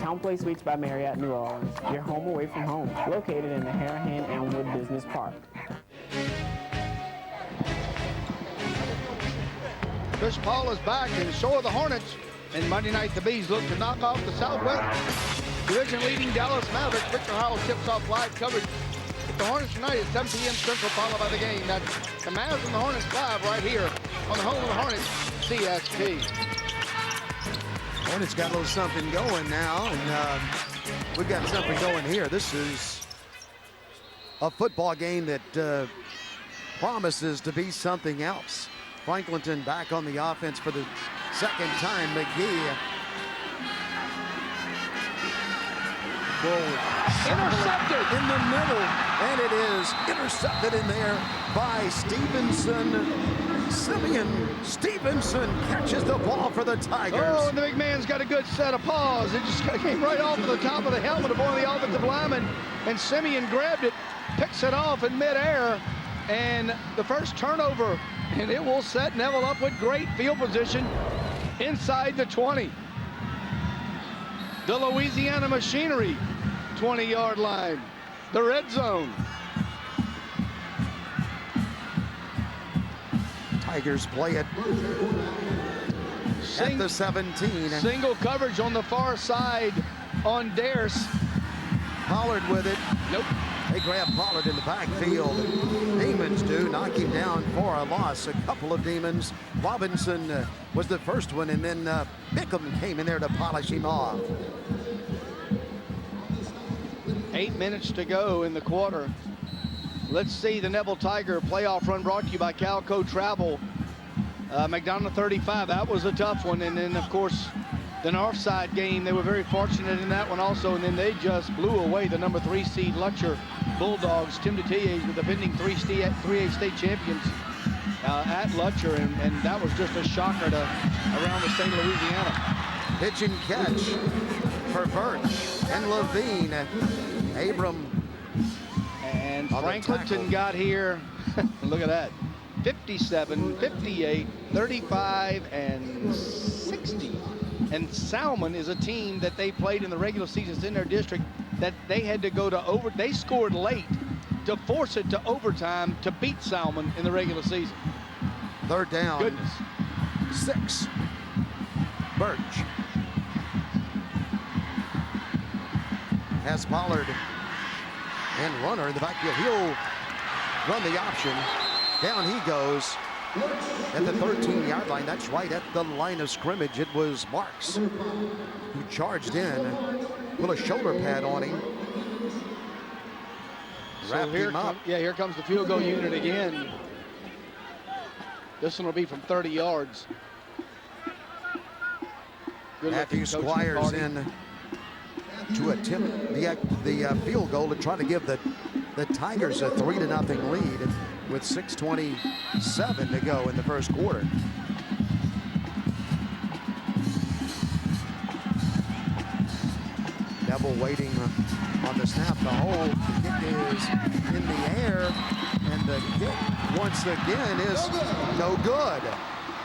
Town Place Suites by Marriott, New Orleans, your home away from home, located in the Harahan Elmwood Business Park. Chris Paul is back, and so are the Hornets. And Monday night, the Bees look to knock off the Southwest division-leading Dallas Mavericks. Victor Howell tips off live coverage with the Hornets tonight at 7 p.m. Central, followed by the game. That's the Mavs and the Hornets live right here on the home of the Hornets, CSP. Hornets got a little something going now, and we've got something going here. This is a football game that promises to be something else. Franklinton back on the offense for the second time. McGee Intercepted in the middle, and it is intercepted in there by Stevenson. Simeon Stevenson catches the ball for the Tigers. Oh, and the big man's got a good set of paws. It just came right off of the top of the helmet of one of the offensive linemen, and Simeon grabbed it, picks it off in midair, and the first turnover, and it will set Neville up with great field position inside the 20. The Louisiana Machinery 20-yard line, the red zone. Tigers play it at the 17. Single coverage on the far side on Dares. Pollard with it. Nope. They grab Pollard in the backfield. Demons do knock him down for a loss. A couple of Demons. Robinson was the first one, and then Bickham came in there to polish him off. 8 minutes to go in the quarter. Let's see the Neville Tiger playoff run brought to you by Calco Travel. McDonough 35, that was a tough one. And then, of course, the Northside game, they were very fortunate in that one also. And then they just blew away the number 3 seed Lutcher Bulldogs. Tim Detillier, the defending 3A state champions at Lutcher. And that was just a shocker to around the state of Louisiana. Pitch and catch for Birch and Levine. Abram. And Franklinton got here. Look at that. 57, 58, 35, and 60. And Salmon is a team that they played in the regular seasons in their district that they had to go to they scored late to force it to overtime to beat Salmon in the regular season. Third down. Goodness. 6. Birch has Pollard and runner in the backfield. He'll run the option. Down he goes at the 13-yard line. That's right at the line of scrimmage. It was Marks who charged in, put a shoulder pad on him. So here comes the field goal unit again. This one will be from 30 yards. Matthew Squires in to attempt the field goal to try to give the Tigers a 3-0 lead with 6:27 to go in the first quarter. Neville waiting on the snap. The hold. The kick is in the air, and the kick once again is no good.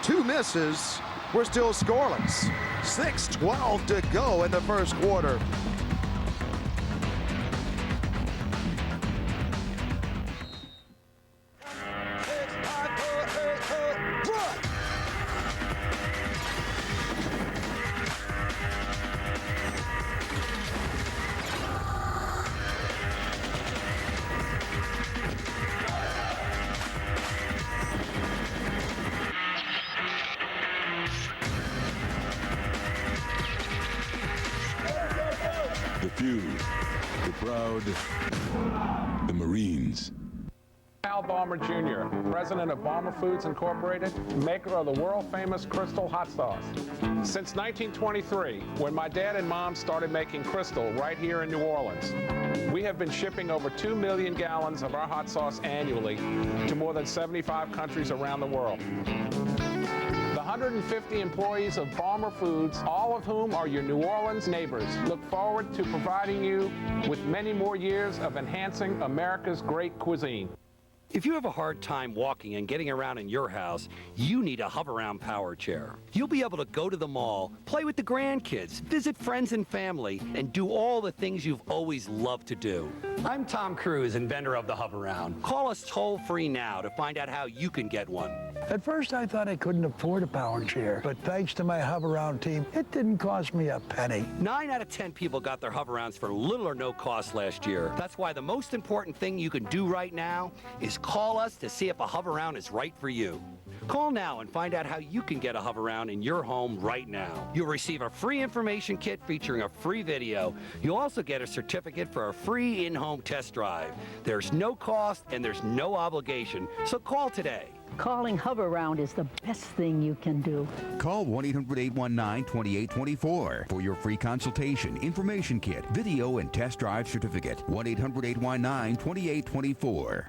2 misses. We're still scoreless. 6:12 to go in the first quarter. The few, the proud, the Marines. Al Balmer Jr., president of Balmer Foods Incorporated, maker of the world-famous Crystal hot sauce. Since 1923, when my dad and mom started making Crystal right here in New Orleans, we have been shipping over 2 million gallons of our hot sauce annually to more than 75 countries around the world. The 150 employees of Balmer Foods, all of whom are your New Orleans neighbors, look forward to providing you with many more years of enhancing America's great cuisine. If you have a hard time walking and getting around in your house, you need a Hover-Round power chair. You'll be able to go to the mall, play with the grandkids, visit friends and family, and do all the things you've always loved to do. I'm Tom Cruise, inventor of the Hover-Round. Call us toll-free now to find out how you can get one. At first, I thought I couldn't afford a power chair, but thanks to my Hover-Round team, it didn't cost me a penny. 9 out of 10 people got their Hover-Rounds for little or no cost last year. That's why the most important thing you can do right now is call us to see if a Hover-Round is right for you. Call now and find out how you can get a Hover-Round in your home right now. You'll receive a free information kit featuring a free video. You'll also get a certificate for a free in-home test drive. There's no cost and there's no obligation, so call today. Calling Hover-Round is the best thing you can do. Call 1-800-819-2824 for your free consultation, information kit, video, and test drive certificate. 1-800-819-2824.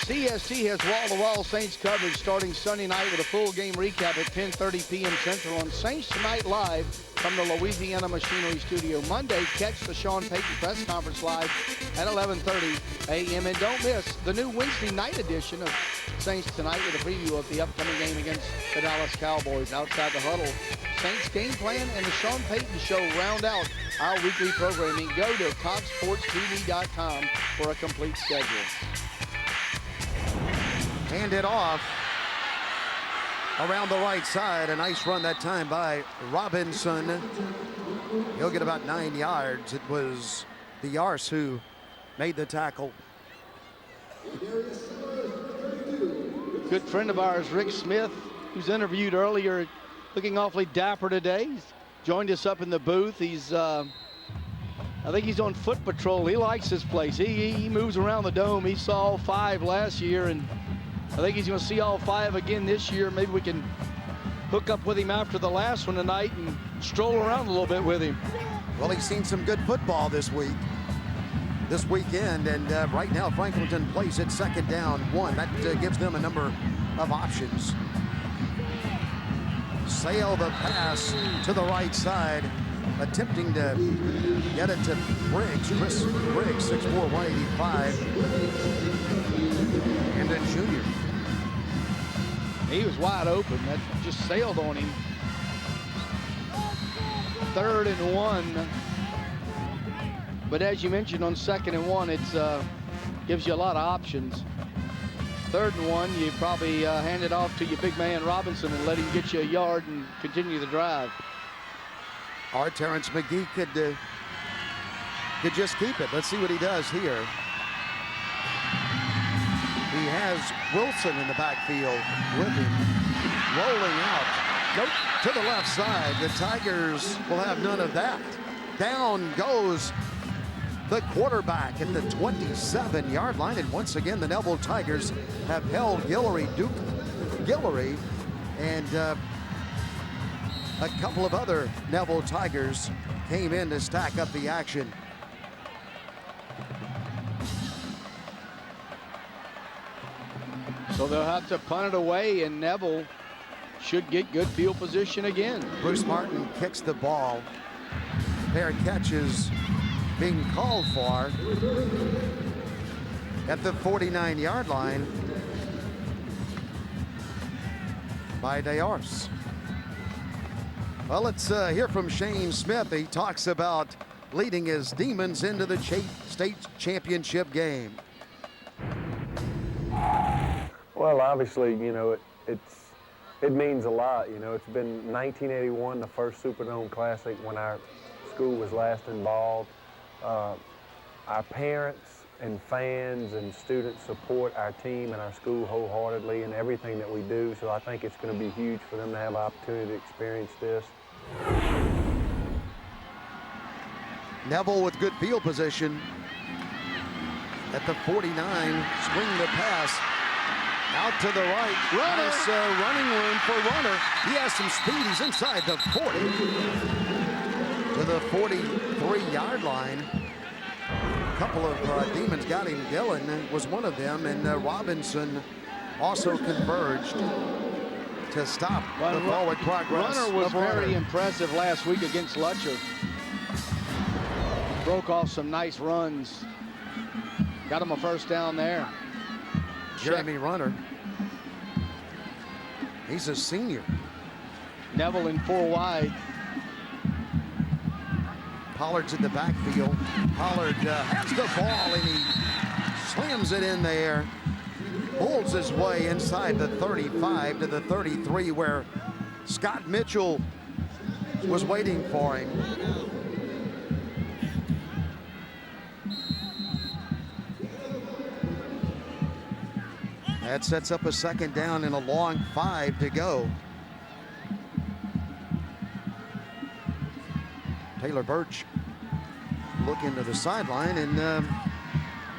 CST has wall-to-wall Saints coverage starting Sunday night with a full game recap at 10:30 p.m. Central on Saints Tonight Live from the Louisiana Machinery Studio. Monday, catch the Sean Payton press conference live at 11:30 a.m. And don't miss the new Wednesday night edition of Saints Tonight with a preview of the upcoming game against the Dallas Cowboys. Outside the Huddle, Saints game plan and the Sean Payton Show round out our weekly programming. Go to CobbSportsTV.com for a complete schedule. Hand it off around the right side. A nice run that time by Robinson. He'll get about 9 yards. It was the Yars who made the tackle. Good friend of ours, Rick Smith, who's interviewed earlier, looking awfully dapper today. He's joined us up in the booth. He's, I think he's on foot patrol. He likes this place. He moves around the dome. He saw all 5 last year, and I think he's going to see all 5 again this year. Maybe we can hook up with him after the last one tonight and stroll around a little bit with him. Well, he's seen some good football this weekend, and right now Franklinton plays it 2nd down 1. That gives them a number of options. Sail the pass to the right side, attempting to get it to Briggs. Chris Briggs, 6'4", 185. And then Junior. He was wide open. That just sailed on him. 3rd and 1. But as you mentioned, on 2nd and 1, it gives you a lot of options. 3rd and 1, you probably hand it off to your big man Robinson and let him get you a yard and continue the drive. Or Terrence McGee could just keep it. Let's see what he does here. He has Wilson in the backfield with him, rolling out. Nope, to the left side. The Tigers will have none of that. Down goes the quarterback at the 27-yard line. And once again, the Neville Tigers have held Duke Guillory, and a couple of other Neville Tigers came in to stack up the action. So they'll have to punt it away, and Neville should get good field position again. Bruce Martin kicks the ball. Fair catches being called for at the 49-yard line by Dayars. Well, let's hear from Shane Smith. He talks about leading his Demons into the state championship game. Well, obviously, you know, it means a lot. You know, it's been 1981, the first Superdome Classic, when our school was last involved. Our parents and fans and students support our team and our school wholeheartedly in everything that we do, so I think it's going to be huge for them to have an opportunity to experience this. Neville with good field position at the 49, swing the pass out to the right. Nice running room for Runner. He has some speed. He's inside the 40 to the 43-yard line. A couple of Demons got him. Dillon was one of them, and Robinson also converged to stop the forward progress. Runner was very impressive last week against Lutcher. Broke off some nice runs. Got him a first down there. Jeremy Runner. He's a senior. Neville in 4 wide. Pollard's in the backfield. Pollard has the ball and he slams it in there. Pulls his way inside the 35 to the 33 where Scott Mitchell was waiting for him. That sets up a second down and a long 5 to go. Taylor Birch looking to the sideline, and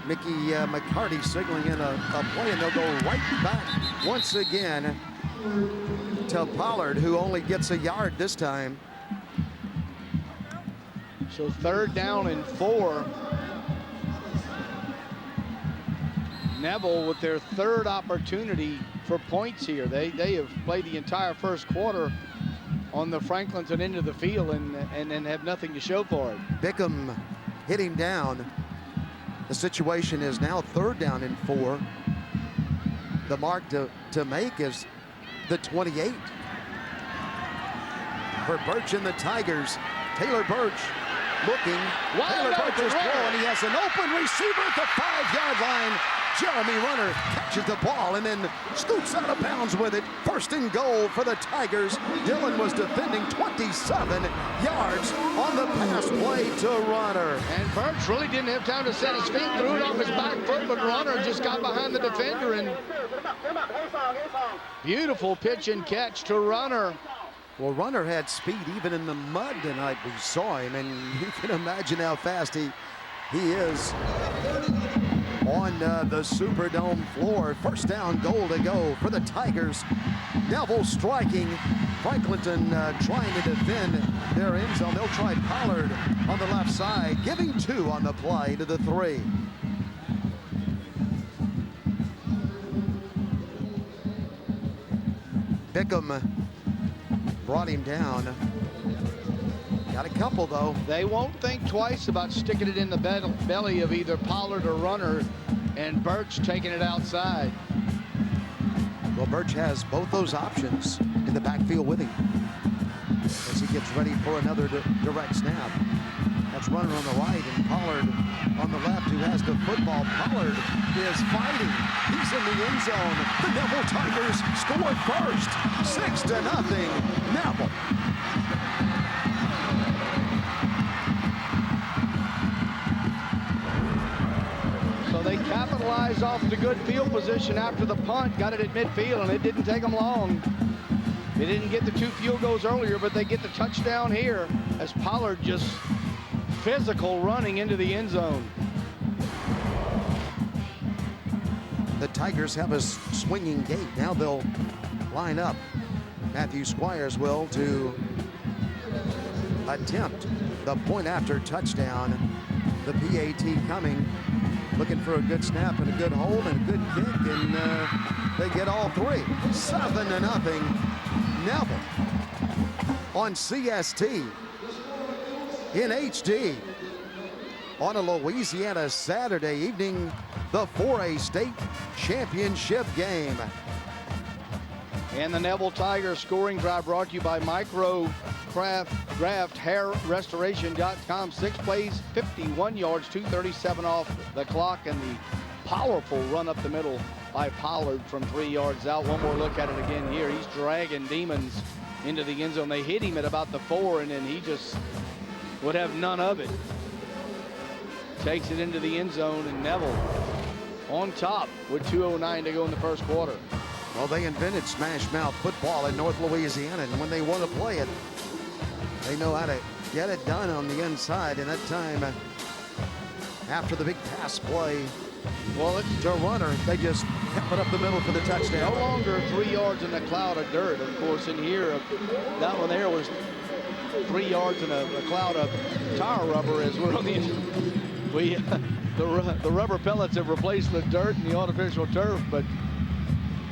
Mickey McCarty signaling in a play, and they'll go right back once again to Pollard, who only gets a yard this time. So 3rd down and 4. Neville with their 3rd opportunity for points here. They have played the entire first quarter on the Franklinton end of the field and have nothing to show for it. Bickham hit him down. The situation is now 3rd down and 4. The mark to make is the 28. For Birch and the Tigers, Taylor Birch looking. Taylor Birch is throwing. He has an open receiver at the 5-yard line. Jeremy Runner catches the ball and then scoots out of bounds with it. 1st and goal for the Tigers. Dillon was defending 27 yards on the pass play to Runner. And Birch really didn't have time to set his feet, threw it off his back foot, but Runner just got behind the defender, and beautiful pitch and catch to Runner. Well, Runner had speed even in the mud tonight. We saw him, and you can imagine how fast he is on the Superdome floor. 1st down, goal to go for the Tigers. Neville striking. Franklinton trying to defend their end zone. They'll try Pollard on the left side, giving 2 on the play to the 3. Bickham brought him down. Got a couple, though. They won't think twice about sticking it in the belly of either Pollard or Runner, and Birch taking it outside. Well, Birch has both those options in the backfield with him as he gets ready for another direct snap. That's Runner on the right and Pollard on the left, who has the football. Pollard is fighting. He's in the end zone. The Neville Tigers score first. 6-0. Neville. So they capitalized off the good field position after the punt, got it at midfield, and it didn't take them long. They didn't get the 2 field goals earlier, but they get the touchdown here as Pollard just physical running into the end zone. The Tigers have a swinging gait. Now they'll line up. Matthew Squires will to attempt the point after touchdown. The PAT coming, looking for a good snap and a good hold and a good kick, and they get all 3. 7-0. Neville on CST in HD on a Louisiana Saturday evening, the 4A state championship game. And the Neville Tigers scoring drive brought to you by Microcraft Hair Restoration.com. 6 plays, 51 yards, 2:37 off the clock, and the powerful run up the middle by Pollard from 3 yards out. One more look at it again here. He's dragging demons into the end zone. They hit him at about the 4, and then he just would have none of it. Takes it into the end zone, and Neville on top with 2:09 to go in the first quarter. Well, they invented smash mouth football in North Louisiana, and when they want to play it, they know how to get it done on the inside. And that time, after the big pass play, well, to Runner, they just kept it up the middle for the touchdown. No longer 3 yards in a cloud of dirt. Of course, in here, that one there was 3 yards in a cloud of tire rubber, as we're on the the rubber pellets have replaced the dirt and the artificial turf, but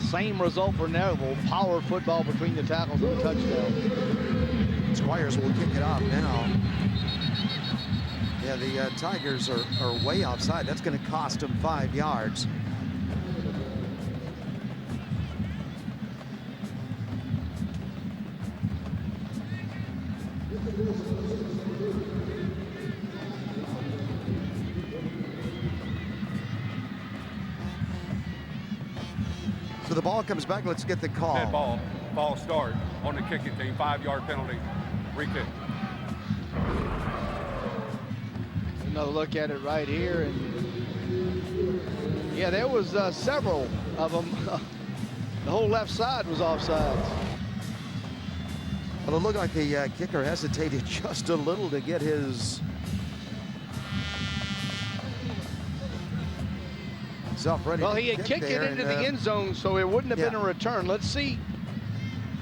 same result for Neville. Power football between the tackles and the touchdown. Squires will kick it off now. Yeah, the Tigers are way outside. That's going to cost them 5 yards. the ball comes back. Let's get the call. Dead ball. Ball start on the kicking team. 5-yard penalty. Re-kick. Another look at it right here. And yeah, there was several of them. The whole left side was offsides. Well, it looked like the kicker hesitated just a little to get his self ready. Well, he had kicked it into the end zone, so it wouldn't have been a return. Let's see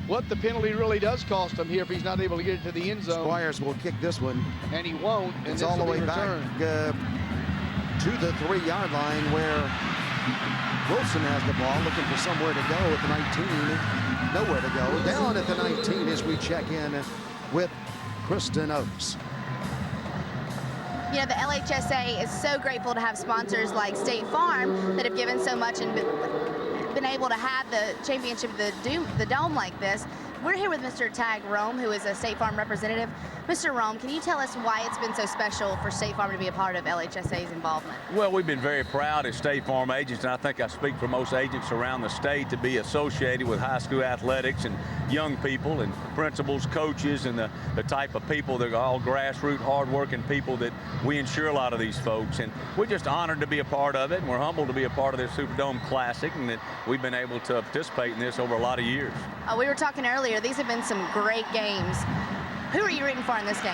what the penalty really does cost him here if he's not able to get it to the end zone. Squires will kick this one. And he won't. And it's all the way back to the 3-yard line where Wilson has the ball, looking for somewhere to go at the 19. Nowhere to go. Down at the 19 as we check in with Kristen Oakes. You know, the LHSAA is so grateful to have sponsors like State Farm that have given so much and been able to have the championship of the Dome like this. We're here with Mr. Tag Rome, who is a State Farm representative. Mr. Rome, can you tell us why it's been so special for State Farm to be a part of LHSA's involvement? Well, we've been very proud as State Farm agents, and I think I speak for most agents around the state, to be associated with high school athletics and young people and principals, coaches, and the type of people that are all grassroots, hardworking people that we insure a lot of these folks. And we're just honored to be a part of it, and we're humbled to be a part of this Superdome Classic, and that we've been able to participate in this over a lot of years. We were talking earlier, these have been some great games. Who are you rooting for in this game?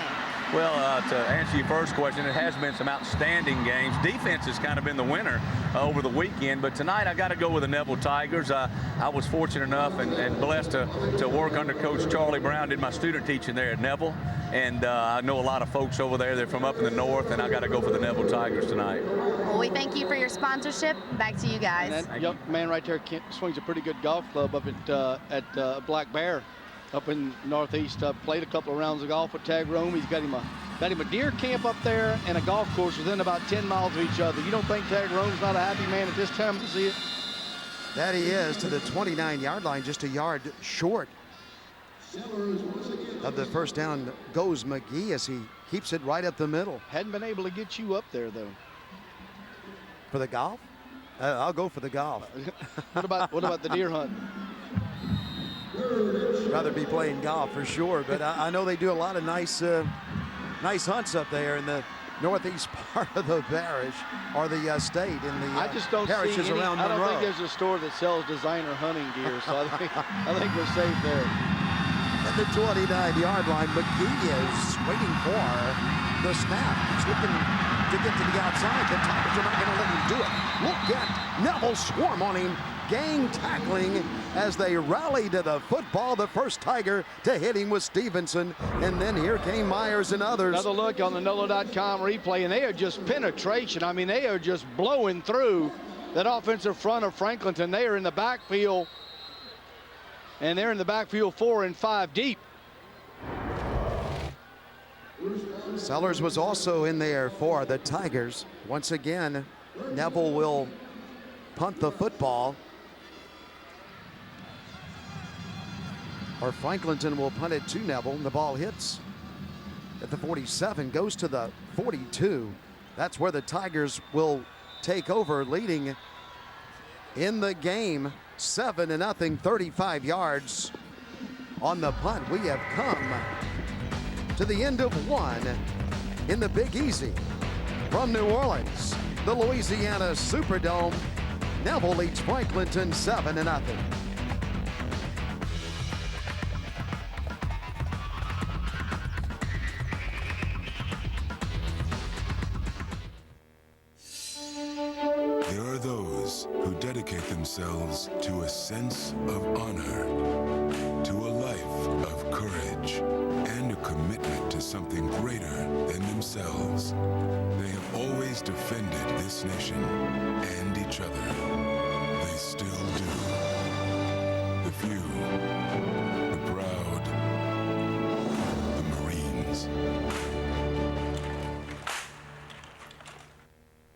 Well, to answer your first question, it has been some outstanding games. Defense has kind of been the winner over the weekend, but tonight I got to go with the Neville Tigers. I was fortunate enough and blessed to work under Coach Charlie Brown, did my student teaching there at Neville, and I know a lot of folks over there. They're from up in the north, and I got to go for the Neville Tigers tonight. Well, we thank you for your sponsorship. Back to you guys. And that young man right there swings a pretty good golf club up at Black Bear. Up in Northeast, played a couple of rounds of golf with Tag Rome. He's got him a deer camp up there and a golf course within about 10 miles of each other. You don't think Tag Rome's not a happy man at this time to see it? That he is, to the 29-yard line, just a yard short of the first down goes McGee as he keeps it right up the middle. Hadn't been able to get you up there, though. For the golf? I'll go for the golf. What about the deer hunt? Rather be playing golf for sure, but I know they do a lot of nice hunts up there in the northeast part of the parish or the state in the I just don't parishes see any, around I Monroe. don't think there's a store that sells designer hunting gear, so I think we're safe there. At the 29-yard line, McGee is waiting for the snap. He's looking to get to the outside. The Tigers are not going to let him do it. Look at Neville swarm on him. Gang tackling as they rally to the football. The first Tiger to hit him was Stevenson, and then here came Myers and others. Another look on the NOLA.com replay, and they are just penetration. I mean, they are just blowing through that offensive front of Franklinton. They are in the backfield, and they're in the backfield 4 and 5 deep. Sellers was also in there for the Tigers. Once again, Neville will punt the football. Or Franklinton will punt it to Neville. The ball hits at the 47, goes to the 42. That's where the Tigers will take over, leading in the game 7-0, 35 yards on the punt. We have come to the end of one in the Big Easy. From New Orleans, the Louisiana Superdome, Neville leads Franklinton 7-0. There are those who dedicate themselves to a sense of honor, to a life of courage, and a commitment to something greater than themselves. They have always defended this nation and each other. They still do. The few, the proud, the Marines.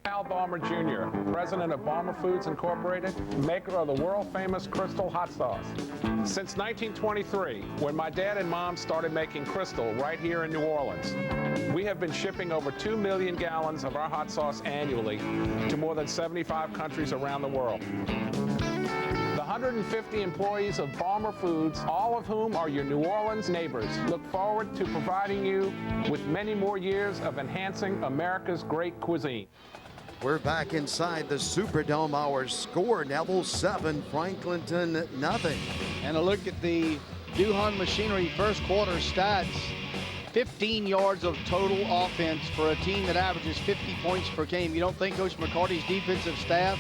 Al Balmer Jr., president of Balmer Foods Incorporated, maker of the world-famous Crystal hot sauce. Since 1923, when my dad and mom started making Crystal right here in New Orleans, we have been shipping over 2 million gallons of our hot sauce annually to more than 75 countries around the world. The 150 employees of Balmer Foods, all of whom are your New Orleans neighbors, look forward to providing you with many more years of enhancing America's great cuisine. We're back inside the Superdome. Our score, Neville 7, Franklinton nothing. And a look at the Duhan Machinery first quarter stats. 15 yards of total offense for a team that averages 50 points per game. You don't think Coach McCarty's defensive staff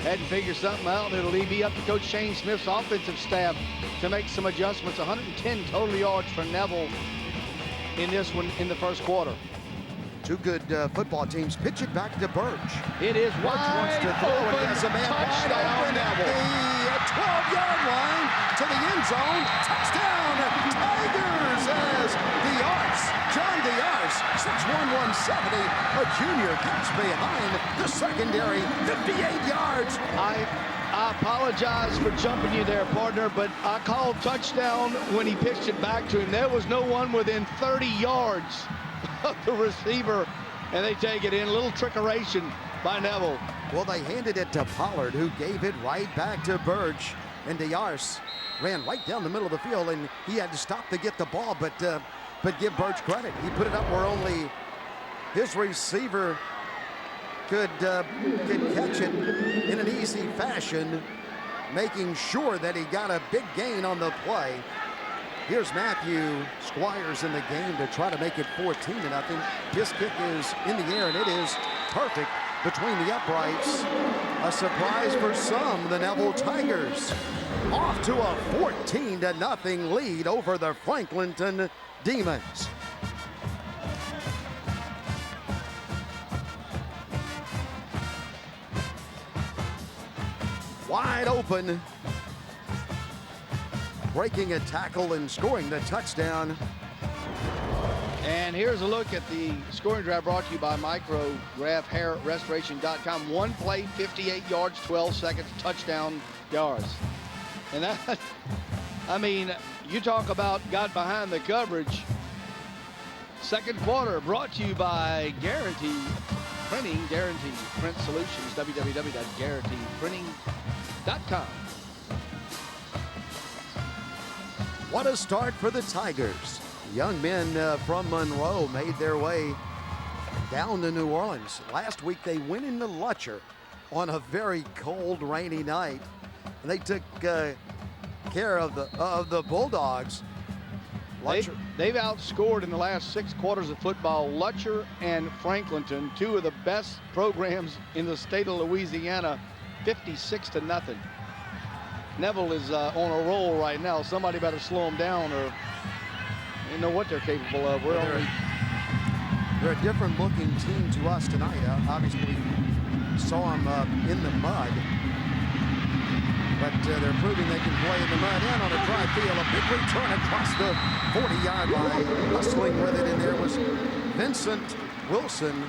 hadn't figured something out? It'll be up to Coach Shane Smith's offensive staff to make some adjustments. 110 total yards for Neville in this one in the first quarter. Two good football teams. Pitch it back to Birch. It is Birch wants to throw it. He has a man wide open at the 12-yard line to the end zone. Touchdown, Tigers, as Diarce, John Diarce, 6'1", 170, a junior, gets behind the secondary, 58 yards. I apologize for jumping you there, partner, but I called touchdown when he pitched it back to him. There was no one within 30 yards of the receiver, and they take it in. A little trickeration by Neville. Well, they handed it to Pollard, who gave it right back to Birch, and Diarce ran right down the middle of the field, and he had to stop to get the ball, but give Birch credit. He put it up where only his receiver could catch it in an easy fashion, making sure that he got a big gain on the play. Here's Matthew Squires in the game to try to make it 14-0. His kick is in the air, and it is perfect between the uprights. A surprise for some, the Neville Tigers off to a 14-0 lead over the Franklinton Demons. Wide open, breaking a tackle and scoring the touchdown. And here's a look at the scoring drive brought to you by MicroGraphHairRestoration.com. One play, 58 yards, 12 seconds, touchdown yards. And that, I mean, you talk about got behind the coverage. Second quarter brought to you by Guarantee Printing, Guarantee Print Solutions, www.guaranteeprinting.com. What a start for the Tigers. Young men from Monroe made their way down to New Orleans. Last week they went into Lutcher on a very cold, rainy night, and they took care of the Bulldogs. They've outscored in the last 6 quarters of football Lutcher and Franklinton, two of the best programs in the state of Louisiana, 56-0. Neville is on a roll right now. Somebody better slow them down, or they know what they're capable of. They're a different looking team to us tonight. Obviously, we saw them in the mud, but they're proving they can play in the mud and on a dry field. A big return across the 40-yard line. Hustling with it, and there was Vincent Wilson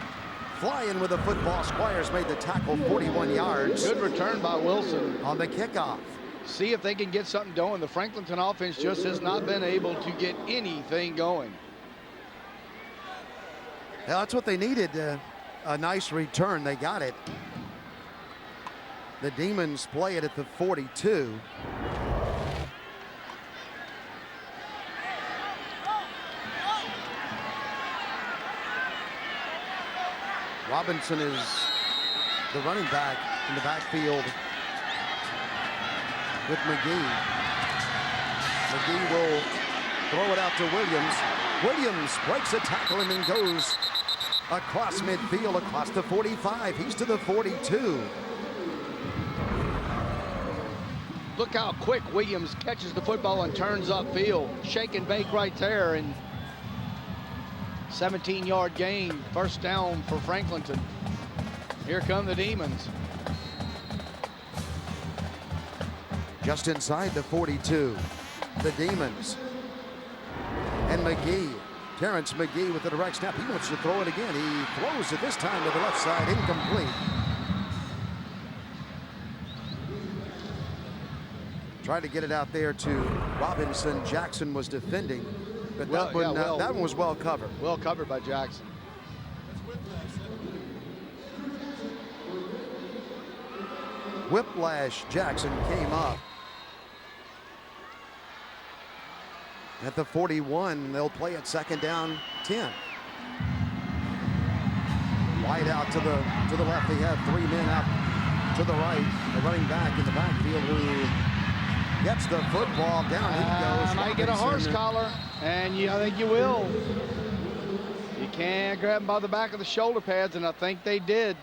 flying with the football. Squires made the tackle, 41 yards. Good return by Wilson on the kickoff. See if they can get something going. The Franklinton offense just has not been able to get anything going. Yeah, that's what they needed, a nice return. They got it. The Demons play it at the 42. Robinson is the running back in the backfield with McGee. McGee will throw it out to Williams. Williams breaks a tackle and then goes across midfield, across the 45. He's to the 42. Look how quick Williams catches the football and turns upfield. Shake and bake right there, and 17-yard gain, first down for Franklinton. Here come the Demons. Just inside the 42, the Demons. And McGee, Terrence McGee with the direct snap. He wants to throw it again. He throws it this time to the left side, incomplete. Tried to get it out there to Robinson. Jackson was defending, but that one was well covered. Well covered by Jackson. Whiplash Jackson came up. At the 41, they'll play it second down 10. Wide out to the left. They have 3 men out to the right. The running back in the backfield who gets the football. Down he goes. Might get a horse collar, and I think you will. You can't grab him by the back of the shoulder pads, and I think they did.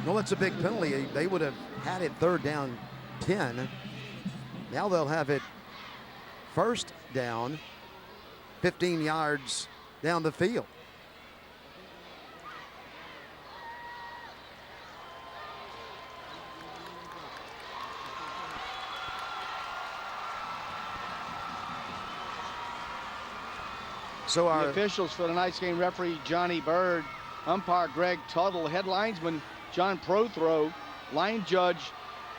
Well, it's a big penalty. They would have had it third down 10. Now they'll have it first down, 15 yards down the field. So the officials for tonight's game: referee Johnny Bird, umpire Greg Tuttle, head linesman John Prothrow, line judge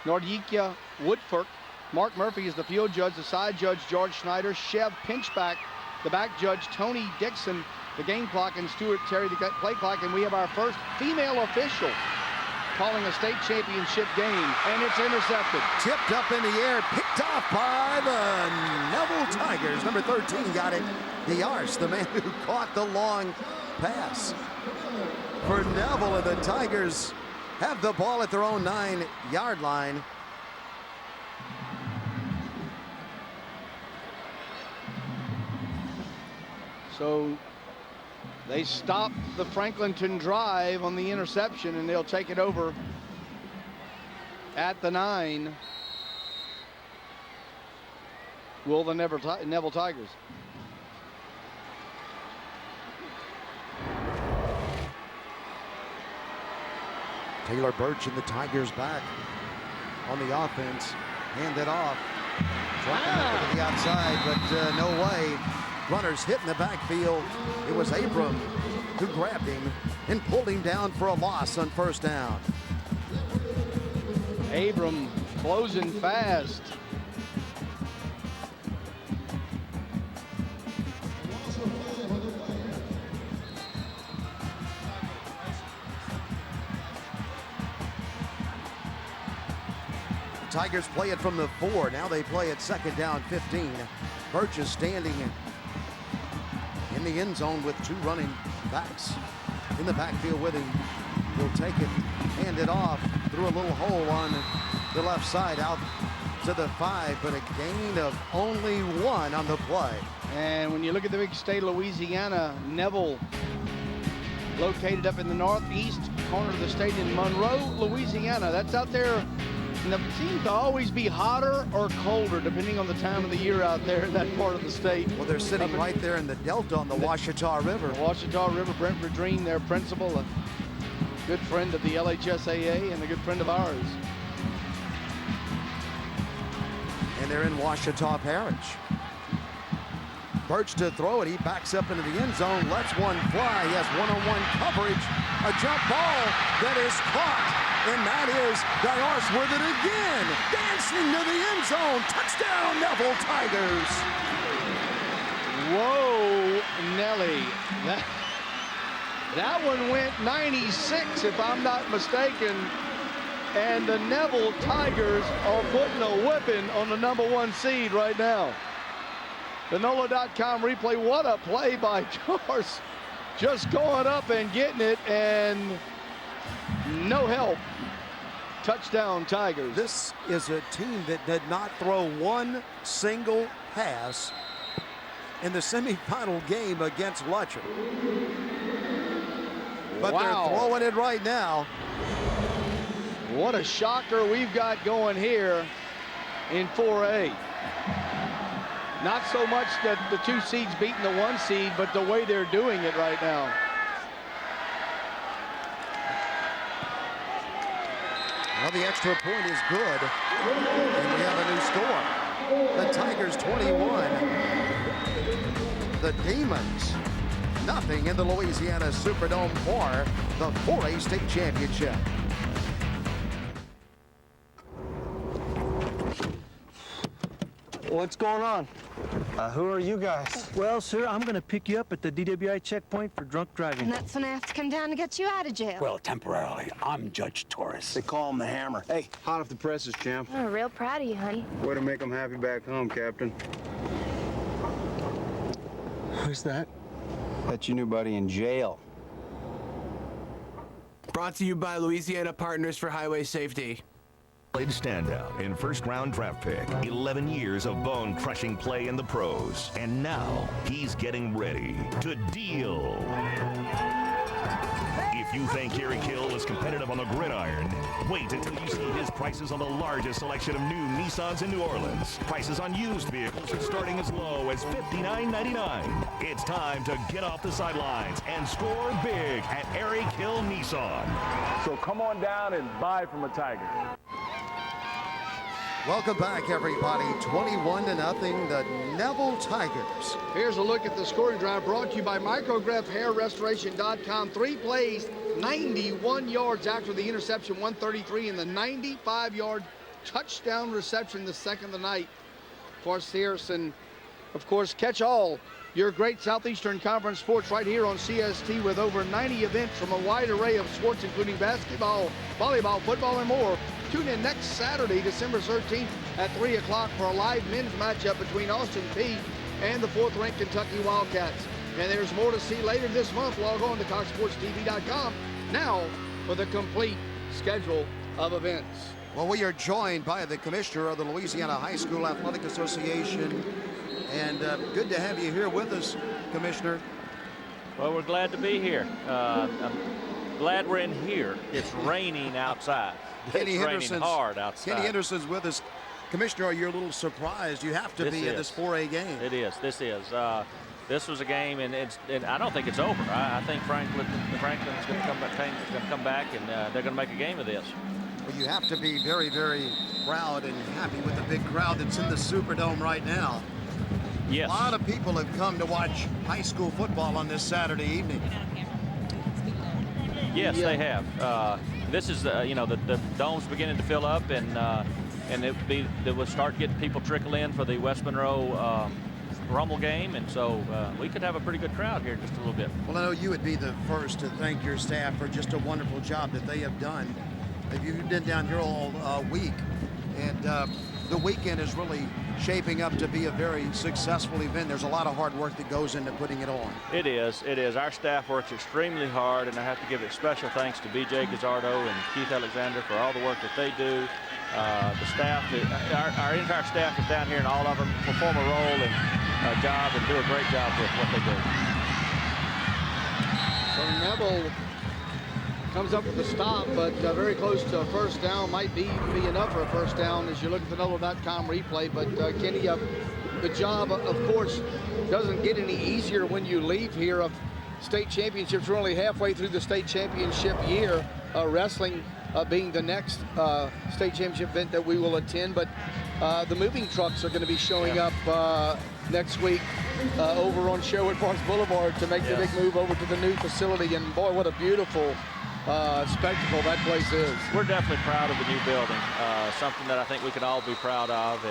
Nordikia Woodford, Mark Murphy is the field judge, the side judge George Schneider, Chev Pinchback, the back judge Tony Dixon, the game clock, and Stuart Terry the play clock, and we have our first female official calling a state championship game, and it's intercepted. Tipped up in the air, picked off by the Neville Tigers. Number 13 got it. Diarse, the man who caught the long pass for Neville, and the Tigers have the ball at their own 9-yard line. So they stop the Franklinton drive on the interception, and they'll take it over at the 9. Will the Neville Tigers. Taylor Birch and the Tigers back on the offense. Hand it off. Dropping it to the outside, but no way. Runners hit in the backfield. It was Abram who grabbed him and pulled him down for a loss on first down. Abram closing fast. Tigers play it from the 4. Now they play it second down 15. Birch is standing in the end zone with 2 running backs in the backfield with him. He'll take it, hand it off through a little hole on the left side out to the 5, but a gain of only 1 on the play. And when you look at the big state of Louisiana, Neville located up in the northeast corner of the state in Monroe, Louisiana. That's out there. And it seems to always be hotter or colder depending on the time of the year out there in that part of the state. Well, they're sitting right there in the delta on the Washita River. The Washita River. Brent Verdreen, their principal, a good friend of the LHSAA and a good friend of ours. And they're in Washita Parish. Birch to throw it. He backs up into the end zone, lets one fly. He has one-on-one coverage. A jump ball that is caught. And that is Diarse with it again. Dancing to the end zone. Touchdown, Neville Tigers. Whoa, Nelly. That one went 96, if I'm not mistaken. And the Neville Tigers are putting a whipping on the number 1 seed right now. The NOLA.com replay. What a play by Diarse. Just going up and getting it, and no help. Touchdown, Tigers. This is a team that did not throw one single pass in the semifinal game against Lutcher. But wow, they're throwing it right now. What a shocker we've got going here in 4A. Not so much that the 2 seeds beating the 1 seed, but the way they're doing it right now. Well, the extra point is good, and we have a new score. The Tigers 21, the Demons nothing in the Louisiana Superdome for the 4A state championship. What's going on? Who are you guys? Well, sir, I'm going to pick you up at the DWI checkpoint for drunk driving. And that's when I have to come down to get you out of jail. Well, temporarily. I'm Judge Torres. They call him the Hammer. Hey, hot off the presses, champ. I'm real proud of you, honey. Way to make them happy back home, Captain. Who's that? That's your new buddy in jail. Brought to you by Louisiana Partners for Highway Safety. Standout in first-round draft pick. 11 years of bone-crushing play in the pros. And now he's getting ready to deal. If you think Kerry Kill is competitive on the gridiron, wait until you see his prices on the largest selection of new Nissans in New Orleans. Prices on used vehicles are starting as low as $59.99. It's time to get off the sidelines and score big at Kerry Kill Nissan. So come on down and buy from a Tiger. Welcome back, everybody. 21-0, the Neville Tigers. Here's a look at the scoring drive brought to you by MicroGrapHairRestoration.com. 3 plays, 91 yards after the interception, 133, and the 95-yard touchdown reception, the second of the night for Searson. Of course, catch all your great Southeastern Conference sports right here on CST with over 90 events from a wide array of sports, including basketball, volleyball, football, and more. Tune in next Saturday, December 13th at 3 o'clock for a live men's matchup between Austin Peay and the 4th-ranked Kentucky Wildcats. And there's more to see later this month. Log on to CoxSportsTV.com now for the complete schedule of events. Well, we are joined by the commissioner of the Louisiana High School Athletic Association. And good to have you here with us, Commissioner. Well, we're glad to be here. I'm glad we're in here. It's raining outside. Kenny Henderson's hard outside. Kenny Henderson's with us. Commissioner, are you a little surprised? You have to be at this 4A game. It is. This is. This was a game, and I don't think it's over. I think Franklinton's going to come back, and they're going to make a game of this. Well, you have to be very, very proud and happy with the big crowd that's in the Superdome right now. Yes. A lot of people have come to watch high school football on this Saturday evening. Yes, they have. This is, the dome's beginning to fill up, and it will start getting people trickle in for the West Monroe Rumble game, and so we could have a pretty good crowd here in just a little bit. Well, I know you would be the first to thank your staff for just a wonderful job that they have done. You've been down here all week, and the weekend is really shaping up to be a very successful event. There's a lot of hard work that goes into putting it on. It is. It is. Our staff works extremely hard, and I have to give it special thanks to B.J. Gazzardo and Keith Alexander for all the work that they do. The staff, our entire staff is down here, and all of them perform a role and job and do a great job with what they do. So Neville comes up with a stop, but very close to a first down. Might be enough for a first down as you look at the Neville.com replay. But Kenny, the job, of course, doesn't get any easier when you leave here. Of state championships, we're only halfway through the state championship year. Wrestling being the next state championship event that we will attend. But the moving trucks are going to be showing up next week over on Sherwood Parks Boulevard to make the big move over to the new facility. And boy, what a beautiful spectacle that place is. We're definitely proud of the new building, something that I think we can all be proud of,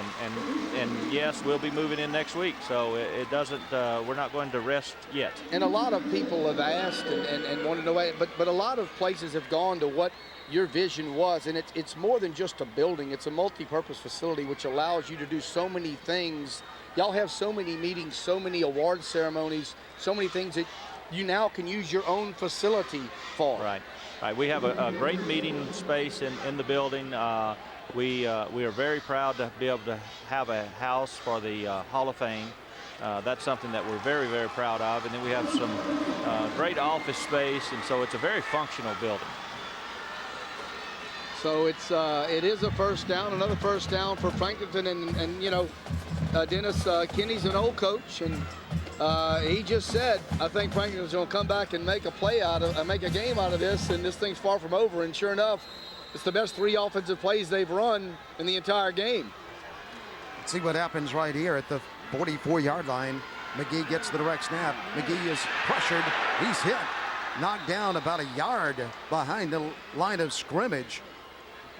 and yes, we'll be moving in next week, so it doesn't, we're not going to rest yet. And a lot of people have asked and want to know, but a lot of places have gone to what your vision was, and it's more than just a building. It's a multi-purpose facility which allows you to do so many things. Y'all have so many meetings, so many award ceremonies, so many things that you now can use your own facility for. Right. Right. We have a great meeting space in the building. We are very proud to be able to have a house for the Hall of Fame. That's something that we're very, very proud of. And then we have some great office space, and so it's a very functional building. So it is a first down, another first down for Franklinton, and you know, Dennis Kinney's an old coach, and he just said, I think Franklinton's going to come back and make a game out of this, and this thing's far from over. And sure enough, it's the best 3 offensive plays they've run in the entire game. Let's see what happens right here at the 44-yard line. McGee gets the direct snap. McGee is pressured. He's hit, knocked down about a yard behind the line of scrimmage.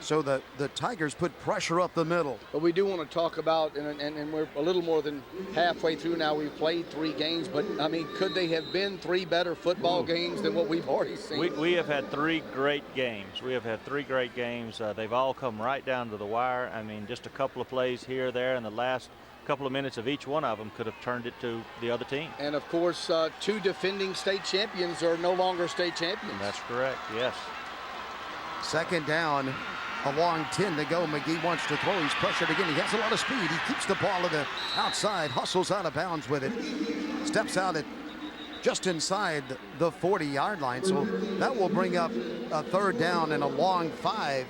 So the Tigers put pressure up the middle. But we do want to talk about, and we're a little more than halfway through now. We've played 3 games, but I mean, could they have been 3 better football games than what we've already seen? We have had 3 great games. We have had 3 great games. They've all come right down to the wire. I mean, just a couple of plays here, there, and the last couple of minutes of each one of them could have turned it to the other team. And of course, 2 defending state champions are no longer state champions. That's correct, yes. Second down, a long 10 to go. McGee wants to throw. He's pressured again. He has a lot of speed. He keeps the ball to the outside, hustles out of bounds with it. Steps out at just inside the 40-yard line. So that will bring up a 3rd down and a long 5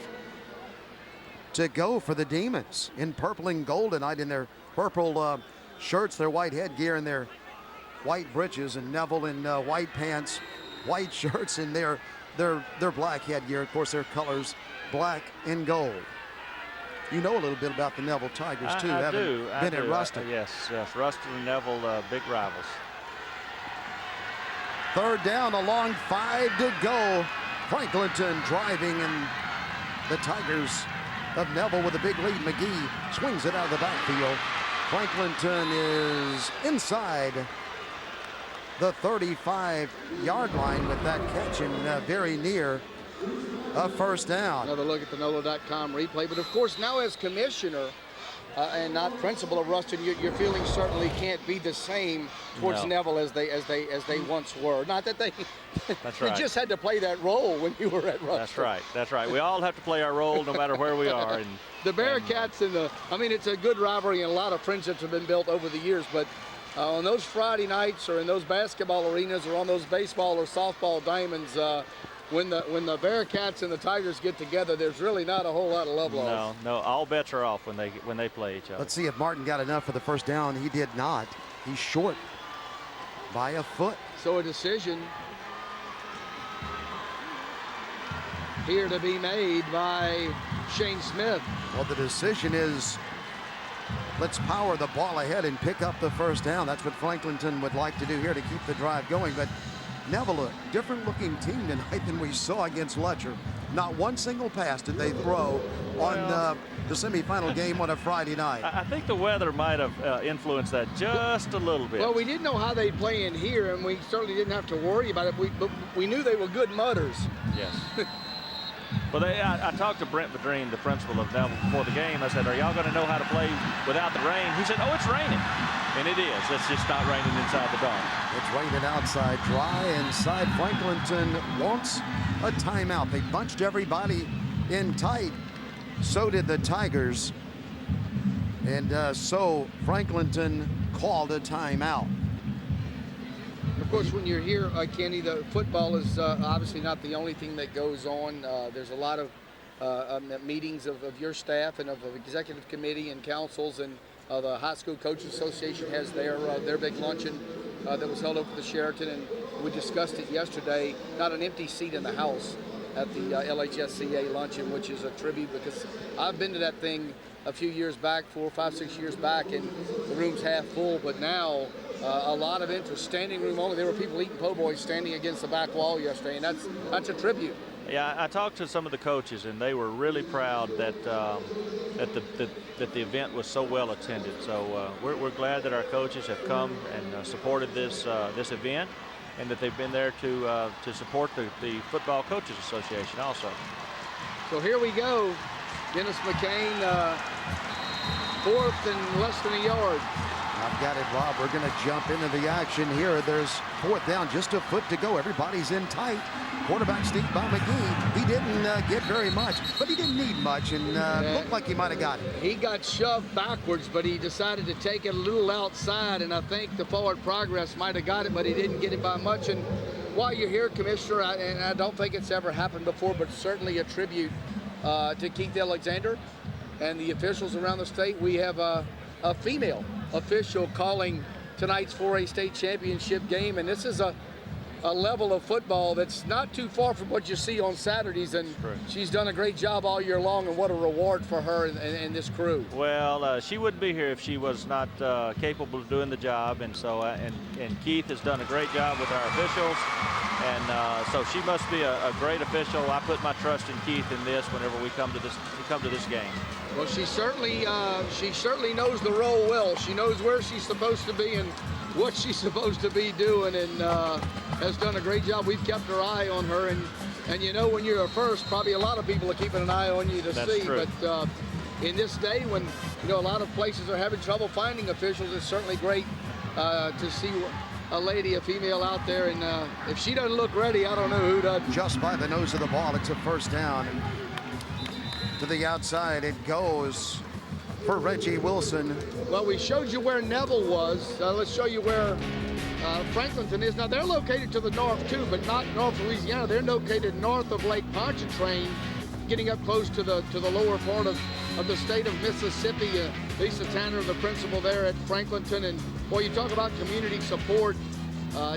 to go for the Demons in purple and gold tonight, in their purple shirts, their white headgear, and their white breeches, and Neville in white pants, white shirts, and their black headgear. Of course, their colors black and gold. You know a little bit about the Neville Tigers too, having been at Ruston. Yes, Ruston and Neville, big rivals. 3rd down, a long 5 to go. Franklinton driving, and the Tigers of Neville with a big lead. McGee swings it out of the backfield. Franklinton is inside the 35-yard line with that catch, and very near a 1st down. Another look at the NOLA.com replay. But of course, now as commissioner and not principal of Ruston, your feelings certainly can't be the same towards Neville as they once were. Not that they That's you right. just had to play that role when you were at Ruston. That's right. That's right. We all have to play our role no matter where we are. And the Bearcats I mean, it's a good rivalry, and a lot of friendships have been built over the years, but on those Friday nights, or in those basketball arenas, or on those baseball or softball diamonds, when the Bearcats and the Tigers get together, there's really not a whole lot of love lost. No, all bets are off when they play each other. Let's see if Martin got enough for the 1st down. He did not. He's short by a foot. So a decision here to be made by Shane Smith. Well, the decision is, let's power the ball ahead and pick up the 1st down. That's what Franklinton would like to do here to keep the drive going. But Neville, a different looking team tonight than we saw against Letcher. Not one single pass did they throw on the semifinal game on a Friday night. I think the weather might have influenced that just a little bit. Well, we didn't know how they'd play in here, and we certainly didn't have to worry about it. But we knew they were good mutters. Yes. Well, I talked to Brent Vadreen, the principal of Neville, before the game. I said, are y'all going to know how to play without the rain? He said, oh, it's raining. And it is. It's just not raining inside the dome. It's raining outside, dry inside. Franklinton wants a timeout. They bunched everybody in tight. So did the Tigers. And so Franklinton called a timeout. Of course, when you're here, Kenny, the football is obviously not the only thing that goes on. There's a lot of meetings of your staff and of the executive committee and councils, and the High School Coaches Association has their big luncheon that was held over at the Sheraton, and we discussed it yesterday. Not an empty seat in the house at the LHSAA luncheon, which is a tribute, because I've been to that thing a few years back, 4, 5, 6 years back, and the room's half full, but now a lot of interest, standing room only. There were people eating po' boys standing against the back wall yesterday, and that's a tribute. Yeah, I talked to some of the coaches, and they were really proud that that the event was so well attended. So we're glad that our coaches have come and supported this event, and that they've been there to support the Football Coaches Association also. So here we go. Dennis McCain, 4th and less than a yard. I've got it, Rob. We're going to jump into the action here. There's 4th down, just a foot to go. Everybody's in tight. Quarterback sneak by McGee. He didn't get very much, but he didn't need much, and looked like he might have got it. He got shoved backwards, but he decided to take it a little outside, and I think the forward progress might have got it, but he didn't get it by much. And while you're here, Commissioner, and I don't think it's ever happened before, but certainly a tribute to Keith Alexander and the officials around the state. We have a female official calling tonight's 4A state championship game, and this is a a level of football that's not too far from what you see on Saturdays, and she's done a great job all year long, and what a reward for her and this crew. Well, she wouldn't be here if she was not capable of doing the job, and so and Keith has done a great job with our officials, and so she must be a great official. I put my trust in Keith in this whenever we come to this game. Well, she certainly knows the role well. She knows where she's supposed to be and what she's supposed to be doing, and has done a great job. We've kept our eye on her, and you know, when you're a first, probably a lot of people are keeping an eye on you to That's see. True. But in this day, when you know a lot of places are having trouble finding officials, it's certainly great to see a lady, a female out there, and if she doesn't look ready, I don't know who does. Just by the nose of the ball, it's a first down. To the outside it goes for Reggie Wilson. Well, we showed you where Neville was. Let's show you where Franklinton is. Now, they're located to the north, too, but not North Louisiana. They're located north of Lake Pontchartrain, getting up close to the lower part of the state of Mississippi. Lisa Tanner, the principal there at Franklinton. And, boy, you talk about community support.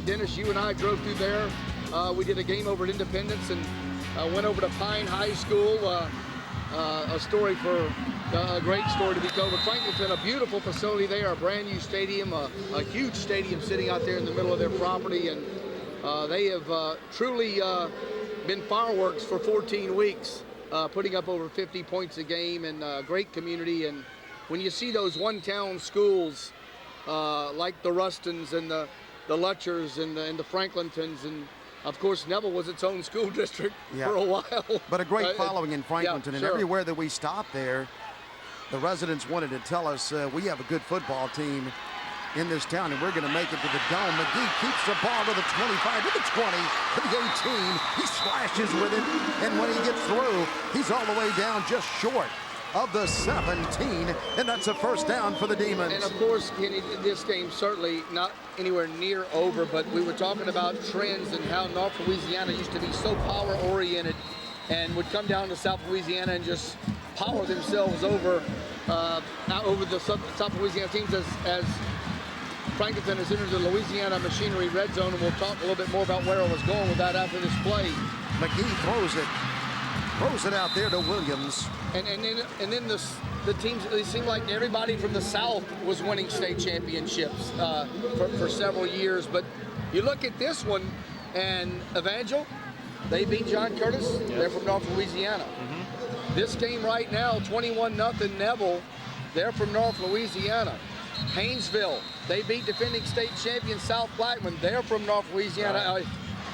Dennis, you and I drove through there. We did a game over at Independence and went over to Pine High School. A story for a great story to be told. But Franklinton, a beautiful facility there, a brand new stadium, a huge stadium sitting out there in the middle of their property, and they have truly been fireworks for 14 weeks, putting up over 50 points a game, and a great community. And when you see those one-town schools like the Rustons and the Lutchers and the Franklintons, and of course, Neville was its own school district for a while. But a great following in Franklinton, yeah, and sure. everywhere that we stopped there, the residents wanted to tell us we have a good football team in this town, and we're going to make it to the dome. McGee keeps the ball to the 25, to the 20, to the 18. He slashes with it, and when he gets through, he's all the way down just short of the 17, and that's a first down for the Demons. And of course, Kenny, this game certainly not anywhere near over, but we were talking about trends and how North Louisiana used to be so power-oriented and would come down to South Louisiana and just power themselves over over the South Louisiana teams as Franklinton has entered the Louisiana Machinery red zone, and we'll talk a little bit more about where I was going with that after this play. McGee throws it out there to Williams. And then the teams, it seemed like everybody from the South was winning state championships for several years. But you look at this one, and Evangel, they beat John Curtis. Yes. They're from North Louisiana. Mm-hmm. This game right now, 21-0 Neville. They're from North Louisiana. Haynesville, they beat defending state champion South Blackman. They're from North Louisiana. Right.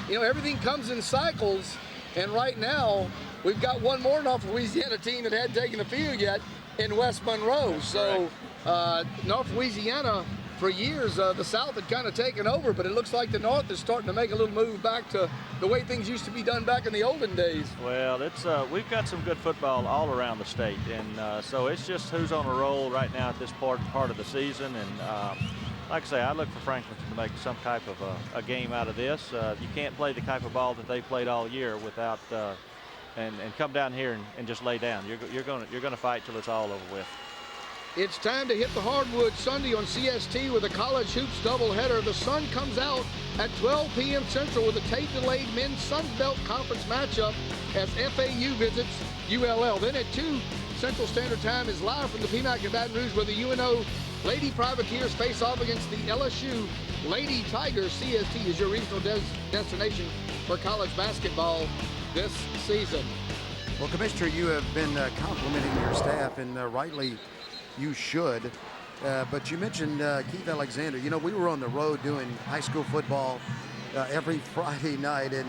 You know, everything comes in cycles, and right now, we've got one more North Louisiana team that hadn't taken the field yet in West Monroe. So North Louisiana, for years, the South had kind of taken over, but it looks like the North is starting to make a little move back to the way things used to be done back in the olden days. Well, it's we've got some good football all around the state, and so it's just who's on a roll right now at this part of the season. And like I say, I look for Franklinton to make some type of a game out of this. You can't play the type of ball that they played all year without and come down here and just lay down. You're gonna fight till it's all over with. It's time to hit the hardwood Sunday on CST with a college hoops doubleheader. The sun comes out at 12 p.m. Central with a tape-delayed men's Sun Belt Conference matchup as FAU visits ULL. Then at 2 Central Standard Time is live from the PMAC in Baton Rouge, where the UNO Lady Privateers face off against the LSU Lady Tigers. CST is your regional destination for college basketball this season. Well, Commissioner, you have been complimenting your staff, and rightly you should. But you mentioned Keith Alexander. You know, we were on the road doing high school football every Friday night, and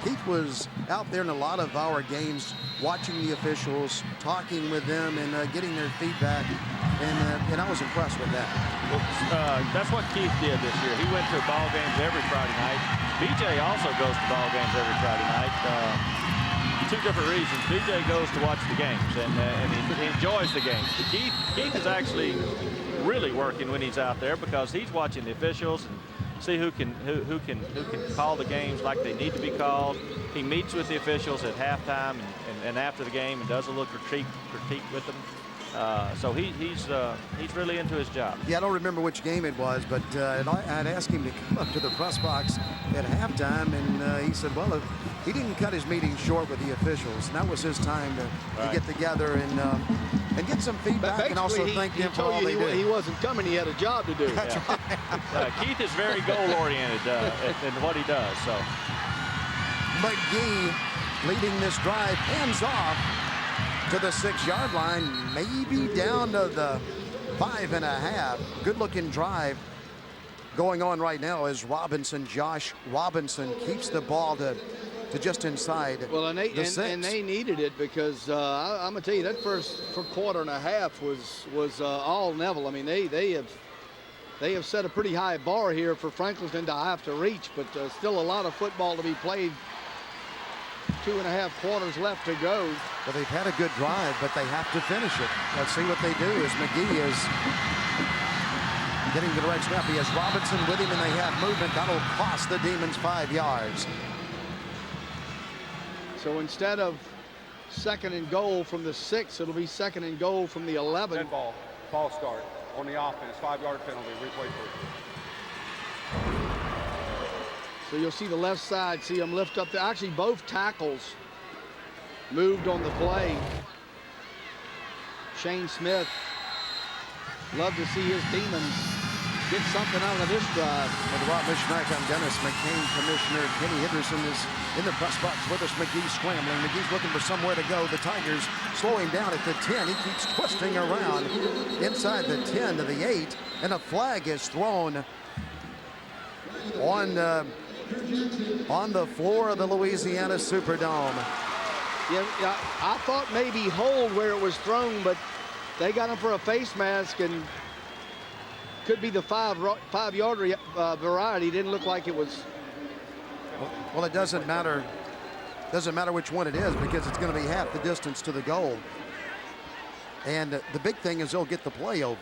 Keith was out there in a lot of our games watching the officials, talking with them, and getting their feedback, and I was impressed with that. Well, that's what Keith did this year. He went to ball games every Friday night. BJ also goes to ball games every Friday night. Two different reasons. BJ goes to watch the games, and he enjoys the games. But Keith is actually really working when he's out there, because he's watching the officials and see who can call the games like they need to be called. He meets with the officials at halftime and after the game and does a little critique with them. So he's really into his job. Yeah, I don't remember which game it was, but I'd asked him to come up to the press box at halftime, and he said, well, he didn't cut his meeting short with the officials, and that was his time to get together and get some feedback, and also thank them for all they did. He wasn't coming; he had a job to do. That's right. Keith is very goal-oriented in what he does. So McGee leading this drive, hands off to the 6-yard line, maybe down to the 5.5. Good-looking drive going on right now as Josh Robinson keeps the ball to just inside the 6. And they needed it because I'm gonna tell you that first quarter and a half was all Neville. I mean they have set a pretty high bar here for Franklinton to have to reach, but still a lot of football to be played. 2.5 quarters left to go. Well, they've had a good drive, but they have to finish it. Let's see what they do as McGee is getting the right snap. He has Robinson with him, and they have movement. That'll cost the Demons 5 yards. So instead of 2nd and goal from the 6, it'll be 2nd and goal from the 11. Dead ball start on the offense, 5-yard penalty, replay first. So you'll see the left side, see him lift up. Actually, both tackles moved on the play. Shane Smith, love to see his Demons get something out of this drive. For the Rob Mishmack, I'm Dennis McCain. Commissioner Kenny Henderson is in the press box with us. McGee scrambling. McGee's looking for somewhere to go. The Tigers slowing down at the 10. He keeps twisting around inside the 10 to the 8, and a flag is thrown on the floor of the Louisiana Superdome. Yeah, I thought maybe hold where it was thrown, but they got him for a face mask, and could be the 5-yard variety. Didn't look like it was. Well, it doesn't matter. Doesn't matter which one it is because it's going to be half the distance to the goal. And the big thing is they'll get the play over.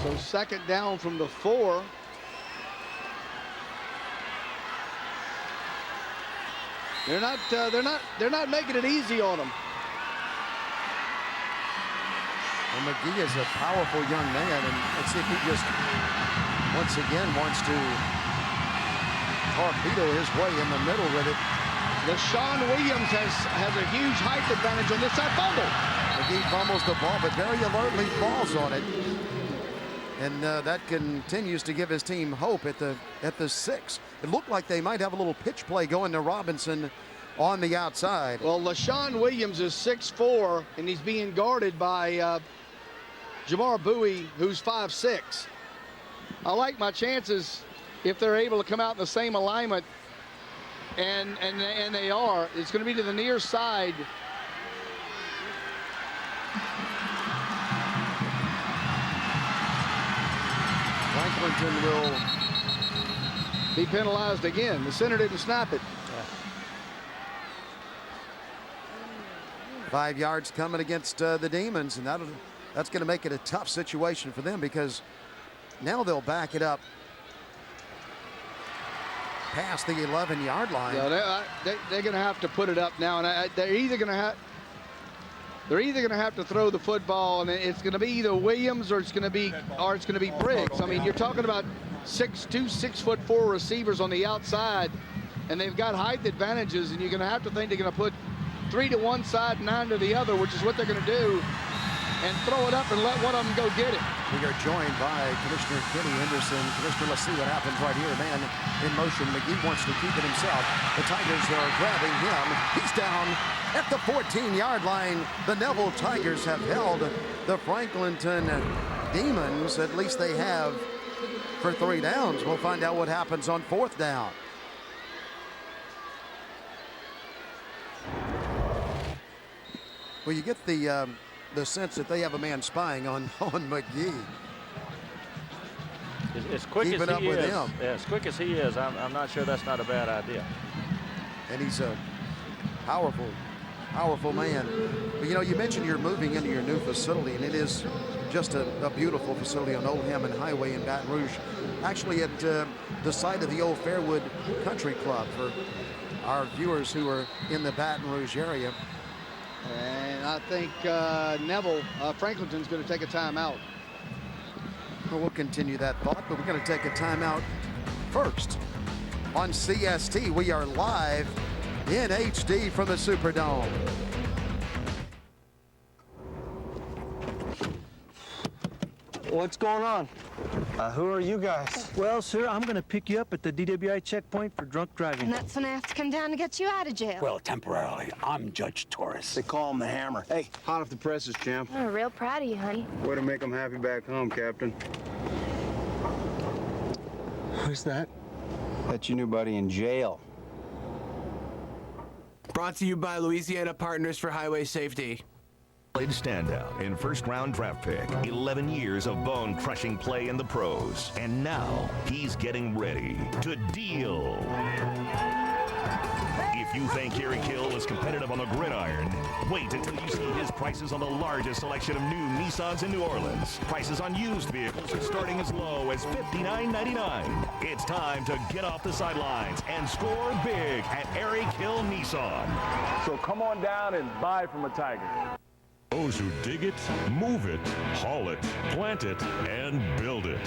So 2nd down from the 4. They're not making it easy on them. Well, McGee is a powerful young man, and let's see if he just once again wants to torpedo his way in the middle with it. LaShawn Williams has a huge height advantage on this side. Fumble. McGee fumbles the ball, but very alertly falls on it. And that continues to give his team hope at the 6. It looked like they might have a little pitch play going to Robinson on the outside. Well, LaShawn Williams is 6'4", and he's being guarded by Jamar Bowie, who's 5'6". I like my chances if they're able to come out in the same alignment, and they are. It's going to be to the near side. Franklinton will be penalized again. The center didn't snap it. 5 yards coming against the Demons, and that's going to make it a tough situation for them because now they'll back it up past the 11-yard line. Yeah, they're going to have to put it up now, and they're either going to have to throw the football, and it's going to be either Williams or it's going to be Briggs. I mean, you're talking about 6'2", 6'4" receivers on the outside, and they've got height advantages, and you're going to have to think they're going to put 3 to one side, 9 to the other, which is what they're going to do, and throw it up and let one of them go get it. We are joined by Commissioner Kenny Henderson. Commissioner, let's see what happens right here. Man in motion. McGee wants to keep it himself. The Tigers are grabbing him. He's down at the 14-yard line. The Neville Tigers have held the Franklinton Demons. At least they have for 3 downs. We'll find out what happens on 4th down. Well, you get the sense that they have a man spying on McGee. As quick Keeping as up he with is, him. as quick as he is, I'm not sure that's not a bad idea. And he's a powerful man. But you know, you mentioned you're moving into your new facility, and it is just a beautiful facility on Old Hammond Highway in Baton Rouge. Actually at the site of the old Fairwood Country Club for our viewers who are in the Baton Rouge area. And I think Neville, Franklinton's going to take a timeout. Well, we'll continue that thought, but we're going to take a timeout first. On CST, we are live in HD from the Superdome. What's going on? Who are you guys? Well, sir, I'm going to pick you up at the DWI checkpoint for drunk driving. And that's when I have to come down to get you out of jail. Well, temporarily. I'm Judge Torres. They call him the Hammer. Hey, hot off the presses, champ. I'm real proud of you, honey. Way to make them happy back home, Captain. Who's that? That's your new buddy in jail. Brought to you by Louisiana Partners for Highway Safety. Standout in first-round draft pick. 11 years of bone-crushing play in the pros. And now he's getting ready to deal. If you think Eric Hill is competitive on the gridiron, wait until you see his prices on the largest selection of new Nissans in New Orleans. Prices on used vehicles are starting as low as $59.99. It's time to get off the sidelines and score big at Eric Hill Nissan. So come on down and buy from a Tiger. Those who dig it, move it, haul it, plant it, and build it.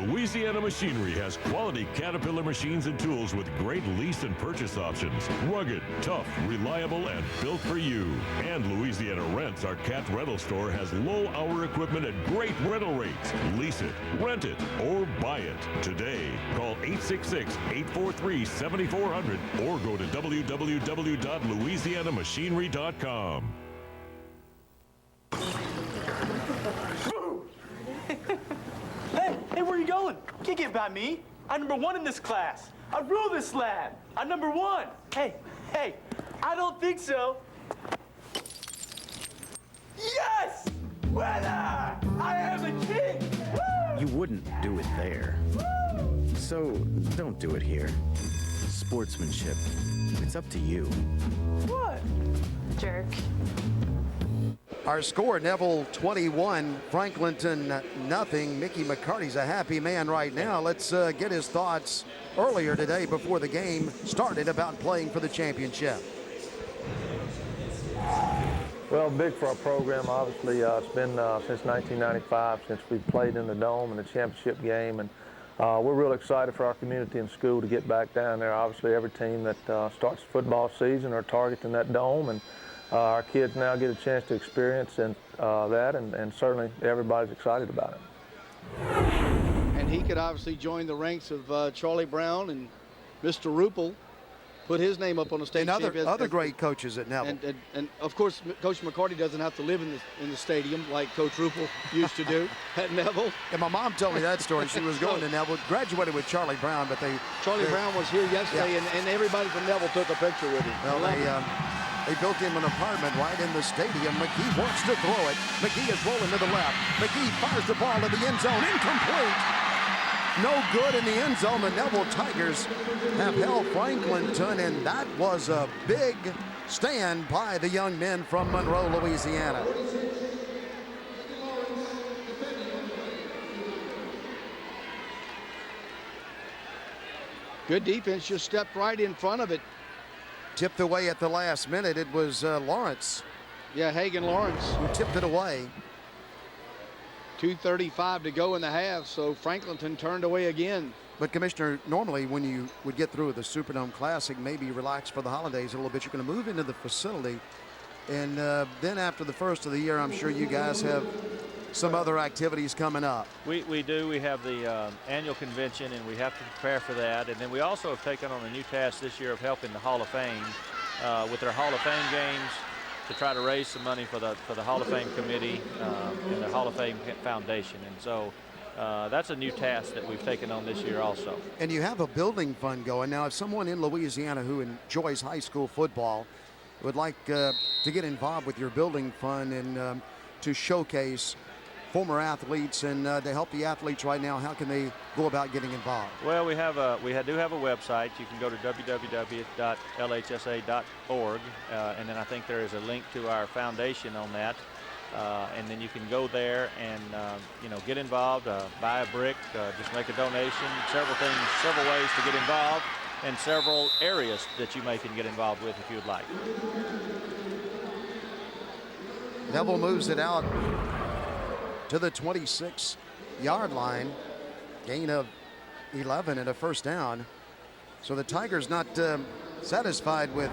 Louisiana Machinery has quality Caterpillar machines and tools with great lease and purchase options. Rugged, tough, reliable, and built for you. And Louisiana Rents, our cat rental store, has low-hour equipment at great rental rates. Lease it, rent it, or buy it today. Call 866-843-7400 or go to www.louisianamachinery.com. Hey, where are you going? You can't get by me. I'm #1 in this class. I rule this lab. I'm #1. Hey, I don't think so. Yes! Winner! I am a king! Woo! You wouldn't do it there. So don't do it here. Sportsmanship. It's up to you. What? Jerk. Our score, Neville 21, Franklinton nothing. Mickey McCarty's a happy man right now. Let's get his thoughts earlier today before the game started about playing for the championship. Well, big for our program, obviously. It's been since 1995 since we've played in the Dome in the championship game, and we're real excited for our community and school to get back down there. Obviously, every team that starts football season are targeting that Dome, and our kids now get a chance to experience that, and certainly everybody's excited about it. And he could obviously join the ranks of Charlie Brown and Mr. Ruppel, put his name up on the state. And other great coaches at Neville. And of course, Coach McCarty doesn't have to live in the stadium like Coach Ruppel used to do at Neville. And my mom told me that story. She was going to Neville, graduated with Charlie Brown, but Charlie Brown was here yesterday, yeah. and everybody from Neville took a picture with him. Well, they built him an apartment right in the stadium. McGee wants to throw it. McGee is rolling to the left. McGee fires the ball to the end zone. Incomplete. No good in the end zone. The Neville Tigers have held Franklinton, and that was a big stand by the young men from Monroe, Louisiana. Good defense, just stepped right in front of it. Tipped away at the last minute. It was Lawrence. Yeah, Hagan Lawrence. Who tipped it away. 2:35 to go in the half, so Franklinton turned away again. But, Commissioner, normally when you would get through with the Superdome Classic, maybe relax for the holidays a little bit, you're going to move into the facility. And then after the first of the year, I'm sure you guys have some other activities coming up. We do. We have the annual convention, and we have to prepare for that. And then we also have taken on a new task this year of helping the Hall of Fame with their Hall of Fame games to try to raise some money for the Hall of Fame committee and the Hall of Fame Foundation. And so that's a new task that we've taken on this year also. And you have a building fund going. Now, if someone in Louisiana who enjoys high school football would like to get involved with your building fund and to showcase former athletes and to help the athletes right now, how can they go about getting involved? Well, we do have a website. You can go to www.lhsa.org, and then I think there is a link to our foundation on that. And then you can go there and get involved, buy a brick, just make a donation. Several ways to get involved. and several areas that you may can get involved with if you would like. Neville moves it out to the 26-yard line. Gain of 11 and a first down. So the Tigers not satisfied with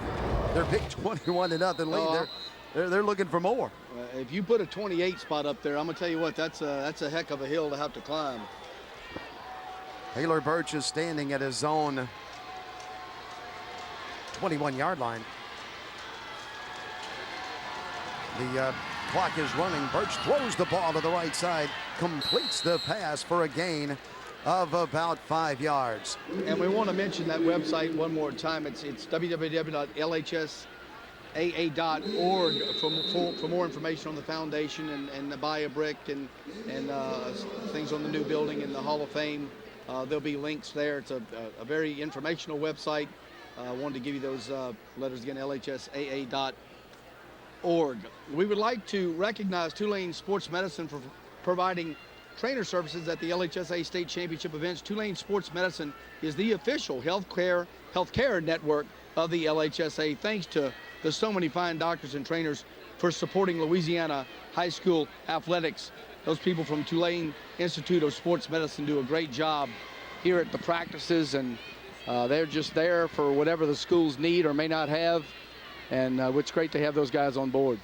their big 21-0 lead. They're looking for more. If you put a 28 spot up there, I'm gonna tell you what, that's a heck of a hill to have to climb. Taylor Birch is standing at his own 21-yard line. The clock is running. Birch throws the ball to the right side, completes the pass for a gain of about 5 yards. And we want to mention that website one more time. It's www.lhsaa.org for more information on the foundation and the buy a brick and things on the new building and the Hall of Fame. There'll be links there. It's a very informational website. I wanted to give you those letters again, LHSAA.org. We would like to recognize Tulane Sports Medicine for providing trainer services at the LHSAA State Championship events. Tulane Sports Medicine is the official healthcare network of the LHSAA. Thanks to the so many fine doctors and trainers for supporting Louisiana high school athletics. Those people from Tulane Institute of Sports Medicine do a great job here at the practices, and they're just there for whatever the schools need or may not have, and it's great to have those guys on board.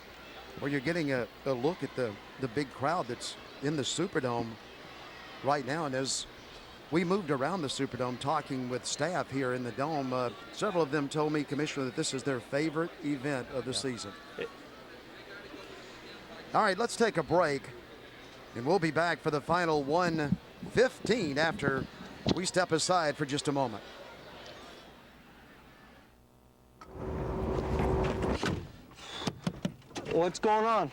Well, you're getting a look at the big crowd that's in the Superdome right now, and as we moved around the Superdome talking with staff here in the Dome, several of them told me, Commissioner, that this is their favorite event of the season. All right, let's take a break, and we'll be back for the final 1:15 after we step aside for just a moment. What's going on?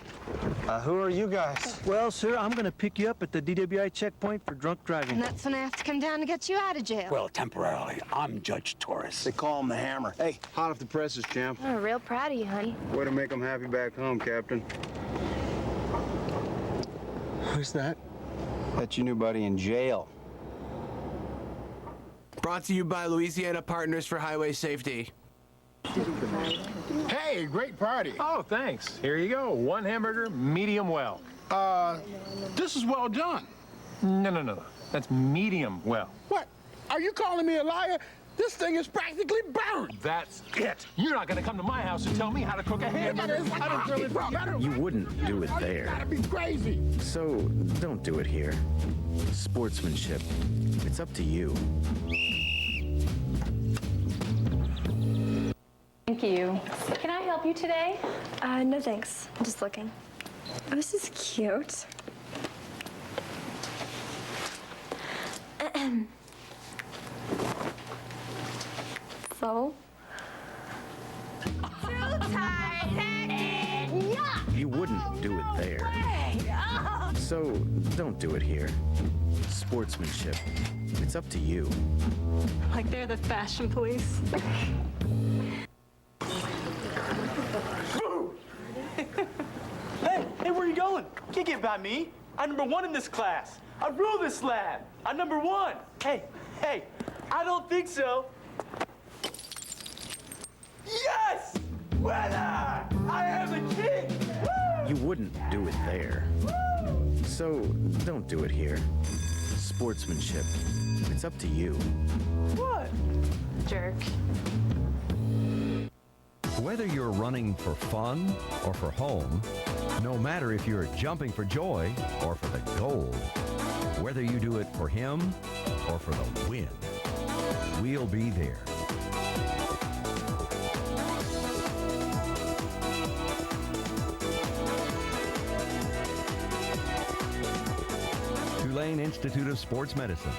Who are you guys? Well, sir, I'm going to pick you up at the DWI checkpoint for drunk driving. And that's when I have to come down to get you out of jail. Well, temporarily. I'm Judge Torres. They call him the Hammer. Hey, hot off the presses, champ. I'm real proud of you, honey. Way to make them happy back home, Captain. Who's that? That's your new buddy in jail. Brought to you by Louisiana Partners for Highway Safety. Hey, great party. Oh, thanks. Here you go. One hamburger, medium well. This is well done. No. That's medium well. What? Are you calling me a liar? This thing is practically burned. That's it. You're not going to come to my house and tell me how to cook a hamburger. You wouldn't do it there. Gotta be crazy. So don't do it here. Sportsmanship. It's up to you. Thank you. Can I help you today? No thanks. I'm just looking. Oh, this is cute. So? Too tight. You wouldn't do it there. So don't do it here. Sportsmanship. It's up to you. Like they're the fashion police. Hey, where are you going? Can't get by me. I'm number one in this class. I rule this lab. I'm number one. Hey, I don't think so. Yes! Winner! I am the king! Woo! You wouldn't do it there. So don't do it here. Sportsmanship. It's up to you. What? Jerk. Whether you're running for fun or for home, no matter if you're jumping for joy or for the gold, whether you do it for him or for the win, we'll be there. Tulane Institute of Sports Medicine.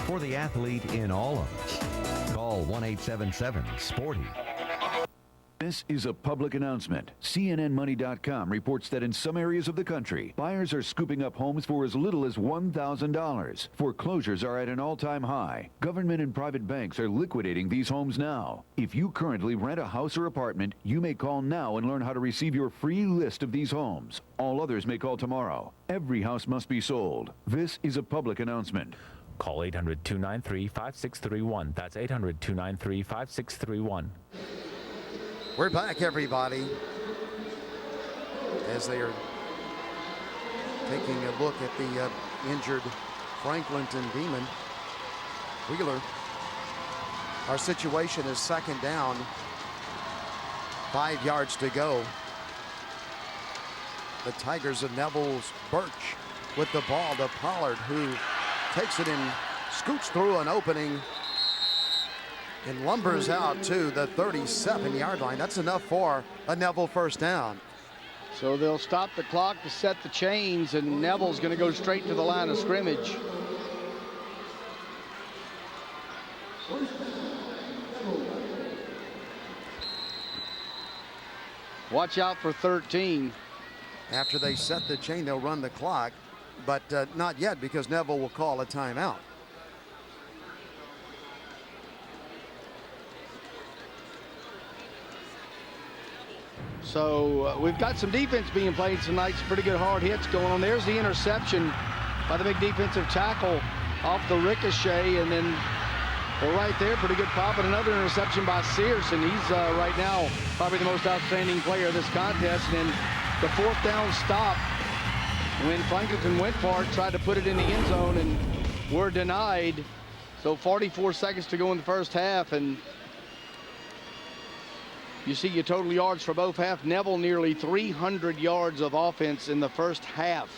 For the athlete in all of us. Call 1-877-SPORTY. This is a public announcement. CNNMoney.com reports that in some areas of the country, buyers are scooping up homes for as little as $1,000. Foreclosures are at an all-time high. Government and private banks are liquidating these homes now. If you currently rent a house or apartment, you may call now and learn how to receive your free list of these homes. All others may call tomorrow. Every house must be sold. This is a public announcement. Call 800-293-5631. That's 800-293-5631. We're back, everybody, as they are taking a look at the injured Franklinton Demon. Wheeler, our situation is second down, 5 yards to go. The Tigers of Neville's Birch with the ball to Pollard, who takes it and scoots through an opening and lumbers out to the 37-yard line. That's enough for a Neville first down. So they'll stop the clock to set the chains, and Neville's going to go straight to the line of scrimmage. Watch out for 13. After they set the chain, they'll run the clock, but not yet, because Neville will call a timeout. So we've got some defense being played tonight. Some pretty good hard hits going on. There's the interception by the big defensive tackle off the ricochet, and then right there, pretty good pop, and another interception by Sears, and he's right now probably the most outstanding player of this contest. And then the fourth down stop when Franklinton went for it, tried to put it in the end zone, and were denied. So 44 seconds to go in the first half, and you see your total yards for both halves. Neville nearly 300 yards of offense in the first half,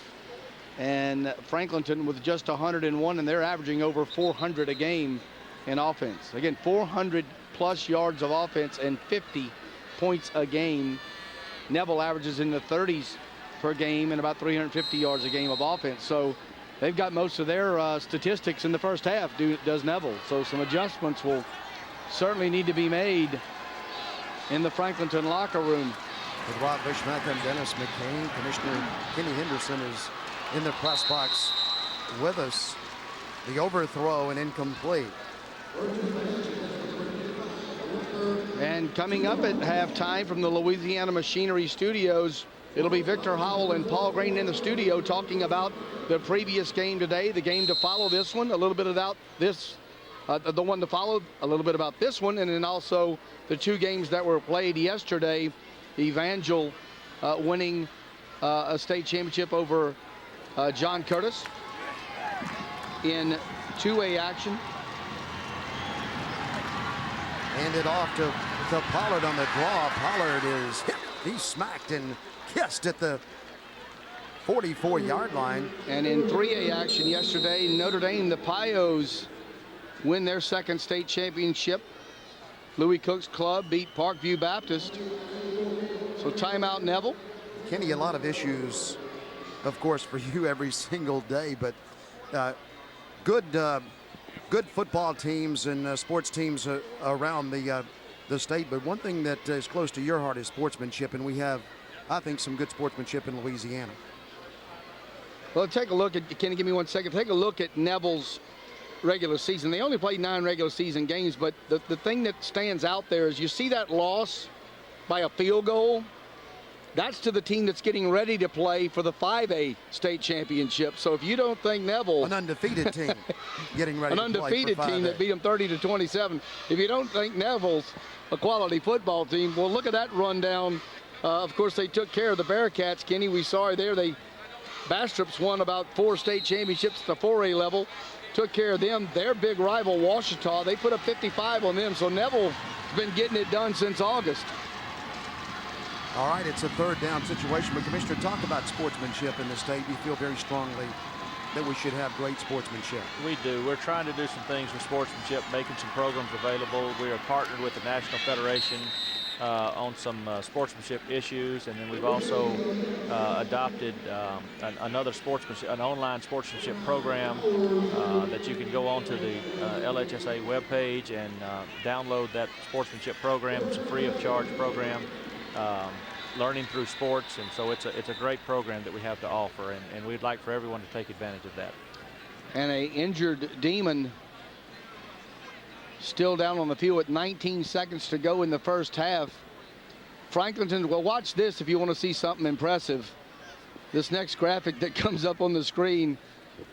and Franklinton with just 101, and they're averaging over 400 a game in offense. Again, 400 plus yards of offense and 50 points a game. Neville averages in the 30s per game and about 350 yards a game of offense. So they've got most of their statistics in the first half, does Neville. So some adjustments will certainly need to be made in the Franklinton locker room. With Rob Bishmack and Dennis McCain, Commissioner Kenny Henderson is in the press box with us. The overthrow and incomplete. And coming up at halftime from the Louisiana Machinery Studios, it'll be Victor Howell and Paul Green in the studio talking about the previous game today, the game to follow this one, a little bit about this, the one to follow, a little bit about this one, and then also the two games that were played yesterday. Evangel winning a state championship over John Curtis in 2A action. Hand it off to Pollard on the draw. Pollard is hit. He's smacked and kissed at the 44-yard line. And in 3A action yesterday, Notre Dame, the Pios win their second state championship. Louis Cook's club beat Parkview Baptist. So timeout, Neville. Kenny, a lot of issues, of course, for you every single day, but good football teams and sports teams around the state. But one thing that is close to your heart is sportsmanship, and we have, I think, some good sportsmanship in Louisiana. Well, take a look at, Kenny, give me 1 second. Take a look at Neville's regular season. They only played 9 regular season games, but the thing that stands out there is you see that loss by a field goal. That's to the team that's getting ready to play for the 5A state championship. So if you don't think Neville, an undefeated team getting ready an to play undefeated for 5A. team that beat them 30-27, if you don't think Neville's a quality football team, well, look at that rundown. Of course, they took care of the Bearcats, Kenny. We saw it there. Bastrop's won about 4 state championships at the 4A level. Took care of them. Their big rival, Ouachita, they put up 55 on them. So Neville's been getting it done since August. All right, it's a third down situation. But, Commissioner, talk about sportsmanship in the state. You feel very strongly that we should have great sportsmanship. We do. We're trying to do some things with sportsmanship, making some programs available. We are partnered with the National Federation on some sportsmanship issues, and then we've also adopted an online sportsmanship program that you can go on to the LHSAA webpage and download that sportsmanship program. It's a free of charge program, learning through sports, and so it's a great program that we have to offer, and we'd like for everyone to take advantage of that. And a injured Demon still down on the field with 19 seconds to go in the first half. Franklinton, well, watch this if you want to see something impressive. This next graphic that comes up on the screen.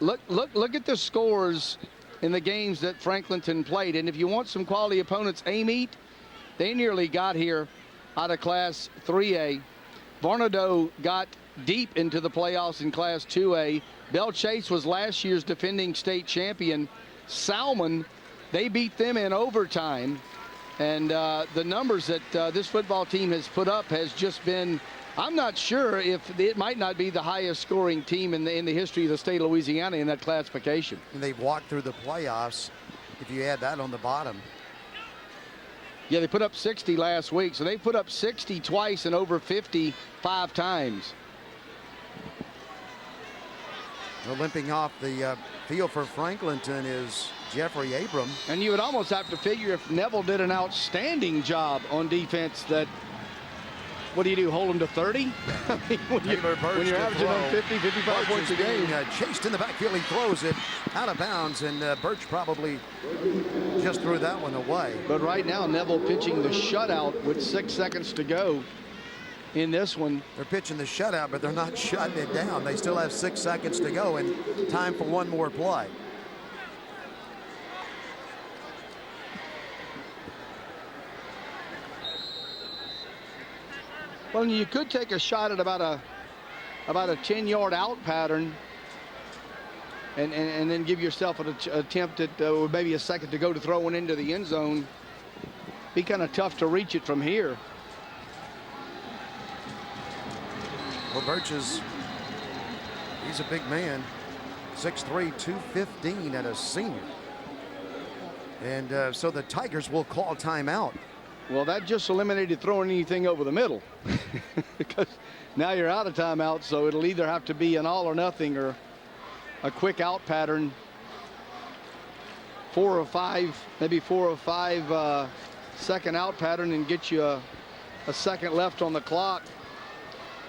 Look at the scores in the games that Franklinton played. And if you want some quality opponents, Amite, they nearly got here out of Class 3A. Varnado got deep into the playoffs in Class 2A. Belle Chase was last year's defending state champion. Salmon, they beat them in overtime. And the numbers that this football team has put up has just been, I'm not sure if it might not be the highest scoring team in the history of the state of Louisiana in that classification. And they've walked through the playoffs, if you add that on the bottom. Yeah, they put up 60 last week, so they put up 60 twice and over 50 5 times. Well, limping off the field for Franklinton is Jeffrey Abram. And you would almost have to figure if Neville did an outstanding job on defense that, what do? Hold them to 30? I mean, when you're averaging on 50, 55 points a game. Chased in the backfield, he throws it out of bounds, and Birch probably just threw that one away. But right now, Neville pitching the shutout with 6 seconds to go in this one. They're pitching the shutout, but they're not shutting it down. They still have 6 seconds to go and time for one more play. Well, you could take a shot at about a 10-yard out pattern and then give yourself an attempt at with maybe a second to go to throw one into the end zone. Be kind of tough to reach it from here. Well, Birch he's a big man, 6'3", 215 and a senior. And so the Tigers will call timeout. Well, that just eliminated throwing anything over the middle because now you're out of timeout, so it'll either have to be an all or nothing or a quick out pattern. 4 or 5, maybe 4 or 5 second out pattern and get you a second left on the clock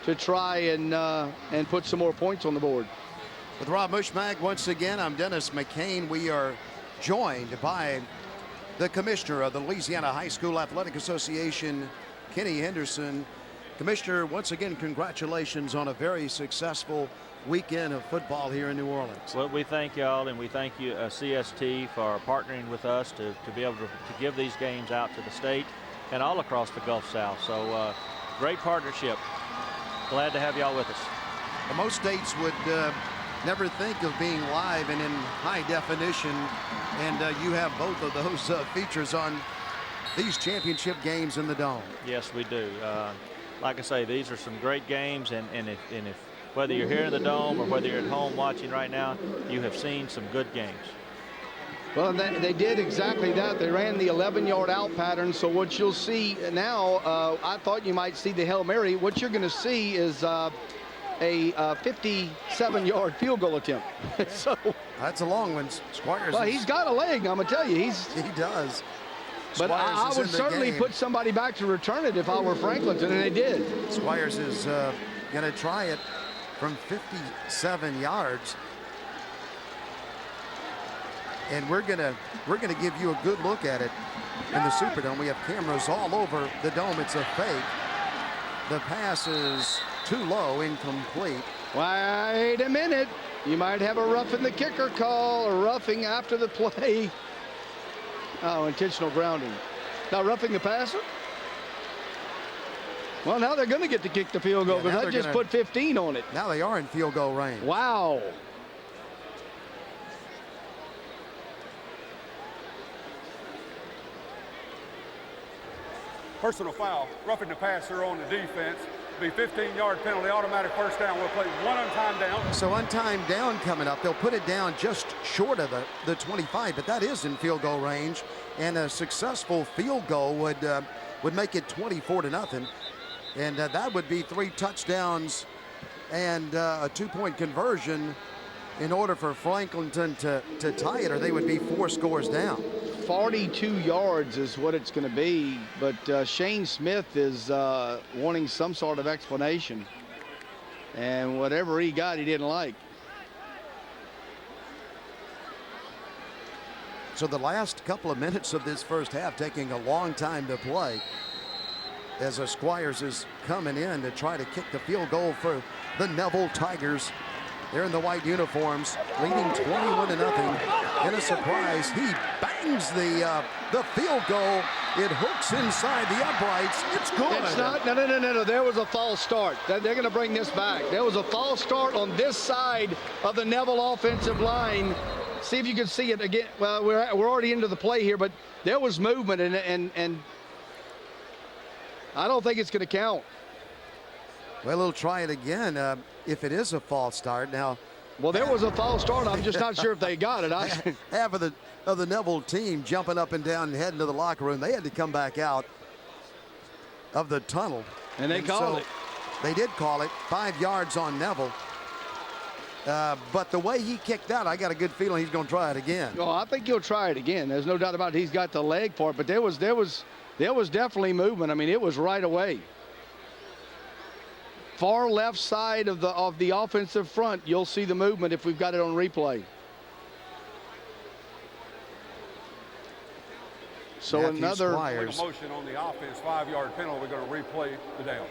to try and put some more points on the board. With Rob Mushmag once again, I'm Dennis McCain. We are joined by the commissioner of the Louisiana High School Athletic Association, Kenny Henderson. Commissioner, once again, congratulations on a very successful weekend of football here in New Orleans. Well, we thank y'all, and we thank you, CST, for partnering with us to be able to give these games out to the state and all across the Gulf South. So great partnership. Glad to have y'all with us. Well, most states would never think of being live and in high definition, and you have both of those features on these championship games in the Dome. Yes, we do. Like I say, these are some great games, and if whether you're here in the Dome or whether you're at home watching right now, you have seen some good games. Well, they did exactly that. They ran the 11-yard out pattern. So what you'll see now, I thought you might see the Hail Mary. What you're going to see is a 57-yard field goal attempt. So that's a long one. Squires. Well, he's got a leg. I'm going to tell you, he does. But I would certainly put somebody back to return it if I were Franklinton, and they did. Squires is going to try it from 57 yards. And we're gonna give you a good look at it in the Superdome. We have cameras all over the dome. It's a fake. The pass is too low, incomplete. Wait a minute. You might have a roughing the kicker call or roughing after the play. Oh, intentional grounding. Now roughing the passer. Well, now they're going to get to kick the field goal because I just put 15 on it. Now they are in field goal range. Wow. Personal foul, roughing the passer on the defense. Be 15-yard penalty, automatic first down. We'll play one untimed down. So untimed down coming up. They'll put it down just short of the 25, but that is in field goal range. And a successful field goal would make it 24-0. And that would be 3 touchdowns and a 2-point conversion in order for Franklinton to tie it, or they would be 4 scores down. 42 yards is what it's going to be, but Shane Smith is wanting some sort of explanation, and whatever he got, he didn't like. So the last couple of minutes of this first half taking a long time to play as Squires is coming in to try to kick the field goal for the Neville Tigers. They're in the white uniforms, leading 21-0 in a surprise. He bangs the field goal. It hooks inside the uprights. It's good. It's not. No. There was a false start. They're going to bring this back. There was a false start on this side of the Neville offensive line. See if you can see it again. Well, we're already into the play here, but there was movement, and I don't think it's going to count. Well, we'll try it again if it is a false start. Now, well, there was a false start. I'm just not sure if they got it. Half of the Neville team jumping up and down and heading to the locker room. They had to come back out of the tunnel. And they called it. They did call it 5 yards on Neville. But the way he kicked out, I got a good feeling he's going to try it again. Oh, I think he'll try it again. There's no doubt about it. He's got the leg for it, but there was definitely movement. I mean, it was right away. Far left side of the offensive front, you'll see the movement if we've got it on replay. So Matthew another Squires. A motion on the offense, 5-yard penalty. We're going to replay the down.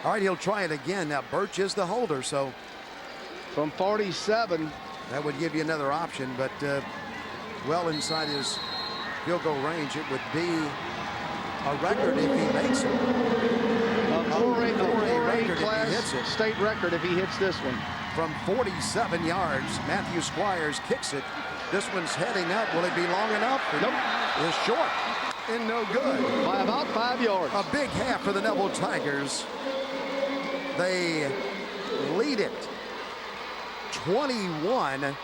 All right, he'll try it again. Now, Birch is the holder, so from 47. That would give you another option, but well inside his field goal range. It would be a record if he makes it. A 4A record class if he hits it. State record if he hits this one. From 47 yards, Matthew Squires kicks it. This one's heading up. Will it be long enough? Nope. It's short and no good. By about 5 yards. A big half for the Neville Tigers. They lead it 21-0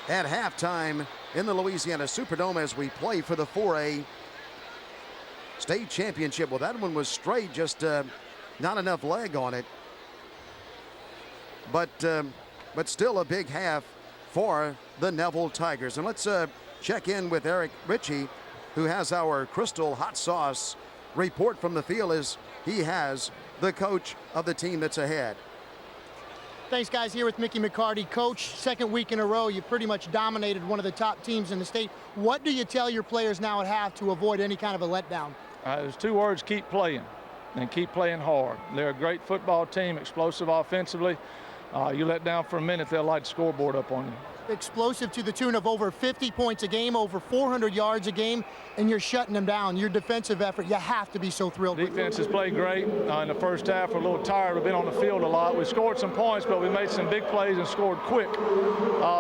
at halftime in the Louisiana Superdome as we play for the 4A state championship. Well, that one was straight, just not enough leg on it. But still a big half for the Neville Tigers. And let's check in with Eric Ritchie, who has our Crystal Hot Sauce report from the field as he has the coach of the team that's ahead. Thanks, guys. Here with Mickey McCarty. Coach, second week in a row, you pretty much dominated one of the top teams in the state. What do you tell your players now at half to avoid any kind of a letdown? There's 2 words: keep playing, and keep playing hard. They're a great football team, explosive offensively. You let down for a minute, they'll light the scoreboard up on you. Explosive to the tune of over 50 points a game, over 400 yards a game, and you're shutting them down. Your defensive effort, you have to be so thrilled. Defense has played great. In the first half, we're a little tired. We've been on the field a lot. We scored some points, but we made some big plays and scored quick.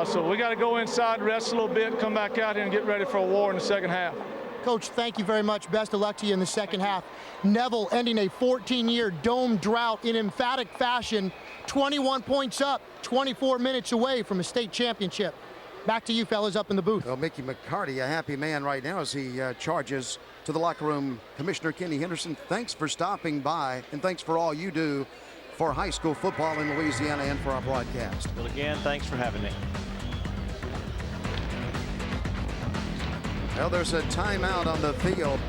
So we got to go inside, rest a little bit, come back out here and get ready for a war in the second half. Coach, thank you very much. Best of luck to you in the second half. Neville ending a 14-year dome drought in emphatic fashion. 21 points up, 24 minutes away from a state championship. Back to you fellas up in the booth. Well, Mickey McCarty, a happy man right now as he charges to the locker room. Commissioner Kenny Henderson, thanks for stopping by, and thanks for all you do for high school football in Louisiana and for our broadcast. Well, again, thanks for having me. Well, there's a timeout on the field.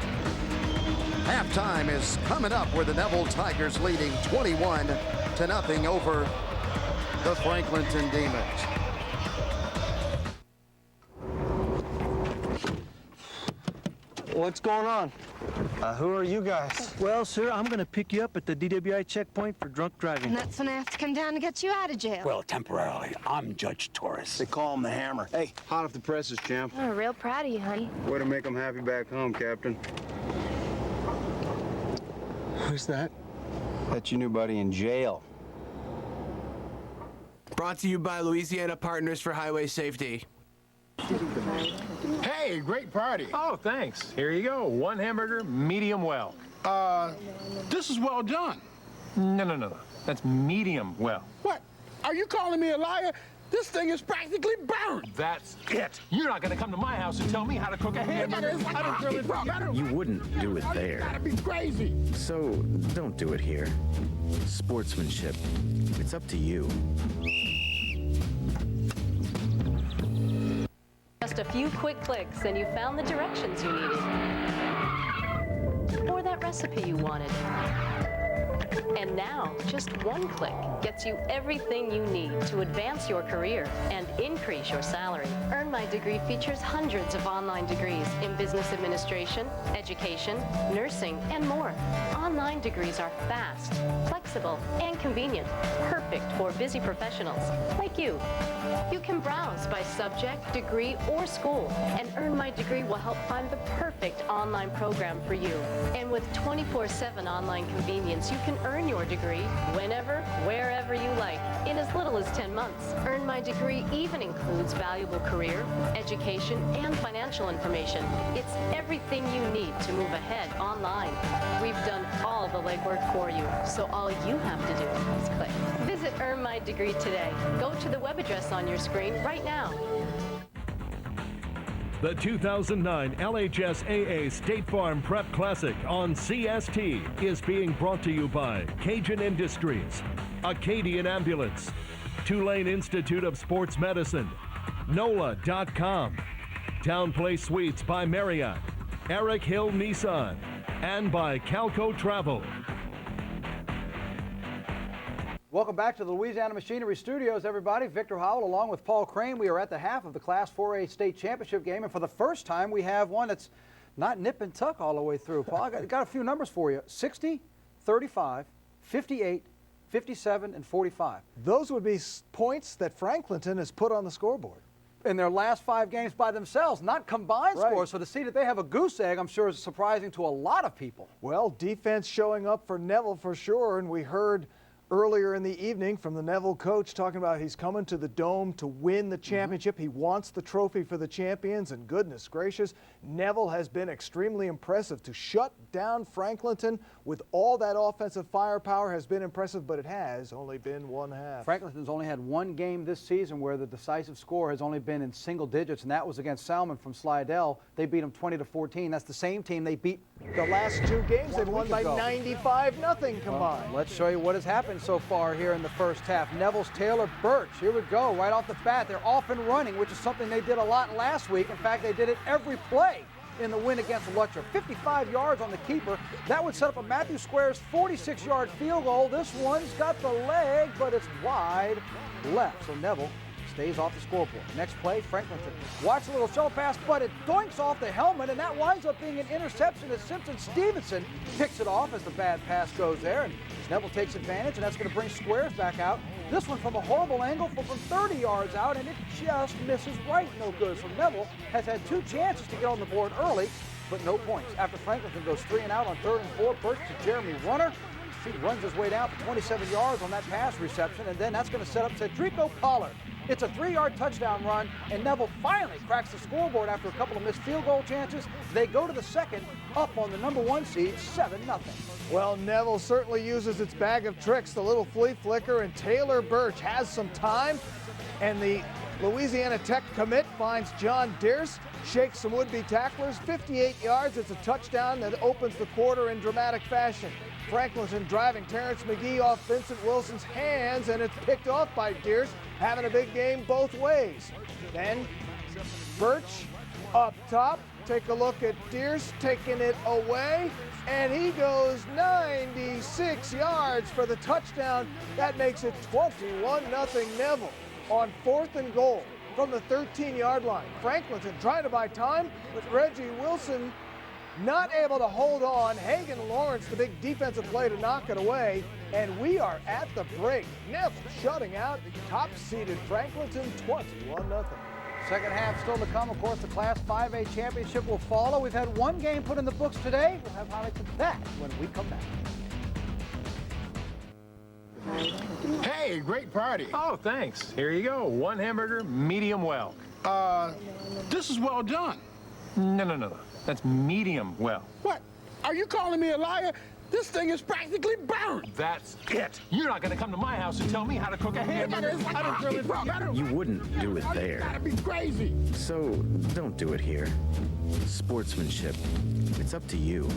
Halftime is coming up where the Neville Tigers leading 21-0 over the Franklinton Demons. What's going on? Who are you guys? Well, sir, I'm going to pick you up at the DWI checkpoint for drunk driving. And that's when I have to come down to get you out of jail. Well, temporarily. I'm Judge Torres. They call him the Hammer. Hey, hot off the presses, champ. I'm real proud of you, honey. Way to make them happy back home, Captain. Who's that? That's your new buddy in jail. Brought to you by Louisiana Partners for Highway Safety. Hey, great party. Oh, thanks. Here you go. 1 hamburger, medium well. This is well done. No. That's medium well. What? Are you calling me a liar? This thing is practically burned. That's it. You're not going to come to my house and tell me how to cook a hamburger. You wouldn't do it there. That'd be crazy. So don't do it here. Sportsmanship. It's up to you. Just a few quick clicks and you found the directions you needed. Or that recipe you wanted. And now, just one click gets you everything you need to advance your career and increase your salary. Earn My Degree features hundreds of online degrees in business administration, education, nursing, and more. Online degrees are fast, flexible, and convenient, perfect for busy professionals like you. You can browse by subject, degree, or school, and Earn My Degree will help find the perfect online program for you. And with 24/7 online convenience, you can earn your degree whenever, wherever you like, in as little as 10 months. Earn My Degree even includes valuable career, education, and financial information. It's everything you need to move ahead online. We've done all the legwork for you, so all you have to do is click. Visit Earn My Degree today. Go to the web address on your screen right now. The 2009 LHSAA State Farm Prep Classic on CST is being brought to you by Cajun Industries, Acadian Ambulance, Tulane Institute of Sports Medicine, NOLA.com, Town Place Suites by Marriott, Eric Hill Nissan, and by Calco Travel. Welcome back to the Louisiana Machinery Studios, everybody. Victor Howell along with Paul Crane. We are at the half of the Class 4A state championship game, and for the first time we have one that's not nip and tuck all the way through. Paul, I got a few numbers for you. 60, 35, 58, 57, and 45. Those would be points that Franklinton has put on the scoreboard. In their last 5 games by themselves, not combined scores. So to see that they have a goose egg, I'm sure is surprising to a lot of people. Well, defense showing up for Neville for sure, and we heard earlier in the evening from the Neville coach talking about he's coming to the Dome to win the championship. He wants the trophy for the champions, and goodness gracious, Neville has been extremely impressive. To shut down Franklinton with all that offensive firepower has been impressive, but it has only been one half. Franklinton's only had one game this season where the decisive score has only been in single digits, and that was against Salmon from Slidell. They beat them 20-14. That's the same team they beat the last 2 games. They've won by 95-0 combined. Well, let's show you what has happened so far here in the first half. Neville's Taylor Birch. Here we go, right off the bat. They're off and running, which is something they did a lot last week. In fact, they did it every play in the win against Lutcher. 55 yards on the keeper. That would set up a Matthew Squares 46-yard field goal. This one's got the leg, but it's wide left. So Neville stays off the scoreboard. Next play, Franklinton. Watch a little shuttle pass, but it doinks off the helmet, and that winds up being an interception as Simpson Stevenson picks it off as the bad pass goes there. And Neville takes advantage, and that's going to bring Squares back out. This one from a horrible angle from 30 yards out, and it just misses right. No good. So Neville has had 2 chances to get on the board early, but no points. After Franklinton goes 3 and out on 3rd and 4, Birch to Jeremy Runner. He runs his way down for 27 yards on that pass reception, and then that's going to set up Cedrico Pollard. It's a 3-yard touchdown run, and Neville finally cracks the scoreboard after a couple of missed field goal chances. They go to the second, up on the number 1 seed, 7-0. Well, Neville certainly uses its bag of tricks, the little flea flicker, and Taylor Birch has some time, and the Louisiana Tech commit finds John Dearce, shakes some would-be tacklers, 58 yards. It's a touchdown that opens the quarter in dramatic fashion. Franklinton driving Terrence McGee off Vincent Wilson's hands, and it's picked off by Dearce, having a big game both ways. Then Birch up top. Take a look at Dearce taking it away, and he goes 96 yards for the touchdown. That makes it 21-0 Neville on 4th and goal from the 13-yard line. Franklinton trying to buy time, but Reggie Wilson not able to hold on. Hagan Lawrence, the big defensive play to knock it away, and we are at the break. Neville shutting out top-seeded Franklinton 21-0. Second half still to come. Of course, the Class 5A championship will follow. We've had 1 game put in the books today. We'll have highlights of that when we come back. Hey, great party. Oh, thanks. Here you go. 1 hamburger, medium well. This is well done. No. That's medium well. What? Are you calling me a liar? This thing is practically burned. That's it. You're not going to come to my house and tell me how to cook a hamburger. You wouldn't do it there. That'd be crazy. So don't do it here. Sportsmanship. It's up to you.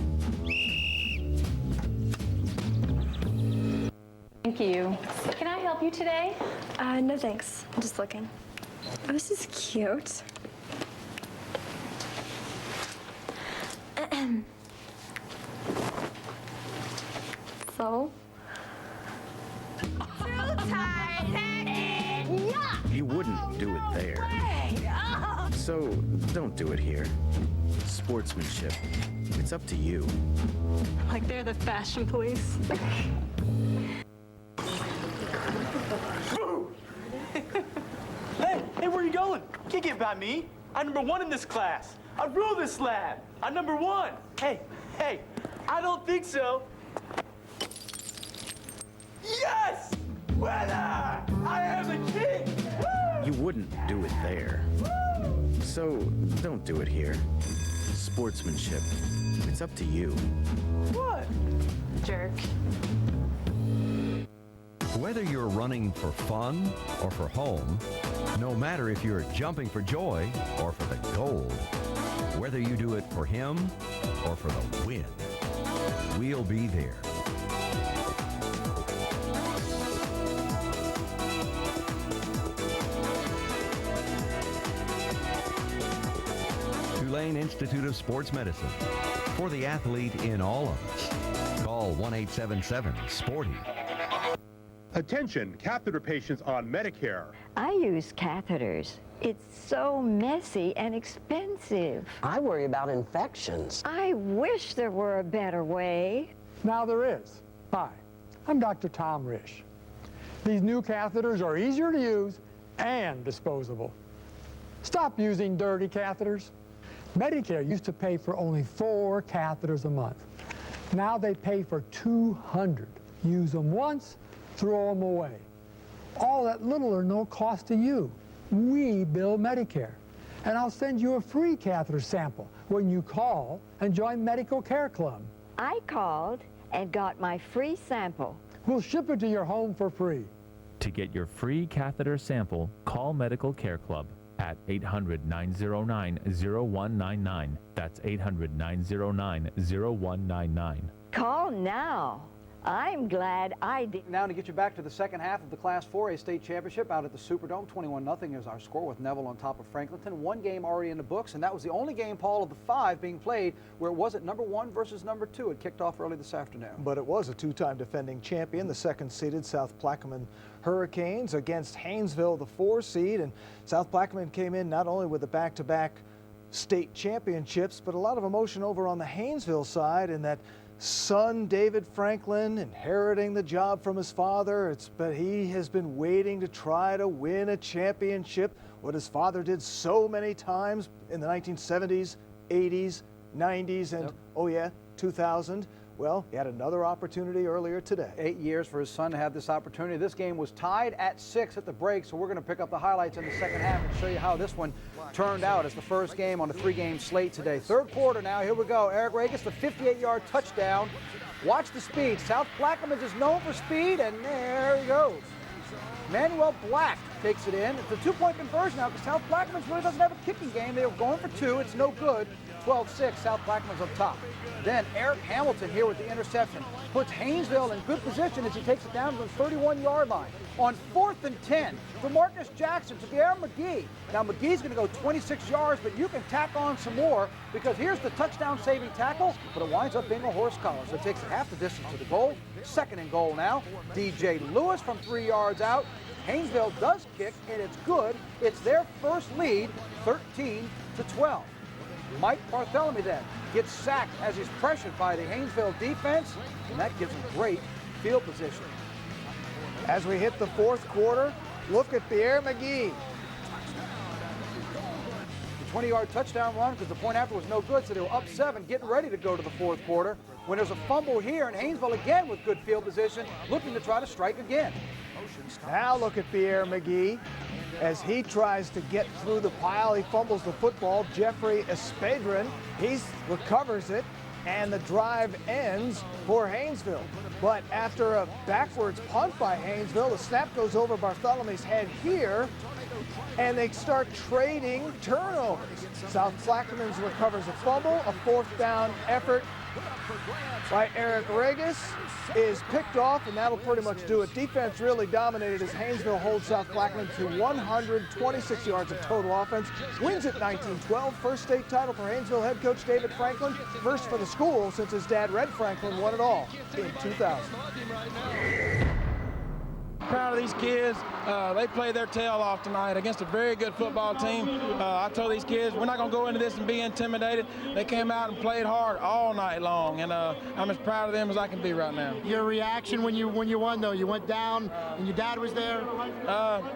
Thank you. Can I help you today? No thanks. I'm just looking. Oh, this is cute. So, do it there. So don't do it here. Sportsmanship. It's up to you. Like they're the fashion police. Hey, where are you going? Can't get by me. I'm number 1 in this class. I rule this lab. I'm number 1. Hey, I don't think so. Yes! Winner! I am the king! Woo! You wouldn't do it there. So don't do it here. Sportsmanship. It's up to you. What? Jerk. Whether you're running for fun or for home, no matter if you're jumping for joy or for the gold, whether you do it for him or for the win, we'll be there. Tulane Institute of Sports Medicine. For the athlete in all of us, call 1-877-SPORTY. Attention, catheter patients on Medicare. I use catheters. It's so messy and expensive. I worry about infections. I wish there were a better way. Now there is. Hi, I'm Dr. Tom Risch. These new catheters are easier to use and disposable. Stop using dirty catheters. Medicare used to pay for only 4 catheters a month. Now they pay for 200. Use them once, throw them away. All at little or no cost to you. We bill Medicare. And I'll send you a free catheter sample when you call and join Medical Care Club. I called and got my free sample. We'll ship it to your home for free. To get your free catheter sample, call Medical Care Club at 800-909-0199. That's 800-909-0199. Call now. I'm glad I did. Now to get you back to the second half of the Class 4A state championship out at the Superdome. 21-0 is our score with Neville on top of Franklinton. 1 game already in the books, and that was the only game, Paul, of the 5 being played where it wasn't number 1 versus number 2. It kicked off early this afternoon. But it was a 2-time defending champion, the 2nd-seeded South Plaquemine Hurricanes against Haynesville, the 4 seed. And South Plaquemine came in not only with the back-to-back state championships, but a lot of emotion over on the Haynesville side in that son David Franklin inheriting the job from his father. But he has been waiting to try to win a championship, what his father did so many times in the 1970s, 80s, 90s, and oh yeah, 2000. Well, he had another opportunity earlier today. 8 years for his son to have this opportunity. This game was tied at 6 at the break, so we're going to pick up the highlights in the second half and show you how this one turned out as the first game on the 3-game slate today. Third quarter now, here we go. Eric Regis, the 58-yard touchdown. Watch the speed. South Plaquemine is known for speed, and there he goes. Manuel Black takes it in. It's a 2-point conversion now because South Plaquemine really doesn't have a kicking game. They were going for 2. It's no good. 12-6, South Plaquemine's up top. Then Eric Hamilton here with the interception. Puts Haynesville in good position as he takes it down to the 31-yard line. On 4th and 10, for Marcus Jackson to Pierre McGee. Now McGee's going to go 26 yards, but you can tack on some more because here's the touchdown-saving tackle, but it winds up being a horse collar. So it takes it half the distance to the goal. 2nd and goal now. DJ Lewis from 3 yards out. Haynesville does kick, and it's good. It's their first lead, 13-12. Mike Bartholomew then gets sacked as he's pressured by the Haynesville defense, and that gives him great field position. As we hit the 4th quarter, look at Pierre McGee. The 20-yard touchdown run because the point after was no good, so they were up 7, getting ready to go to the 4th quarter. When there's a fumble here, and Haynesville again with good field position, looking to try to strike again. Now look at Pierre McGee as he tries to get through the pile. He fumbles the football. Jeffrey Espadron, he recovers it, and the drive ends for Haynesville. But after a backwards punt by Haynesville, the snap goes over Bartholomew's head here, and they start trading turnovers. South Plaquemine recovers a fumble. A 4th down effort by Eric Regis is picked off, and that'll pretty much do it. Defense really dominated as Haynesville holds South Plaquemine to 126 yards of total offense. Wins at 19-12. First state title for Haynesville head coach David Franklin. First for the school since his dad, Red Franklin, won it all in 2000. Proud of these these kids, they played their tail off tonight against a very good football team. I told these kids, we're not going to go into this and be intimidated. They came out and played hard all night long, and I'm as proud of them as I can be right now. Your reaction when you won, though? You went down, and your dad was there?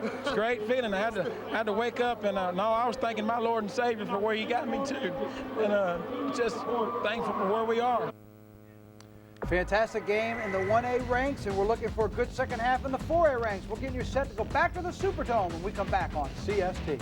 It's a great feeling. I had to wake up, and no, I was thanking my Lord and Savior for where He got me to, and just thankful for where we are. Fantastic game in the 1A ranks, and we're looking for a good second half in the 4A ranks. We're getting you set to go back to the Superdome when we come back on CST.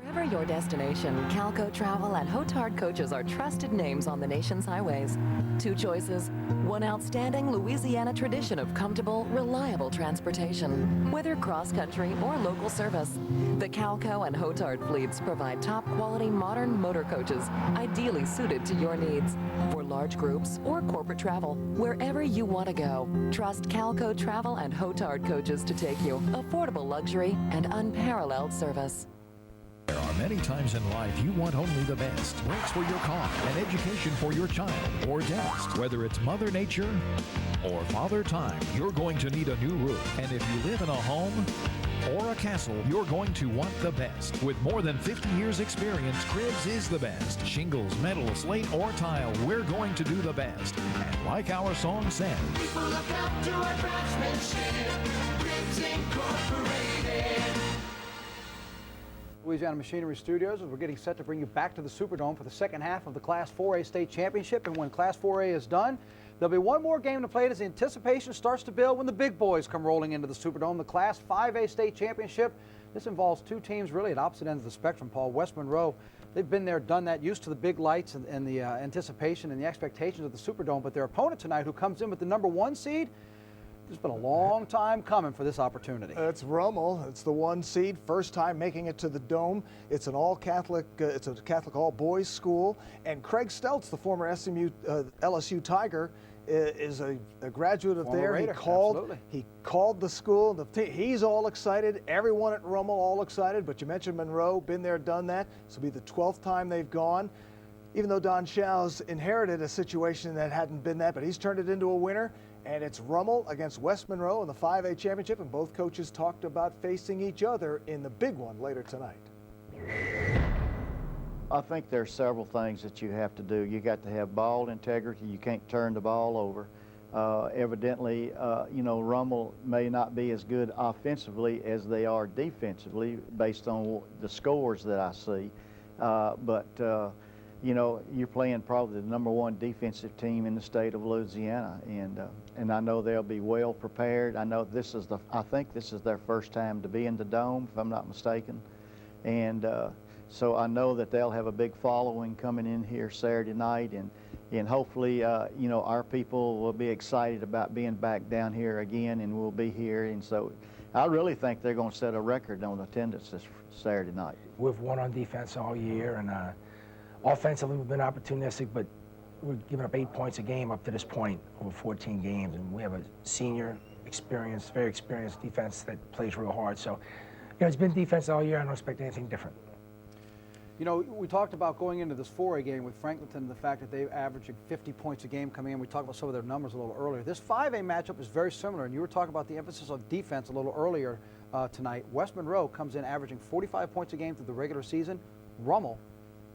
Wherever your destination, Calco Travel and Hotard Coaches are trusted names on the nation's highways. Two choices, one outstanding Louisiana tradition of comfortable, reliable transportation. Whether cross-country or local service, the Calco and Hotard fleets provide top-quality modern motor coaches ideally suited to your needs. For large groups or corporate travel, wherever you want to go, trust Calco Travel and Hotard Coaches to take you. Affordable luxury and unparalleled service. There are many times in life you want only the best. Brakes for your car, an education for your child, or dentist. Whether it's Mother Nature or Father Time, you're going to need a new roof. And if you live in a home or a castle, you're going to want the best. With more than 50 years experience, Cribs is the best. Shingles, metal, slate, or tile, we're going to do the best. And like our song says, people look up to our craftsmanship. Cribs Incorporated. Louisiana Machinery Studios, as we're getting set to bring you back to the Superdome for the second half of the Class 4A State Championship. And when Class 4A is done, there'll be one more game to play as the anticipation starts to build when the big boys come rolling into the Superdome. The Class 5A State Championship. This involves two teams really at opposite ends of the spectrum, Paul. West Monroe, they've been there, done that, used to the big lights and the anticipation and the expectations of the Superdome. But their opponent tonight, who comes in with the #1 seed, it's been a long time coming for this opportunity. It's Rummel. It's the 1 seed, first time making it to the Dome. It's an all-Catholic, it's a Catholic all-boys school. And Craig Steltz, the former LSU Tiger, is a graduate of there. Raider, He called the school. He's all excited. Everyone at Rummel all excited. But you mentioned Monroe, been there, done that. This will be the 12th time they've gone. Even though Don Schau's inherited a situation that hadn't been that, but he's turned it into a winner. And it's Rummel against West Monroe in the 5A championship, and both coaches talked about facing each other in the big one later tonight. I think there's several things that you have to do. You got to have ball integrity. You can't turn the ball over. Evidently, Rummel may not be as good offensively as they are defensively based on the scores that I see. You're playing probably the #1 defensive team in the state of Louisiana, and I know they'll be well prepared. I know I think this is their first time to be in the Dome, if I'm not mistaken, and so I know that they'll have a big following coming in here Saturday night, and hopefully, our people will be excited about being back down here again, and we'll be here, and so I really think they're going to set a record on attendance this Saturday night. We've won on defense all year, and offensively, we've been opportunistic, but we're giving up 8 points a game up to this point over 14 games, and we have a senior, very experienced defense that plays real hard. So, it's been defense all year. I don't expect anything different. We talked about going into this 4A game with Franklinton, the fact that they're averaging 50 points a game coming in. We talked about some of their numbers a little earlier. This 5A matchup is very similar, and you were talking about the emphasis on defense a little earlier tonight. West Monroe comes in averaging 45 points a game through the regular season. Rummel,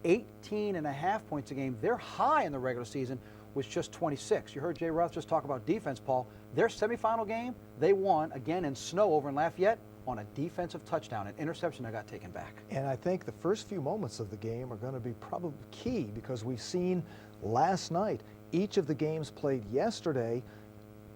18.5 points a game. Their high in the regular season was just 26. You heard Jay Ruth just talk about defense, Paul. Their semifinal game, they won again in snow over in Lafayette on a defensive touchdown, an interception that got taken back. And I think the first few moments of the game are going to be probably key, because we've seen last night each of the games played yesterday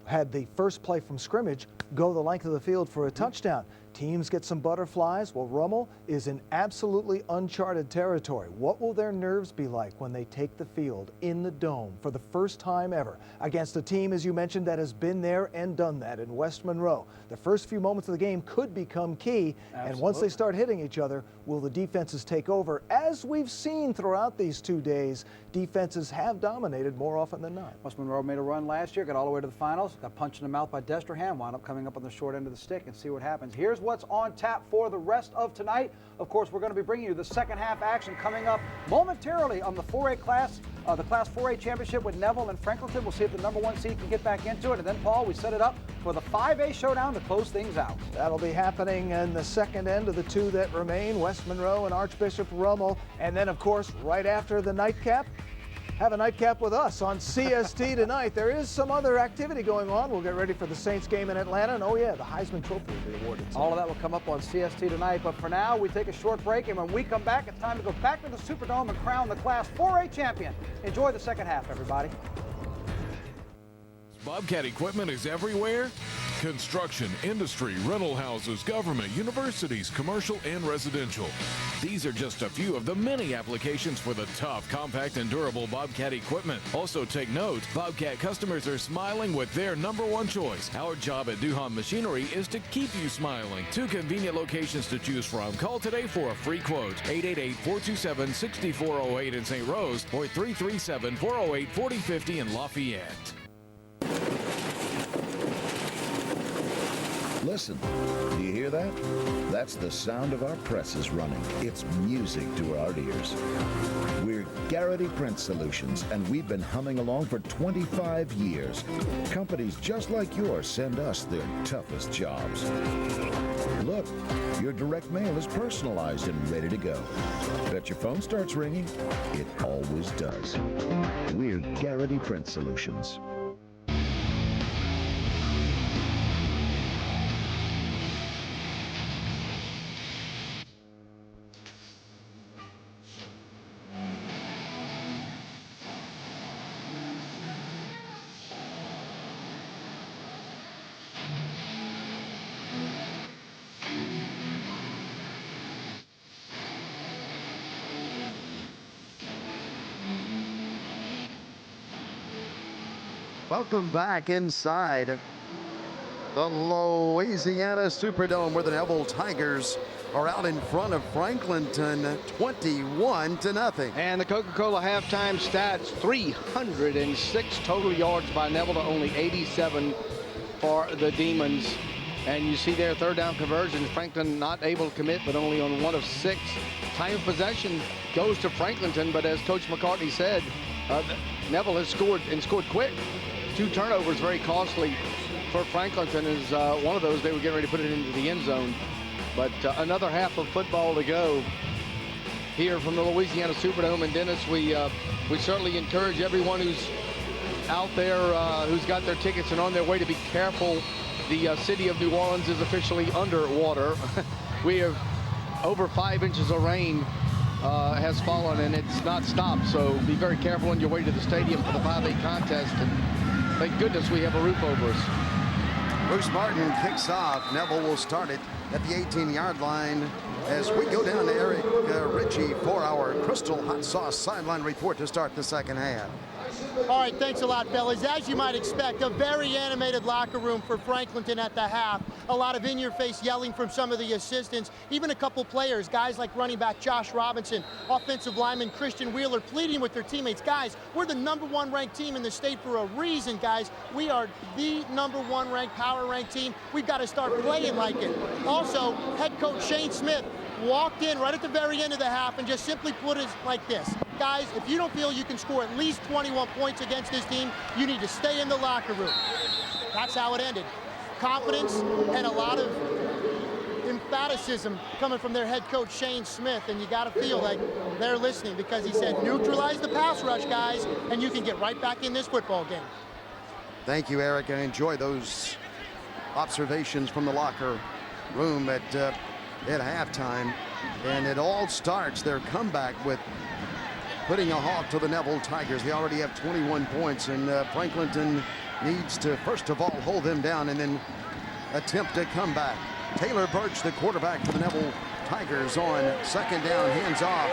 had the first play from scrimmage go the length of the field for a touchdown. Teams get some butterflies. Well, Rummel is in absolutely uncharted territory. What will their nerves be like when they take the field in the Dome for the first time ever against a team, as you mentioned, that has been there and done that in West Monroe? The first few moments of the game could become key. Absolutely. And once they start hitting each other, will the defenses take over? As we've seen throughout these 2 days, defenses have dominated more often than not. West Monroe made a run last year, got all the way to the finals, got punched in the mouth by Desterham, wound up coming up on the short end of the stick, and see what happens. Here's here's what's on tap for the rest of tonight. Of course, we're going to be bringing you the second half action coming up momentarily on the 4A class, the Class 4A championship with Neville and Franklinton. We'll see if the #1 seed can get back into it. And then, Paul, we set it up for the 5A showdown to close things out. That'll be happening in the second end of the two that remain, West Monroe and Archbishop Rummel. And then, of course, right after the nightcap, have a nightcap with us on CST tonight. There is some other activity going on. We'll get ready for the Saints game in Atlanta. And, oh, yeah, the Heisman Trophy will be awarded. All of that will come up on CST tonight. But for now, we take a short break. And when we come back, it's time to go back to the Superdome and crown the Class 4A champion. Enjoy the second half, everybody. Bobcat equipment is everywhere. Construction, industry, rental houses, government, universities, commercial, and residential. These are just a few of the many applications for the tough, compact, and durable Bobcat equipment. Also take note, Bobcat customers are smiling with their #1 choice. Our job at Duhon Machinery is to keep you smiling. 2 convenient locations to choose from. Call today for a free quote. 888-427-6408 in St. Rose or 337-408-4050 in Lafayette. Listen, do you hear that? That's the sound of our presses running. It's music to our ears. We're Garrity Print Solutions, and we've been humming along for 25 years. Companies just like yours send us their toughest jobs. Look, your direct mail is personalized and ready to go. Bet your phone starts ringing? It always does. We're Garrity Print Solutions. Welcome back inside the Louisiana Superdome, where the Neville Tigers are out in front of Franklinton 21-0. And the Coca-Cola halftime stats, 306 total yards by Neville to only 87 for the Demons. And you see their third down conversions. Franklin not able to commit, but only on 1 of 6. Time of possession goes to Franklinton, but as Coach McCartney said, Neville has scored and scored quick. 2 turnovers, very costly for Franklinton. Is one of those they were getting ready to put it into the end zone. But another half of football to go here from the Louisiana Superdome. And Dennis, we certainly encourage everyone who's out there, who's got their tickets and on their way, to be careful. The city of New Orleans is officially underwater. We have over 5 inches of rain has fallen, and it's not stopped. So be very careful on your way to the stadium for the 5A contest. And thank goodness we have a roof over us. Bruce Martin kicks off. Neville will start it at the 18-yard line as we go down to Eric Ritchie for our Crystal Hot Sauce sideline report to start the second half. All right, thanks a lot, fellas. As you might expect, a very animated locker room for Franklinton at the half. A lot of in-your-face yelling from some of the assistants, even a couple players, guys like running back Josh Robinson, offensive lineman Christian Wheeler, pleading with their teammates. Guys, we're the #1 ranked team in the state for a reason, guys. We are the #1 ranked, power ranked team. We've got to start playing like it. Also, head coach Shane Smith walked in right at the very end of the half and just simply put it like this. Guys, if you don't feel you can score at least 21 points against this team, you need to stay in the locker room. That's how it ended. Confidence and a lot of emphaticism coming from their head coach Shane Smith, and you got to feel like they're listening, because he said, neutralize the pass rush, guys, and you can get right back in this football game. Thank you, Eric. I enjoy those observations from the locker room at halftime. And it all starts their comeback with putting a halt to the Neville Tigers. They already have 21 points, and Franklinton needs to, first of all, hold them down and then attempt a comeback. Taylor Birch, the quarterback for the Neville Tigers, on second down, hands off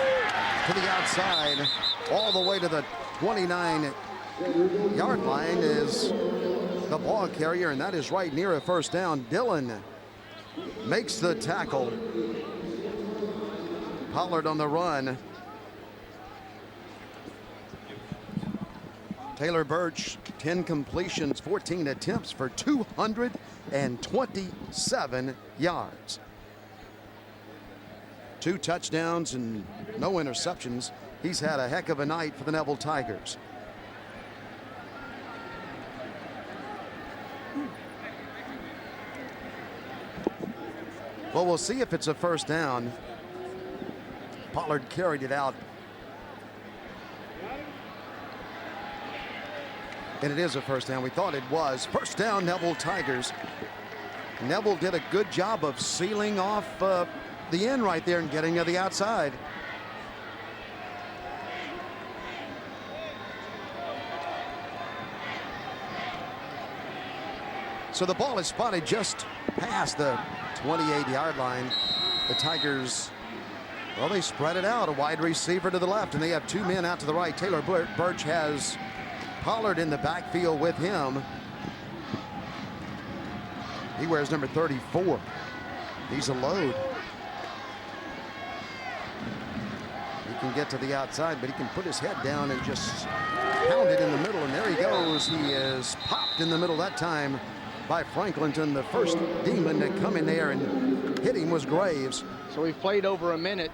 to the outside, all the way to the 29-yard line is the ball carrier, and that is right near a first down. Dillon makes the tackle. Pollard on the run. Taylor Birch, 10 completions, 14 attempts for 227 yards. 2 touchdowns and no interceptions. He's had a heck of a night for the Neville Tigers. Well, we'll see if it's a first down. Pollard carried it out. And it is a first down. We thought it was. First down, Neville Tigers. Neville did a good job of sealing off the end right there and getting to the outside. So the ball is spotted just past the 28-yard line. The Tigers, well, they spread it out. A wide receiver to the left, and they have 2 men out to the right. Taylor Birch has Pollard in the backfield with him. He wears number 34. He's a load. He can get to the outside, but he can put his head down and just pound it in the middle, and there he goes. He is popped in the middle that time by Franklinton. The first Demon to come in there and hit him was Graves. So we've played over a minute.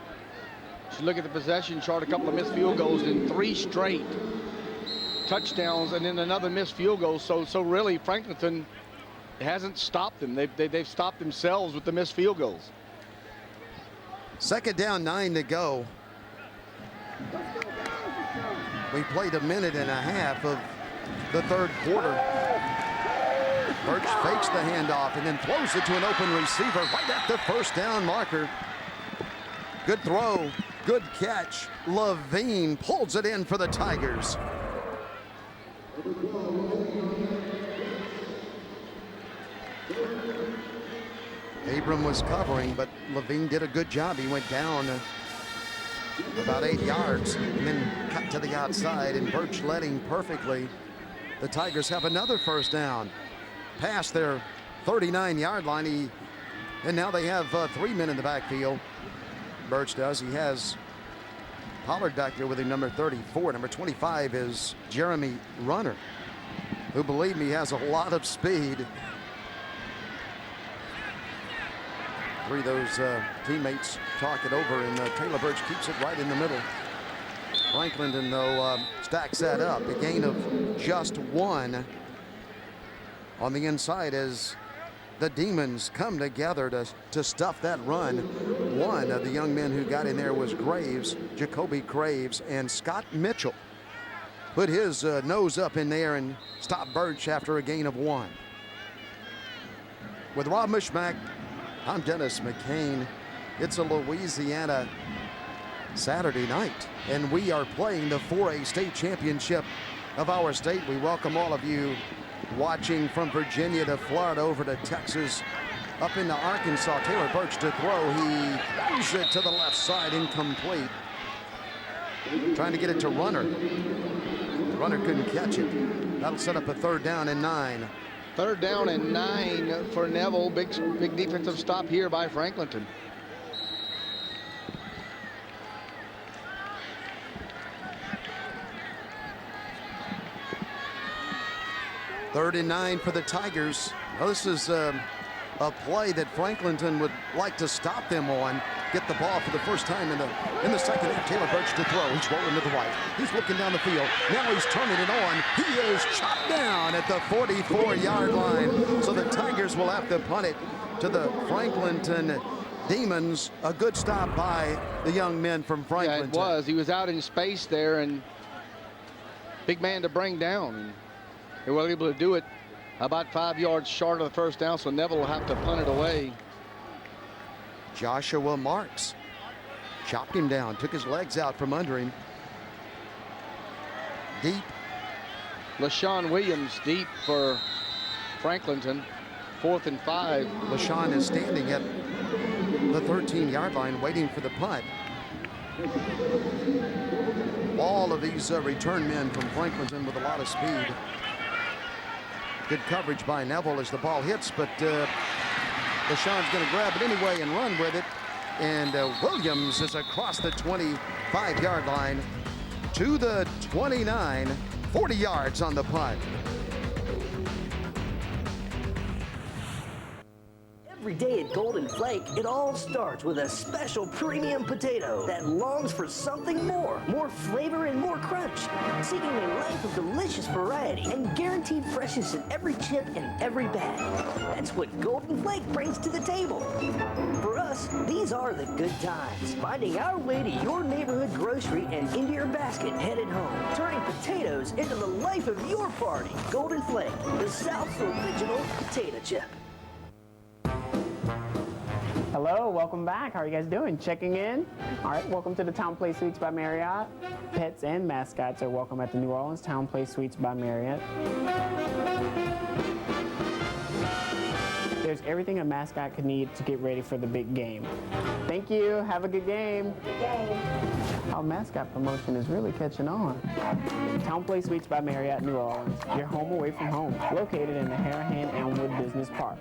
If you look at the possession chart, a couple of missed field goals and 3 straight touchdowns and then another missed field goal. So really Franklinton hasn't stopped them. They've stopped themselves with the missed field goals. Second down, 9 to go. We played a minute and a half of the third quarter. Birch fakes the handoff and then throws it to an open receiver right at the first down marker. Good throw, good catch. Levine pulls it in for the Tigers. Abram was covering, but Levine did a good job. He went down about 8 yards and then cut to the outside, and Birch led him perfectly. The Tigers have another first down past their 39-yard line. And now they have 3 men in the backfield. Birch does. He has Pollard back there with him, number 34. Number 25 is Jeremy Runner, who, believe me, has a lot of speed. 3 of those teammates talk it over, and Taylor Birch keeps it right in the middle. Franklinton, though, stacks that up. A gain of just 1 on the inside as the Demons come together to stuff that run. One of the young men who got in there was Graves, Jacoby Graves, and Scott Mitchell put his nose up in there and stopped Birch after a gain of 1. With Rob Mishmack, I'm Dennis McCain. It's a Louisiana Saturday night, and we are playing the 4A state championship of our state. We welcome all of you watching from Virginia to Florida, over to Texas, up into Arkansas. Taylor Birch to throw. He throws it to the left side, incomplete. Trying to get it to Runner. The runner couldn't catch it. That'll set up a 3rd down and 9. 3rd down and 9 for Neville. Big defensive stop here by Franklinton. Third and 9 for the Tigers. Now, this is a play that Franklinton would like to stop them on. Get the ball for the first time in the second half. Taylor Birch to throw. He's rolling to the right. He's looking down the field. Now he's turning it on. He is chopped down at the 44-yard line. So the Tigers will have to punt it to the Franklinton Demons. A good stop by the young men from Franklinton. Yeah, it was. He was out in space there, and big man to bring down. They were able to do it about 5 yards short of the first down, so Neville will have to punt it away. Joshua Marks chopped him down, took his legs out from under him. Deep. LaShawn Williams deep for Franklinton. 4th and 5. LaShawn is standing at the 13-yard line waiting for the punt. All of these return men from Franklinton with a lot of speed. Good coverage by Neville as the ball hits, but LaShawn's going to grab it anyway and run with it. And Williams is across the 25-yard line to the 29. 40 yards on the punt. Every day at Golden Flake, it all starts with a special premium potato that longs for something more flavor and more crunch, seeking a life of delicious variety and guaranteed freshness in every chip and every bag. That's what Golden Flake brings to the table. For us, these are the good times, finding our way to your neighborhood grocery and into your basket headed home, turning potatoes into the life of your party. Golden Flake, the South's original potato chip. Hello, welcome back. How are you guys doing? Checking in? All right, welcome to the Town Place Suites by Marriott. Pets and mascots are welcome at the New Orleans Town Place Suites by Marriott. There's everything a mascot could need to get ready for the big game. Thank you. Have a good game. Good game. Our mascot promotion is really catching on. Town Place Suites by Marriott, New Orleans. Your home away from home. Located in the Harahan Elmwood Business Park.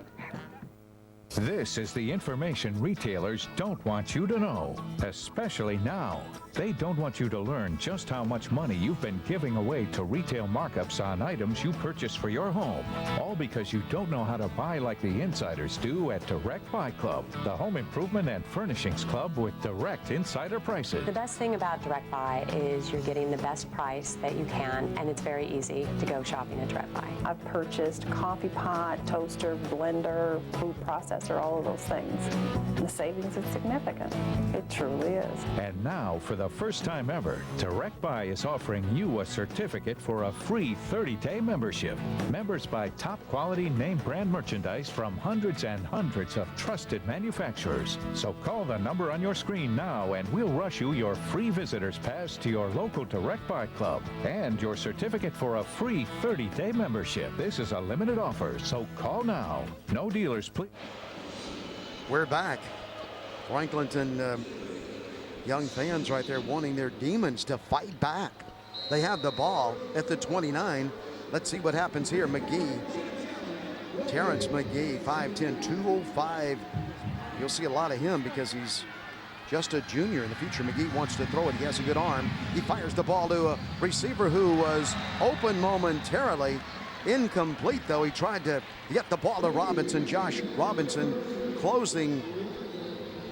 This is the information retailers don't want you to know, especially now. They don't want you to learn just how much money you've been giving away to retail markups on items you purchase for your home, all because you don't know how to buy like the insiders do at Direct Buy Club, the home improvement and furnishings club with direct insider prices. The best thing about Direct Buy is you're getting the best price that you can, and it's very easy to go shopping at Direct Buy. I've purchased coffee pot, toaster, blender, food processor, all of those things. The savings is significant. It truly is. And now, for the first time ever, Direct Buy is offering you a certificate for a free 30-day membership. Members buy top-quality name-brand merchandise from hundreds and hundreds of trusted manufacturers. So call the number on your screen now, and we'll rush you your free visitor's pass to your local Direct Buy Club and your certificate for a free 30-day membership. This is a limited offer, so call now. No dealers, please. We're back. Franklinton young fans right there wanting their Demons to fight back. They have the ball at the 29. Let's see what happens here. McGee, Terrence McGee, 5'10", 205. You'll see a lot of him because he's just a junior in the future. McGee wants to throw it. He has a good arm. He fires the ball to a receiver who was open momentarily. Incomplete, though. He tried to get the ball to Robinson. Josh Robinson closing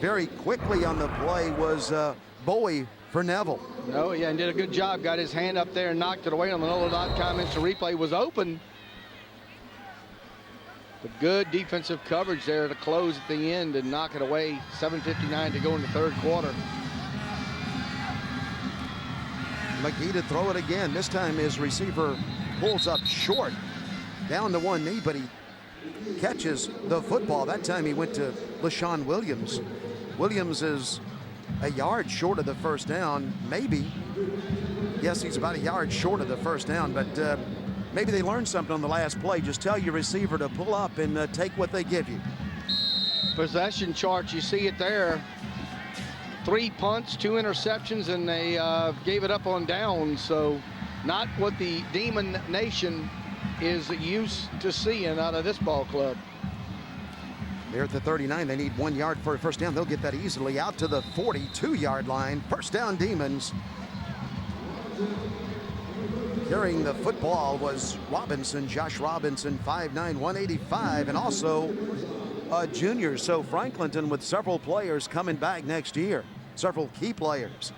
very quickly on the play was Bowie for Neville. Oh, yeah, and did a good job. Got his hand up there and knocked it away on the NOLA.com instant replay. Was open. But good defensive coverage there to close at the end and knock it away. 7:59 to go in the third quarter. McGee to throw it again. This time his receiver pulls up short, down to one knee, but he catches the football. That time he went to LaShawn Williams. Williams is a yard short of the first down, maybe. Yes, he's about a yard short of the first down, but maybe they learned something on the last play. Just tell your receiver to pull up and take what they give you. Possession chart, you see it there. 3 punts, 2 interceptions, and they gave it up on downs. So not what the Demon Nation is used to seeing out of this ball club. They're at the 39. They need 1 yard for a first down. They'll get that easily out to the 42-yard line. First down, Demons. Carrying the football was Robinson, Josh Robinson, 5'9", 185, and also a junior. So Franklinton with several players coming back next year, several key players.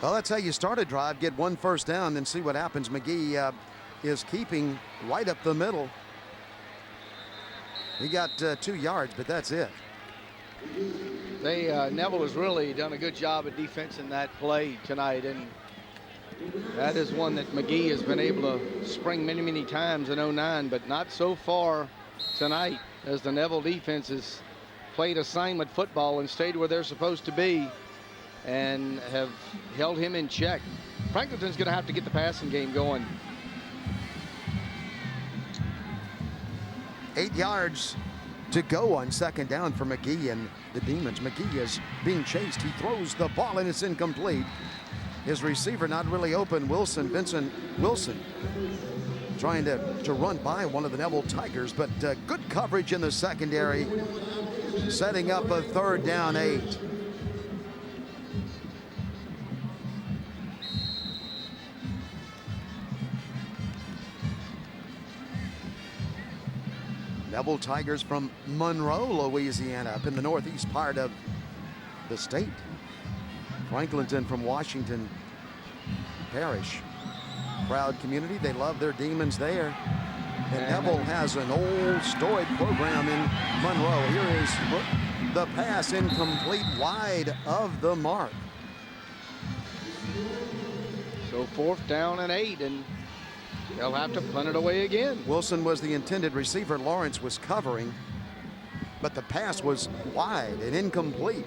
Well, that's how you start a drive. Get 1 first down and see what happens. McGee is keeping right up the middle. He got 2 yards, but that's it. Neville has really done a good job of defense in that play tonight, and that is one that McGee has been able to spring many, many times in 09, but not so far tonight, as the Neville defense has played assignment football and stayed where they're supposed to be and have held him in check. Franklinton's going to have to get the passing game going. 8 yards to go on second down for McGee and the Demons. McGee is being chased. He throws the ball and it's incomplete. His receiver not really open. Vincent Wilson, trying to run by one of the Neville Tigers, but good coverage in the secondary. setting up a 3rd down 8. Neville Tigers from Monroe, Louisiana, up in the northeast part of the state. Franklinton from Washington Parish. Proud community, they love their Demons there. And Neville has an old storied program in Monroe. Here is the pass, incomplete, wide of the mark. So 4th down and 8, and they'll have to punt it away again. Wilson was the intended receiver. Lawrence was covering, but the pass was wide and incomplete.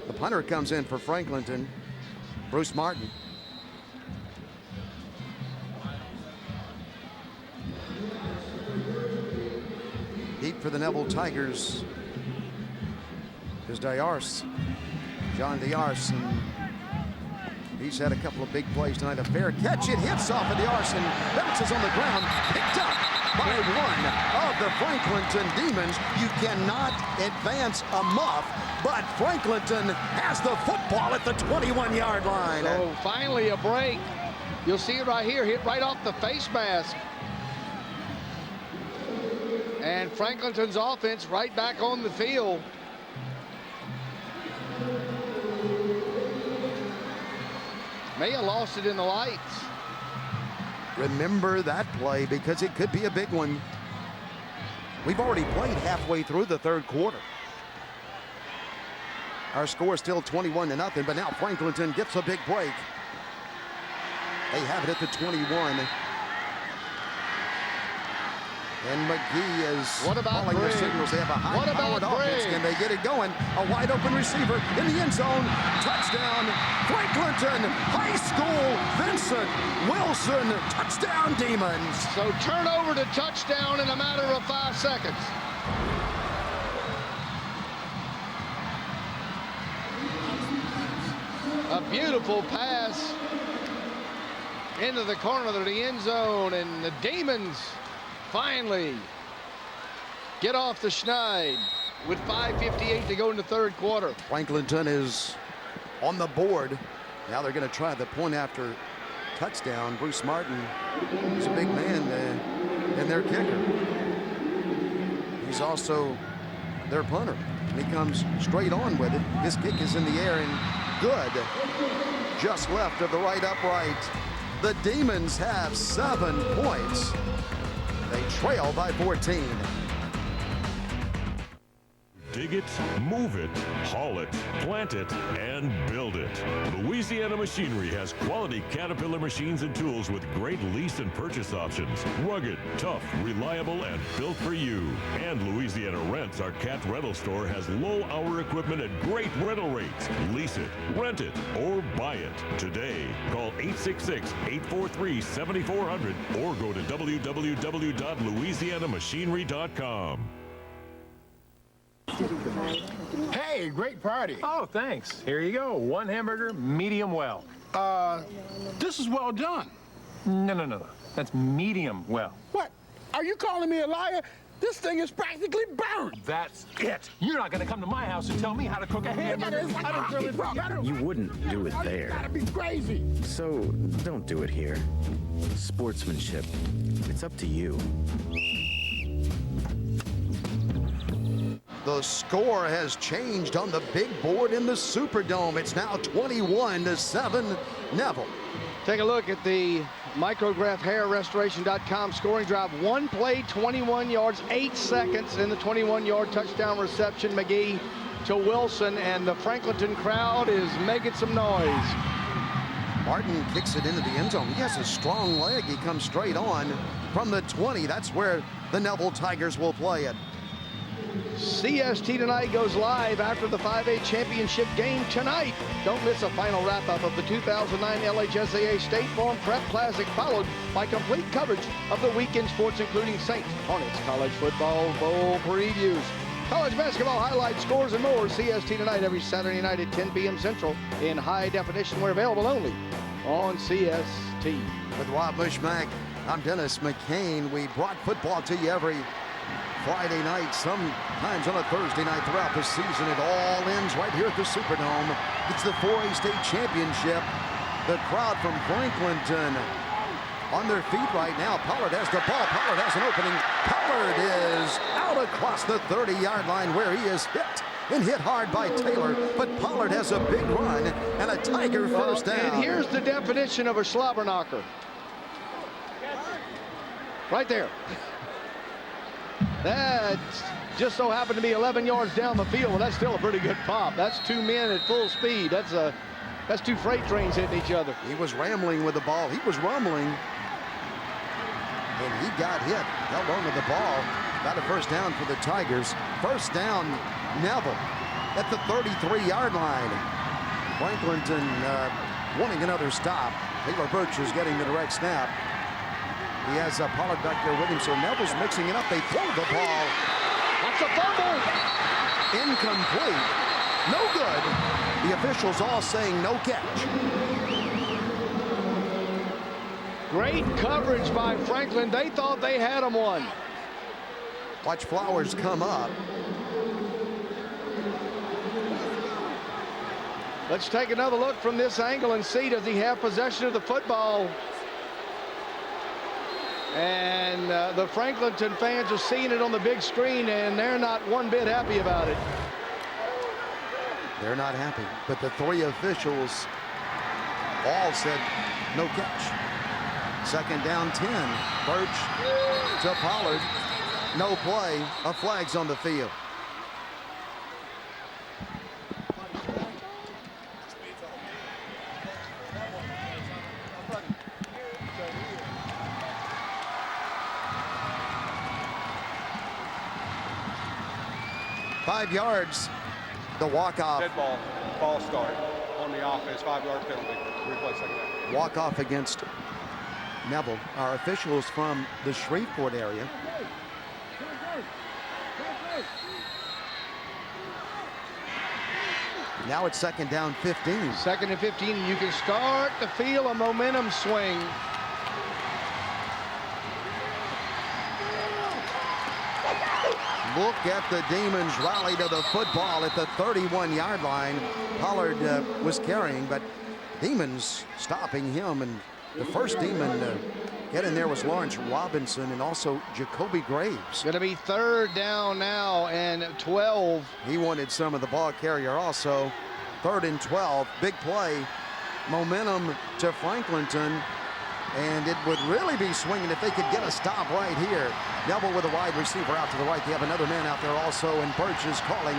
The punter comes in for Franklinton, Bruce Martin. Deep for the Neville Tigers is Diarse, John Diarse, and he's had a couple of big plays tonight. A fair catch, it hits off of Diarse and bounces on the ground, picked up by one of the Franklinton Demons. You cannot advance a muff, but Franklinton has the football at the 21-yard line. So finally a break. You'll see it right here, hit right off the face mask. And Franklinton's offense right back on the field. May have lost it in the lights. Remember that play because it could be a big one. We've already played halfway through the 3rd quarter. Our score is still 21-0, but now Franklinton gets a big break. They have it at the 21. And McGee is calling the signals. They have a high-powered offense. Can they get it going? A wide-open receiver in the end zone. Touchdown, Franklinton High School. Vincent Wilson, touchdown Demons. So turnover to touchdown in a matter of 5 seconds. A beautiful pass into the corner of the end zone, and the Demons finally get off the schneid with 5:58 to go in the 3rd quarter. Franklinton is on the board. Now they're going to try the point after touchdown. Bruce Martin is a big man and their kicker. He's also their punter. And he comes straight on with it. His kick is in the air and good. Just left of the right upright. The Demons have 7 points. They trail by 14. Dig it, move it, haul it, plant it, and build it. Louisiana Machinery has quality Caterpillar machines and tools with great lease and purchase options. Rugged, tough, reliable, and built for you. And Louisiana Rents, our Cat rental store, has low-hour equipment at great rental rates. Lease it, rent it, or buy it today. Call 866-843-7400 or go to www.louisianamachinery.com. Hey, great party. Oh, thanks. Here you go. 1 hamburger, medium well. This is well done. No. That's medium well. What? Are you calling me a liar? This thing is practically burned. That's it. You're not going to come to my house and tell me how to cook a hamburger. You wouldn't do it there. You gotta be crazy. So don't do it here. Sportsmanship. It's up to you. The score has changed on the big board in the Superdome. It's now 21-7 Neville. Take a look at the micrographhairrestoration.com scoring drive. 1 play, 21 yards, 8 seconds in the 21-yard touchdown reception. McGee to Wilson, and the Franklinton crowd is making some noise. Martin kicks it into the end zone. He has a strong leg. He comes straight on from the 20. That's where the Neville Tigers will play it. CST Tonight goes live after the 5A championship game tonight. Don't miss a final wrap-up of the 2009 LHSAA State Farm Prep Classic, followed by complete coverage of the weekend sports, including Saints, Hornets, college football, bowl previews, college basketball highlights, scores, and more. CST Tonight every Saturday night at 10 p.m. Central in high definition. We're available only on CST. With Rob Bushmack, I'm Dennis McCain. We brought football to you every Friday night, sometimes on a Thursday night throughout the season. It all ends right here at the Superdome. It's the 4A state championship. The crowd from Franklinton on their feet right now. Pollard has the ball. Pollard has an opening. Pollard is out across the 30-yard line where he is hit and hit hard by Taylor. But Pollard has a big run and a Tiger first down. And here's the definition of a slobber knocker. Right there. That just so happened to be 11 yards down the field. Well, that's still a pretty good pop. That's two men at full speed. That's two freight trains hitting each other. He was rambling with the ball. He was rumbling. And he got hit. Held on to the ball. Got a first down for the Tigers. First down, Neville at the 33-yard line. Franklinton wanting another stop. Taylor Birch is getting the direct snap. He has Pollard back there with him, so Neville's mixing it up. They throw the ball. That's a fumble. Incomplete. No good. The officials all saying no catch. Great coverage by Franklin. They thought they had him one. Watch Flowers come up. Let's take another look from this angle and see, does he have possession of the football? And the Franklinton fans are seeing it on the big screen, and they're not one bit happy about it. They're not happy, but the three officials all said no catch. Second down 10. Birch to Pollard. No play. A flag's on the field. Five yards. The walk-off. Dead ball. Ball start on the offense. 5-yard penalty. Replay second down. Walk-off against Neville. Our officials from the Shreveport area. Now it's second down 15. Second and 15, and you can start to feel a momentum swing. Look at the Demons rally to the football at the 31-yard line. Pollard was carrying, but Demons stopping him. And the first Demon get in there was Lawrence Robinson and also Jacoby Graves. Going to be third down now and 12. He wanted some of the ball carrier also. Third and 12. Big play. Momentum to Franklinton. And it would really be swinging if they could get a stop right here. Neville with a wide receiver out to the right. They have another man out there also, and Birch is calling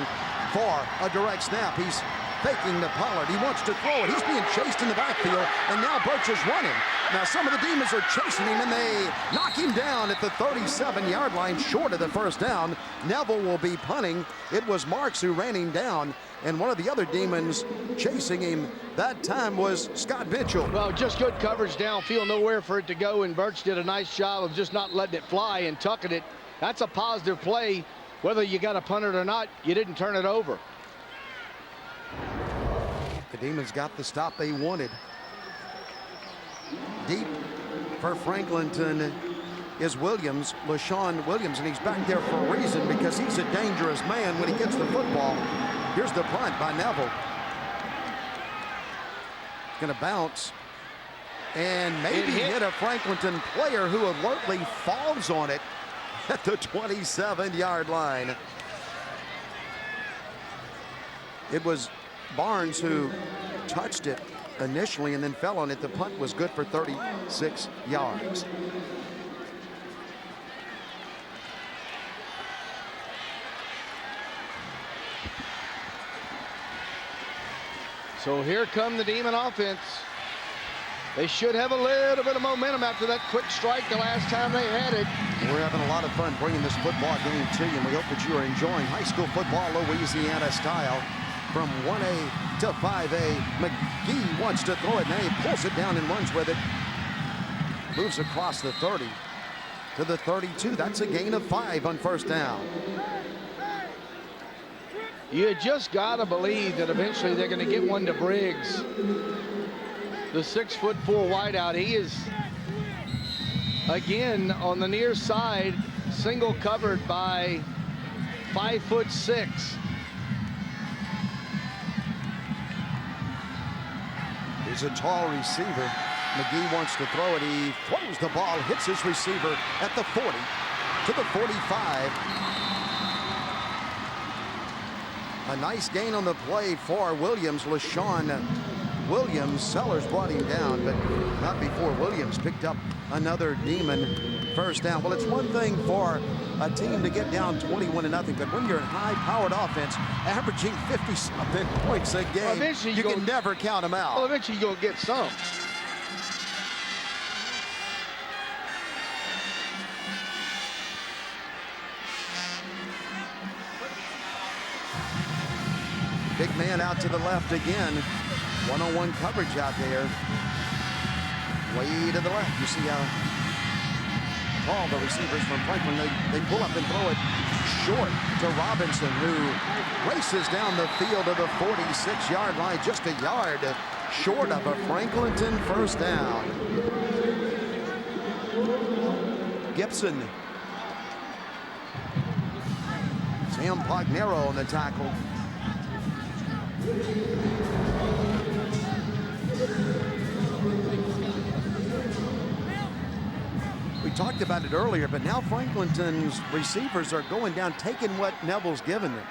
for a direct snap. He's faking to Pollard. He wants to throw it. He's being chased in the backfield, and now Birch is running. Now some of the Demons are chasing him, and they knock him down at the 37-yard line, short of the first down. Neville will be punting. It was Marks who ran him down, and one of the other Demons chasing him that time was Scott Mitchell. Well, just good coverage downfield, nowhere for it to go, and Birch did a nice job of just not letting it fly and tucking it. That's a positive play. Whether you got to punt it or not, you didn't turn it over. The Demons got the stop they wanted. Deep for Franklinton is Williams, LaShawn Williams, and he's back there for a reason because he's a dangerous man when he gets the football. Here's the punt by Neville. Going to bounce and maybe hit a Franklinton player who alertly falls on it at the 27-yard line. It was Barnes who touched it initially and then fell on it. The punt was good for 36 yards. So here come the Demon offense. They should have a little bit of momentum after that quick strike the last time they had it. We're having a lot of fun bringing this football game to you, and we hope that you are enjoying high school football Louisiana style. From 1A to 5A, McGee wants to throw it, now he pulls it down and runs with it. Moves across the 30 to the 32. That's a gain of 5 on first down. You just got to believe that eventually they're going to get one to Briggs. The 6'4" wideout. He is, again, on the near side, single covered by 5'6". He's a tall receiver. McGee wants to throw it. He throws the ball, hits his receiver at the 40 to the 45. A nice gain on the play for Williams. LaShawn Williams. Sellers brought him down, but not before Williams picked up another Demon first down. Well, it's one thing for a team to get down 21-0, but when you're in high-powered offense, averaging 50-something points a game, eventually you can never count them out. Well, eventually you're going to get some. Big man out to the left again. One-on-one coverage out there. Way to the left. You see how tall the receivers from Franklin. They pull up and throw it short to Robinson, who races down the field to the 46-yard line, just a yard short of a Franklinton first down. Gibson. Sam Pognero on the tackle. We talked about it earlier, but now Franklinton's receivers are going down, taking what Neville's given them,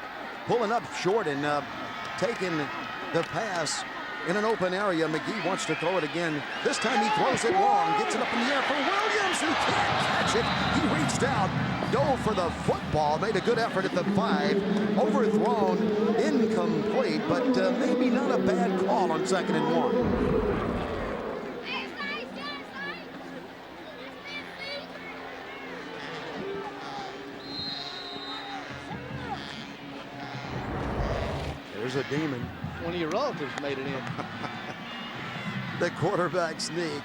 pulling up short and taking the pass in an open area. McGee wants to throw it again. This time he throws it long, gets it up in the air for Williams, who can't catch it. He reached out, dove for the football, made a good effort at the 5, overthrown, incomplete, but maybe not a bad call on 2nd and 1. There's a Demon. One of your relatives made it in. The quarterback sneak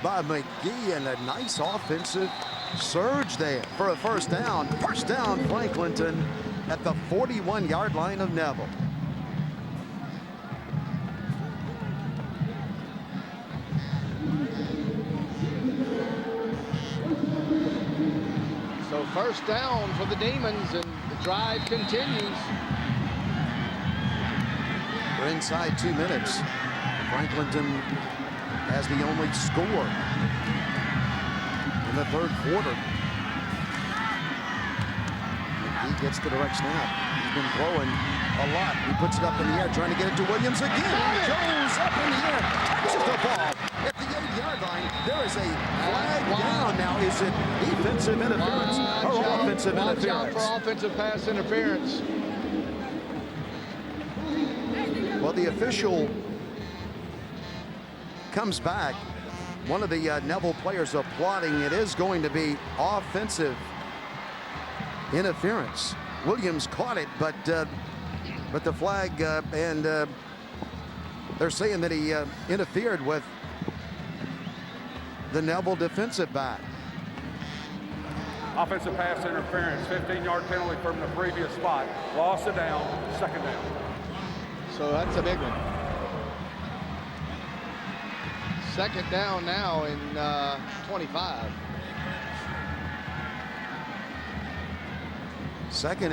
by McGee, and a nice offensive surge there for a first down. First down, Franklinton at the 41-yard line of Neville. So first down for the Demons, and the drive continues. We're inside 2 minutes. Franklinton has the only score in the 3rd quarter. He gets the direct snap. He's been throwing a lot. He puts it up in the air, trying to get it to Williams again. Jones up in the air, catches the ball at the 8-yard line. There is a flag down now. Is it defensive interference or offensive interference? Watch out for offensive pass interference. Well, the official comes back. One of the Neville players applauding. It is going to be offensive interference. Williams caught it, but the flag and they're saying that he interfered with the Neville defensive back. Offensive pass interference, 15-yard penalty from the previous spot. Loss of down, 2nd down. So that's a big one. 2nd down now in 25. Second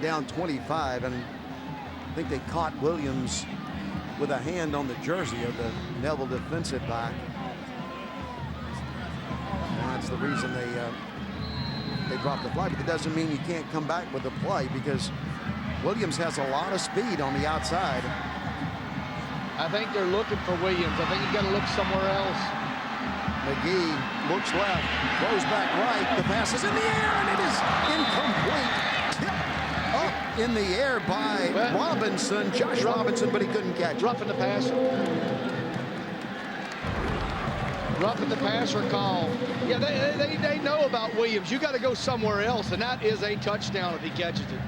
down 25, and I think they caught Williams with a hand on the jersey of the Neville defensive back. And that's the reason they dropped the flag, but it doesn't mean you can't come back with the play, because Williams has a lot of speed on the outside. I think they're looking for Williams. I think he's got to look somewhere else. McGee looks left, throws back right. The pass is in the air, and it is incomplete. Tipped up in the air by Robinson, Josh Robinson, but he couldn't catch it. Roughing the passer. Roughing the passer call. Yeah, they know about Williams. You got to go somewhere else, and that is a touchdown if he catches it.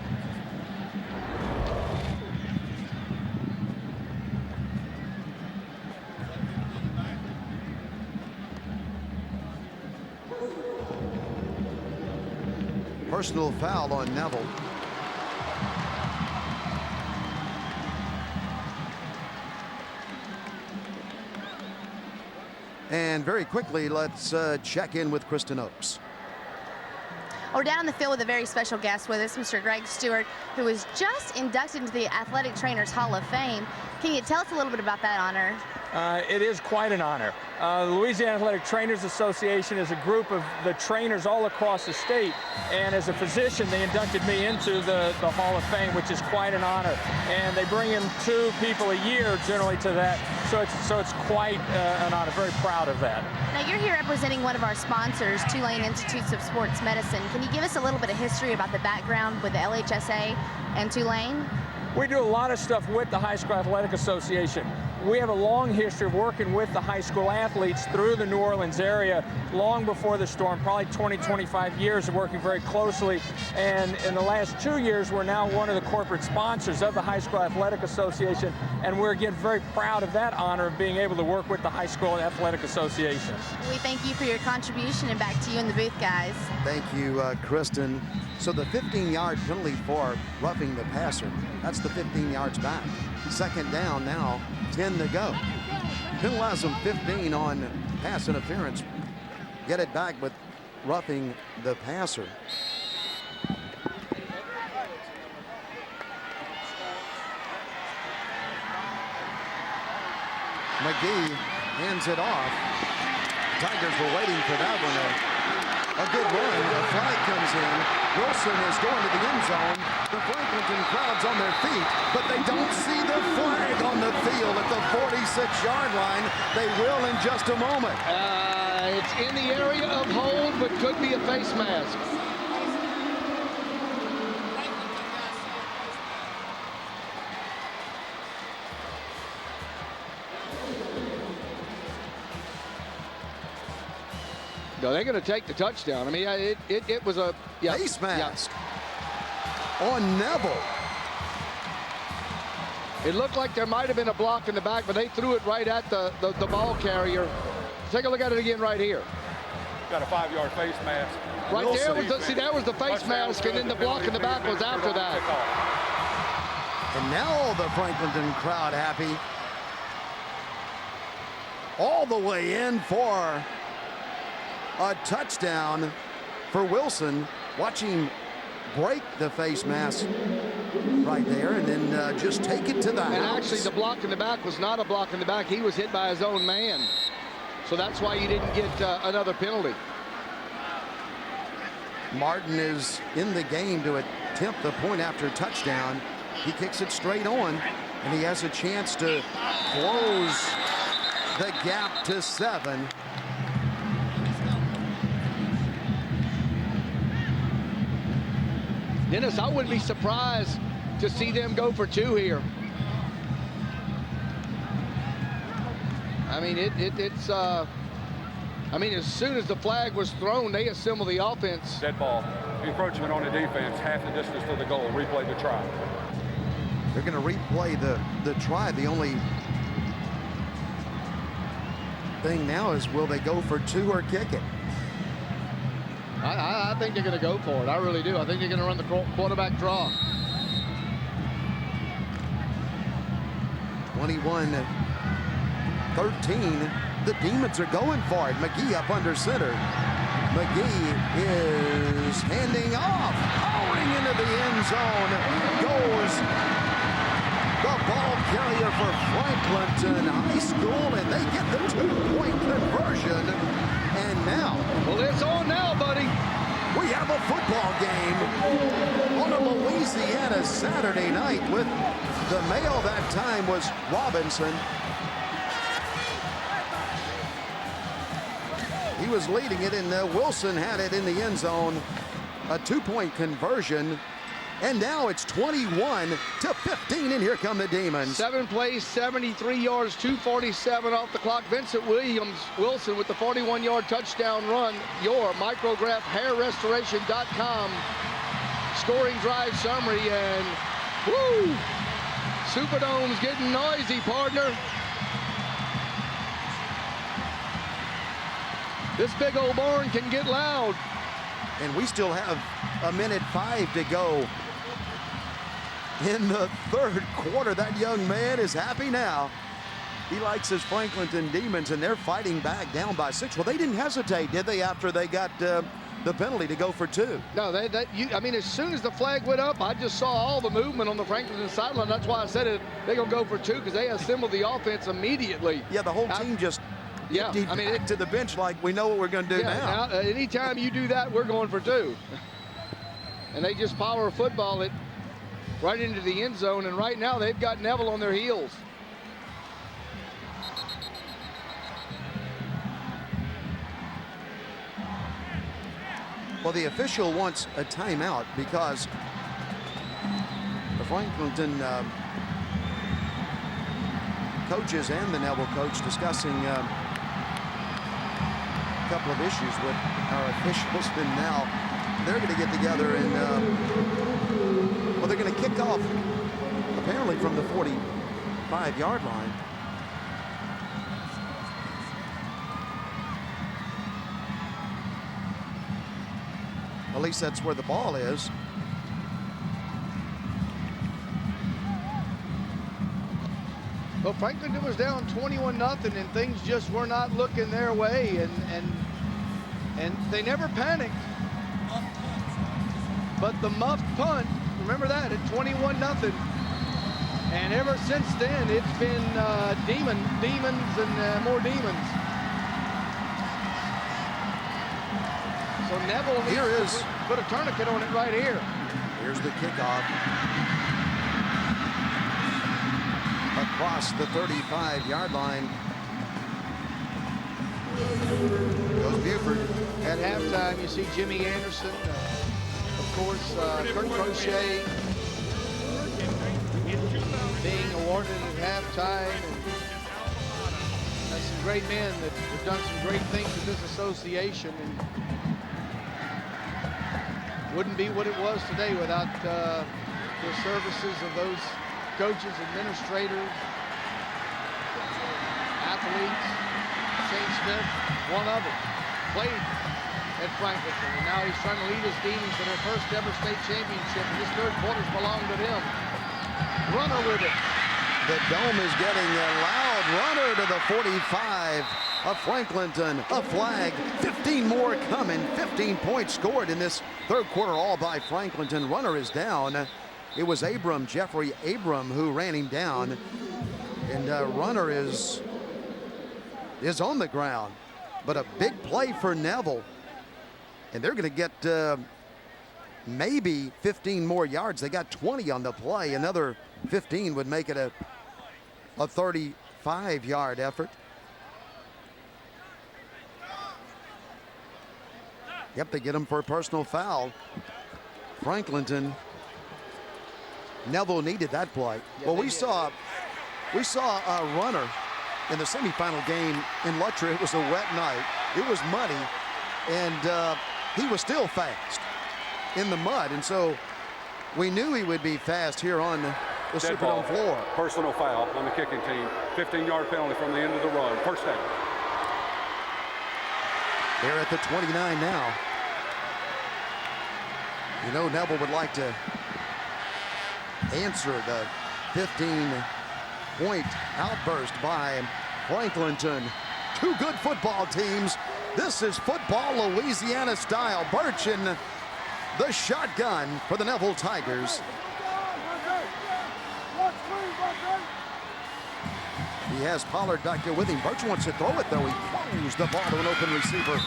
Personal foul on Neville. And very quickly, let's check in with Kristen Oaks. We're down on the field with a very special guest with us, Mr. Greg Stewart, who was just inducted into the Athletic Trainers Hall of Fame. Can you tell us a little bit about that honor? It is quite an honor. The Louisiana Athletic Trainers Association is a group of the trainers all across the state, and as a physician, they inducted me into the Hall of Fame, which is quite an honor. And they bring in 2 people a year generally to that, so it's quite an honor. Very proud of that. Now you're here representing one of our sponsors, Tulane Institutes of Sports Medicine. Can you give us a little bit of history about the background with the LHSAA and Tulane? We do a lot of stuff with the High School Athletic Association. We have a long history of working with the high school athletes through the New Orleans area long before the storm, probably 20, 25 years of working very closely. And in the last 2 years, we're now one of the corporate sponsors of the High School Athletic Association. And we're, again, very proud of that honor of being able to work with the High School Athletic Association. We thank you for your contribution, and back to you in the booth, guys. Thank you, Kristen. So the 15-yard penalty for roughing the passer, that's the 15 yards back. Second down now, 10 to go. Penalize them 15 on pass interference. Get it back with roughing the passer. McGee hands it off. Tigers were waiting for that one. A good run. A flag comes in. Wilson is going to the end zone. The Franklinton crowd's on their feet, but they don't see the flag on the field at the 46-yard line. They will in just a moment. It's in the area of hold, but could be a face mask. No, they're going to take the touchdown. I mean, it was a face mask on Neville. It looked like there might have been a block in the back, but they threw it right at the ball carrier. Take a look at it again right here. Got a 5-yard face mask. Right there was that was the face mask, and then the block in the back was after that. And now the Franklinton crowd happy. All the way in for a touchdown for Wilson. Watch him break the face mask right there and then just take it to the house. And actually the block in the back was not a block in the back. He was hit by his own man. So that's why you didn't get another penalty. Martin is in the game to attempt the point after touchdown. He kicks it straight on, and he has a chance to close the gap to 7. Dennis, I wouldn't be surprised to see them go for 2 here. I mean, I mean, as soon as the flag was thrown, they assembled the offense. Dead ball. The encroachment on the defense, half the distance to the goal. Replay the try. They're going to replay the try. The only thing now is, will they go for 2 or kick it? I think they're going to go for it. I really do. I think they're going to run the quarterback draw. 21-13. The Demons are going for it. McGee up under center. McGee is handing off. Powering into the end zone goes the ball carrier for Franklinton High School, and they get the 2-point conversion. And now, well, it's on now, buddy. We have a football game on a Louisiana Saturday night with the male that time was Robinson. He was leading it, and Wilson had it in the end zone. A 2-point conversion. And now it's 21-15, and here come the Demons. 7 plays, 73 yards, 2:47 off the clock. Vincent Wilson with the 41-yard touchdown run. Your micrographhairrestoration.com scoring drive summary, and woo! Superdome's getting noisy, partner. This big old barn can get loud. And we still have 1:05 to go in the third quarter. That young man is happy now. He likes his Franklinton Demons, and they're fighting back down by 6. Well, they didn't hesitate, did they, after they got the penalty to go for 2. No, I mean, as soon as the flag went up, I just saw all the movement on the Franklinton sideline. That's why I said it. They're going to go for 2 because they assembled the offense immediately. Yeah, the whole team just I mean, back to the bench like we know what we're going to do now. Anytime you do that, we're going for 2. And they just power football it right into the end zone. And right now, they've got Neville on their heels. Well, the official wants a timeout because the Franklinton coaches and the Neville coach discussing a couple of issues with our officials. And now they're going to get together and, well, they're going to kick off apparently from the 45-yard line. At least that's where the ball is. Well, Franklinton was down 21-0, and things just were not looking their way, and they never panicked. But the muffed punt, remember that, at 21-0. And ever since then, it's been demons and more demons. So Neville needs to put a tourniquet on it right here. Here's the kickoff. Across the 35-yard line. Goes Buford. At halftime, you see Jimmy Anderson, of course, Kurt Crochet being awarded at halftime. And that's some great men that have done some great things with this association. And wouldn't be what it was today without the services of those coaches, administrators, athletes. Shane Smith, one of them, played at Franklinton, and now he's trying to lead his Demons to their first ever state championship, and this third quarter's belong to them. Runner with it. The Dome is getting a loud runner to the 45 of Franklinton. A flag, 15 more coming, 15 points scored in this third quarter, all by Franklinton. Runner is down. It was Jeffrey Abram, who ran him down. And runner is on the ground. But a big play for Neville. And they're going to get maybe 15 more yards. They got 20 on the play. Another 15 would make it a 35-yard effort. Yep, they get him for a personal foul. Franklinton. Neville needed that play. Yeah, well, we saw a runner in the semifinal game in Luttrell. It was a wet night. It was muddy, and he was still fast in the mud. And so we knew he would be fast here on the Superdome floor. Personal foul on the kicking team. 15-yard penalty from the end of the run. First down. They're at the 29 now. You know, Neville would like to answer the 15-point outburst by Franklinton. Two good football teams. This is football Louisiana style. Birch in the shotgun for the Neville Tigers. He has Pollard back there with him. Birch wants to throw it, though. He throws the ball to an open receiver.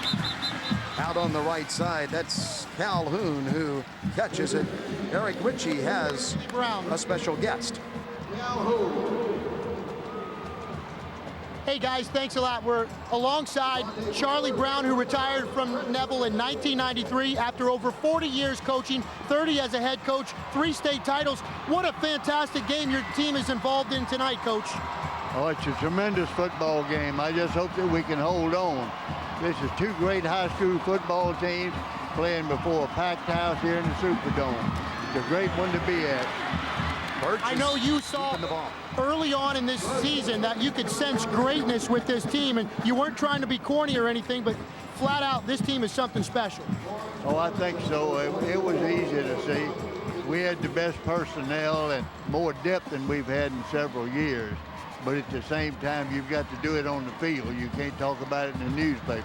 Out on the right side, that's Calhoun who catches it. Eric Ritchie has a special guest. Hey guys, thanks a lot. We're alongside Charlie Brown, who retired from Neville in 1993 after over 40 years coaching, 30 as a head coach, 3 state titles. What a fantastic game your team is involved in tonight, Coach. Oh, it's a tremendous football game. I just hope that we can hold on. This is 2 great high school football teams playing before a packed house here in the Superdome. It's a great one to be at. I know you saw early on in this season that you could sense greatness with this team, and you weren't trying to be corny or anything, but flat out, this team is something special. Oh, I think so. It was easy to see. We had the best personnel and more depth than we've had in several years. But at the same time, you've got to do it on the field. You can't talk about it in the newspaper.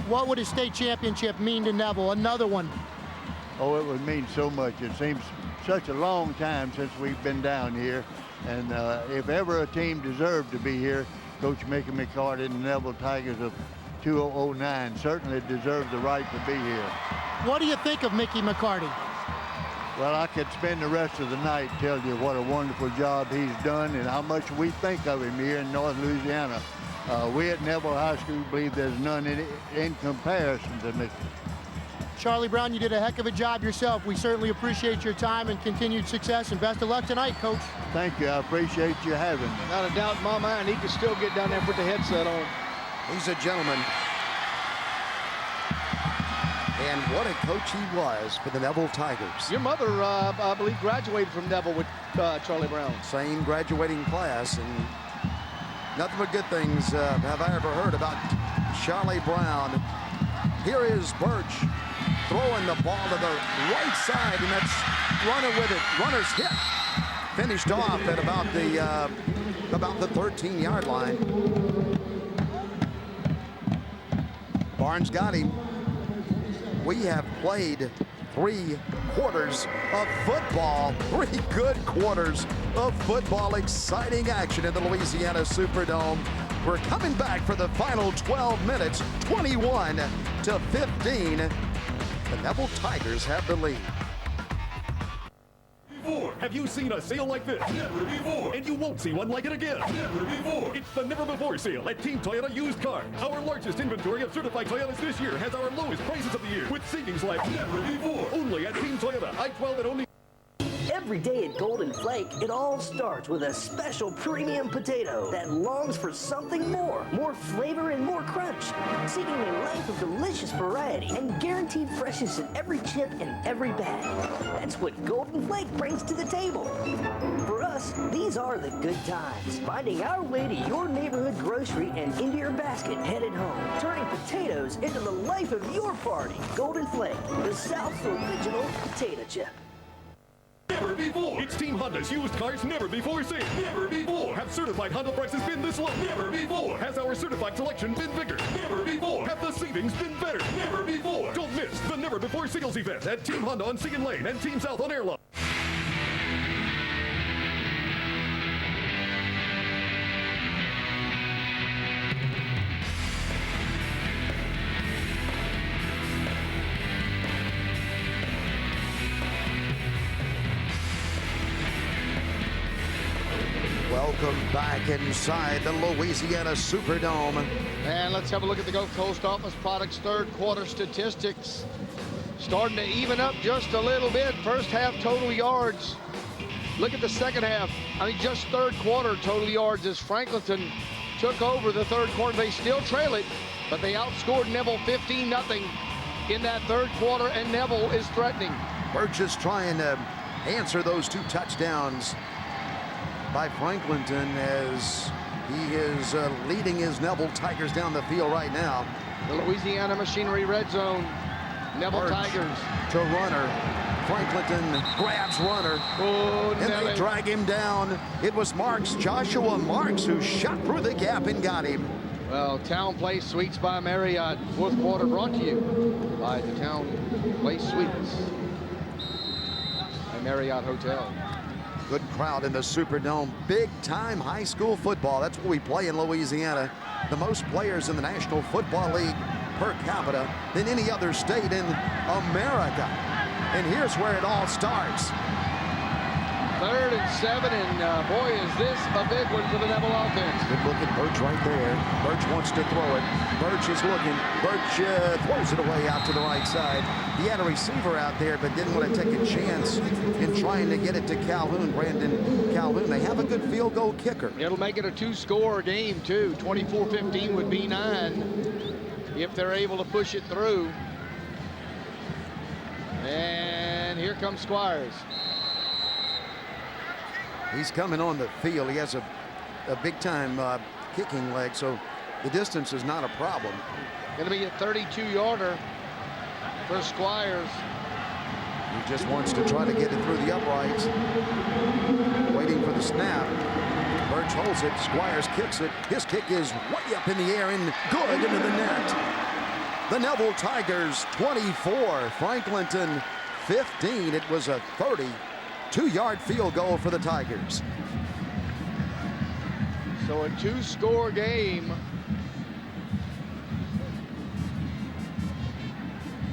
What would a state championship mean to Neville? Another one. Oh, it would mean so much. It seems such a long time since we've been down here. And if ever a team deserved to be here, Coach Mickey McCarty and the Neville Tigers of 2009 certainly deserve the right to be here. What do you think of Mickey McCarty? Well, I could spend the rest of the night telling you what a wonderful job he's done and how much we think of him here in North Louisiana. We at Neville High School believe there's none in comparison to Mickey. Charlie Brown, you did a heck of a job yourself. We certainly appreciate your time and continued success, and best of luck tonight, Coach. Thank you. I appreciate you having me. Not a doubt in my mind, he can still get down there and put the headset on. He's a gentleman. And what a coach he was for the Neville Tigers. Your mother, I believe, graduated from Neville with Charlie Brown. Same graduating class, and nothing but good things have I ever heard about Charlie Brown. Here is Birch throwing the ball to the right side, and that's runner with it. Runner's hit. Finished off at about the 13-yard line. Barnes got him. We have played 3 quarters of football. 3 good quarters of football. Exciting action in the Louisiana Superdome. We're coming back for the final 12 minutes, 21-15. The Neville Tigers have the lead. Have you seen a sale like this? Never before. And you won't see one like it again. Never before. It's the Never Before sale at Team Toyota Used Cars. Our largest inventory of certified Toyotas this year has our lowest prices of the year with savings like never before. Only at Team Toyota. I-12 and only. Every day at Golden Flake, it all starts with a special premium potato that longs for something more. More flavor and more crunch. Seeking a life of delicious variety and guaranteed freshness in every chip and every bag. That's what Golden Flake brings to the table. For us, these are the good times. Finding our way to your neighborhood grocery and into your basket headed home. Turning potatoes into the life of your party. Golden Flake, the South's original potato chip. Never before. It's Team Honda's used cars never before sale. Never before. Have certified Honda prices been this low? Never before. Has our certified selection been bigger? Never before. Have the savings been better? Never before. Don't miss the Never Before sales event at Team Honda on Sigan Lane and Team South on Airline. Welcome back inside the Louisiana Superdome. And let's have a look at the Gulf Coast Office Products third quarter statistics. Starting to even up just a little bit. First half total yards. Look at the second half. I mean, just third quarter total yards as Franklinton took over the third quarter. They still trail it, but they outscored Neville 15-0 in that third quarter, and Neville is threatening. Birch is trying to answer those 2 touchdowns by Franklinton as he is leading his Neville Tigers down the field right now. The Louisiana Machinery red zone. Neville Birch Tigers to runner. Franklinton grabs runner. Oh, and they drag him down. It was Joshua Marks, who shot through the gap and got him. Well, Town Place Suites by Marriott. Fourth quarter brought to you by the Town Place Suites by Marriott Hotel. Good crowd in the Superdome. Big time high school football. That's what we play in Louisiana. The most players in the National Football League per capita than any other state in America. And here's where it all starts. 3rd and 7, and boy, is this a big one for the Neville offense. Good look at Birch right there. Birch wants to throw it. Birch is looking. Birch throws it away out to the right side. He had a receiver out there, but didn't want to take a chance in trying to get it to Calhoun, Brandon Calhoun. They have a good field goal kicker. It'll make it a 2-score game, too. 24-15 would be 9 if they're able to push it through. And here comes Squires. He's coming on the field. He has a big-time kicking leg, so the distance is not a problem. Going to be a 32-yarder for Squires. He just wants to try to get it through the uprights. Waiting for the snap. Birch holds it. Squires kicks it. His kick is way up in the air and good into the net. The Neville Tigers 24, Franklinton 15. It was a 32-yard field goal for the Tigers. So a 2-score game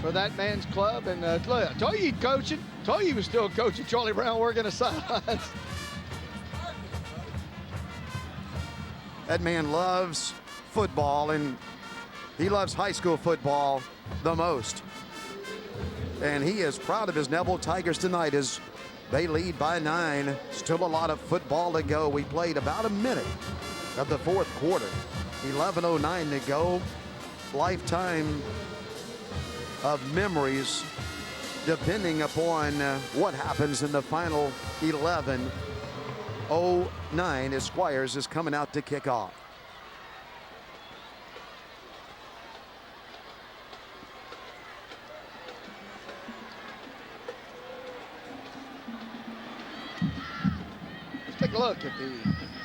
for that man's club. And look, I told you he'd coach it. Told you he was still coaching. Charlie Brown working the sidelines. That man loves football, and he loves high school football the most. And he is proud of his Neville Tigers tonight as they lead by 9. Still a lot of football to go. We played about a minute of the fourth quarter. 11:09 to go. Lifetime of memories depending upon what happens in the final 11:09 as Squires is coming out to kick off. Let's take a look at the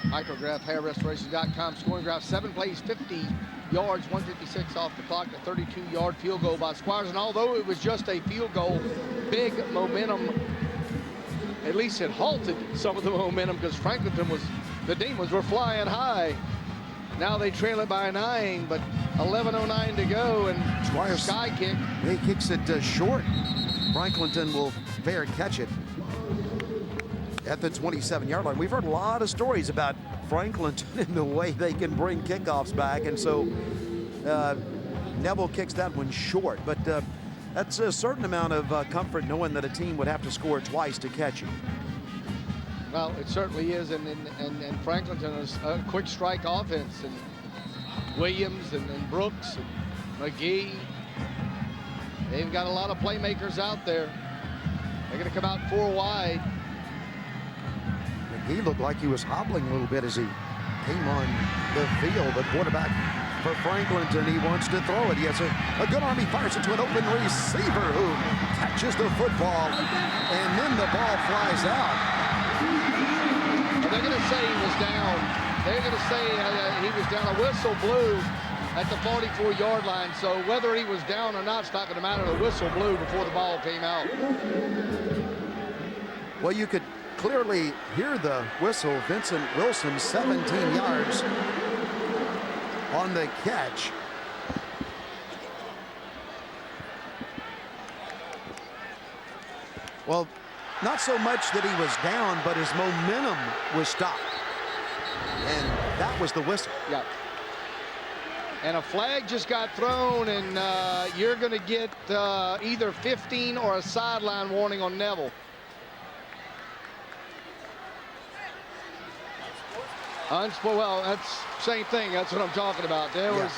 Micrograph HairRestoration.com scoring graph. 7 plays, 50 yards, 156 off the clock, a 32-yard field goal by Squires. And although it was just a field goal, big momentum, at least it halted some of the momentum because Franklinton the Demons were flying high. Now they trail it by 9, but 11:09 to go, and Squires sky kick. He kicks it short. Franklinton will fair catch it at the 27-yard line. We've heard a lot of stories about Franklinton and the way they can bring kickoffs back, and so Neville kicks that one short, but that's a certain amount of comfort knowing that a team would have to score twice to catch it. Well, it certainly is, and Franklinton is a quick strike offense, and Williams and Brooks and McGee, they've got a lot of playmakers out there. They're going to come out 4 wide. He looked like he was hobbling a little bit as he came on the field. The quarterback for Franklinton, he wants to throw it. He has a good arm. He fires it to an open receiver who catches the football, and then the ball flies out. They're going to say he was down. They're going to say he was down. A whistle blew at the 44-yard line, so whether he was down or not, it's not going to matter. The whistle blew before the ball came out. Well, you could clearly hear the whistle. Vincent Wilson, 17 yards on the catch. Well, not so much that he was down, but his momentum was stopped. And that was the whistle. Yeah. And a flag just got thrown, and you're going to get either 15 or a sideline warning on Neville. Well, that's same thing. That's what I'm talking about. There was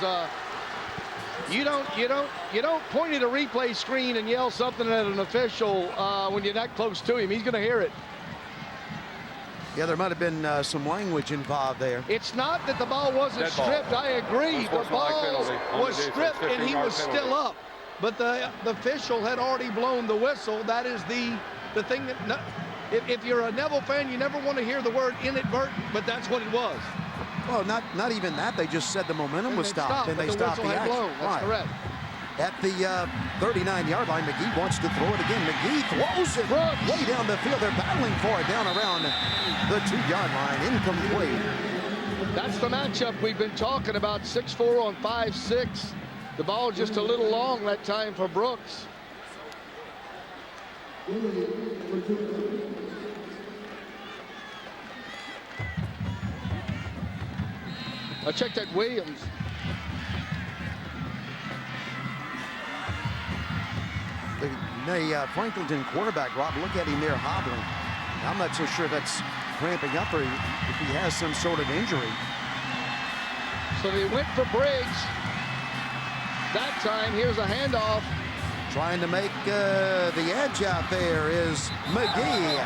you don't point at a replay screen and yell something at an official when you're that close to him. He's going to hear it. Yeah, there might have been some language involved there. It's not that the ball wasn't stripped. I agree. The ball was stripped and he was still up. But the official had already blown the whistle. That is the thing that. If you're a Neville fan, you never want to hear the word inadvertent, but that's what it was. Well, not even that. They just said the momentum was stopped, and they stopped the action. Blown. That's correct. At the 39-yard line, McGee wants to throw it again. McGee throws it way down the field. They're battling for it down around the 2-yard line. Incomplete. That's the matchup we've been talking about. 6'4" on 5'6". The ball just a little long that time for Brooks. I checked that Williams. The Franklinton quarterback, Rob, look at him there hobbling. I'm not so sure that's cramping up or if he has some sort of injury. So they went for Briggs. That time, here's a handoff. Trying to make the edge out there is McGee.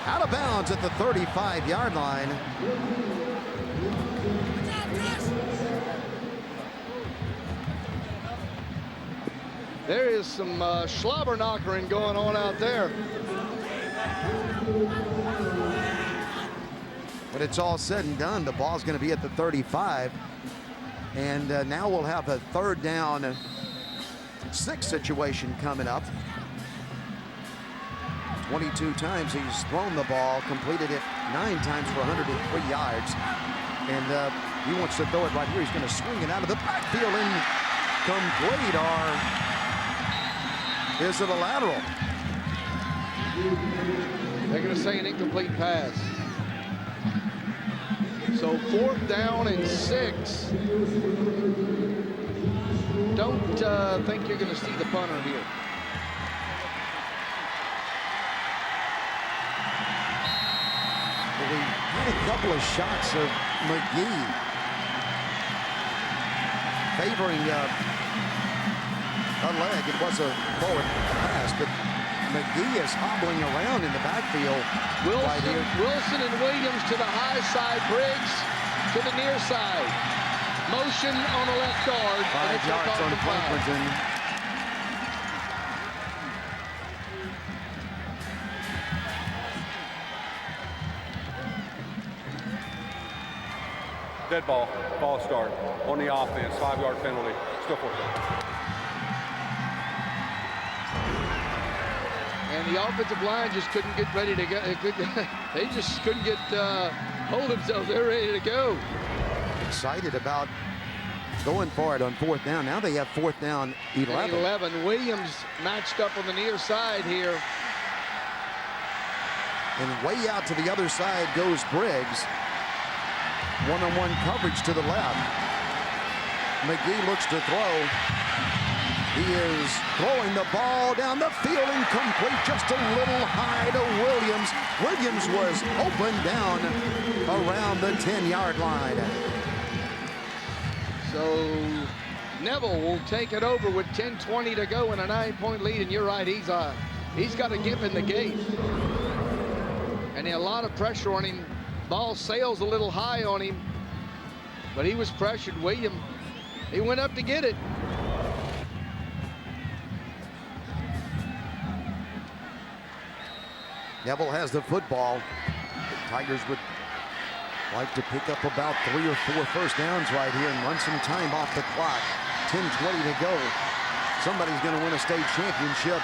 Out of bounds at the 35-yard line. There is some slobber-knockering going on out there. When it's all said and done, the ball's going to be at the 35. And now we'll have a 3rd down 6 situation coming up. 22 times he's thrown the ball, completed it 9 times for 103 yards. And he wants to throw it right here. He's going to swing it out of the backfield and complete, or is it a lateral? They're going to say an incomplete pass. So 4th down and 6. Don't think you're going to see the punter here. Well, we had a couple of shots of McGee favoring a leg. It was a forward pass, but McGee is hobbling around in the backfield right here. Wilson and Williams to the high side. Briggs to the near side. Motion on the left guard. 5 yards on Franklinton. Dead ball, ball start on the offense, 5-yard penalty, still 4th down. And the offensive line just couldn't get ready to go. They just couldn't get hold of themselves. They're ready to go. Excited about going for it on 4th down. Now they have 4th down 11. 11. Williams matched up on the near side here. And way out to the other side goes Briggs. One-on-one coverage to the left. McGee looks to throw. He is throwing the ball down the field, incomplete, just a little high to Williams. Williams was open down around the 10-yard line. So Neville will take it over with 10:20 to go and a 9-point lead. And you're right, he's got a gap in the gate. And a lot of pressure on him. Ball sails a little high on him, but he was pressured. William, he went up to get it. Neville has the football. The Tigers would like to pick up about 3 or 4 first downs right here and run some time off the clock. 10:20 to go. Somebody's going to win a state championship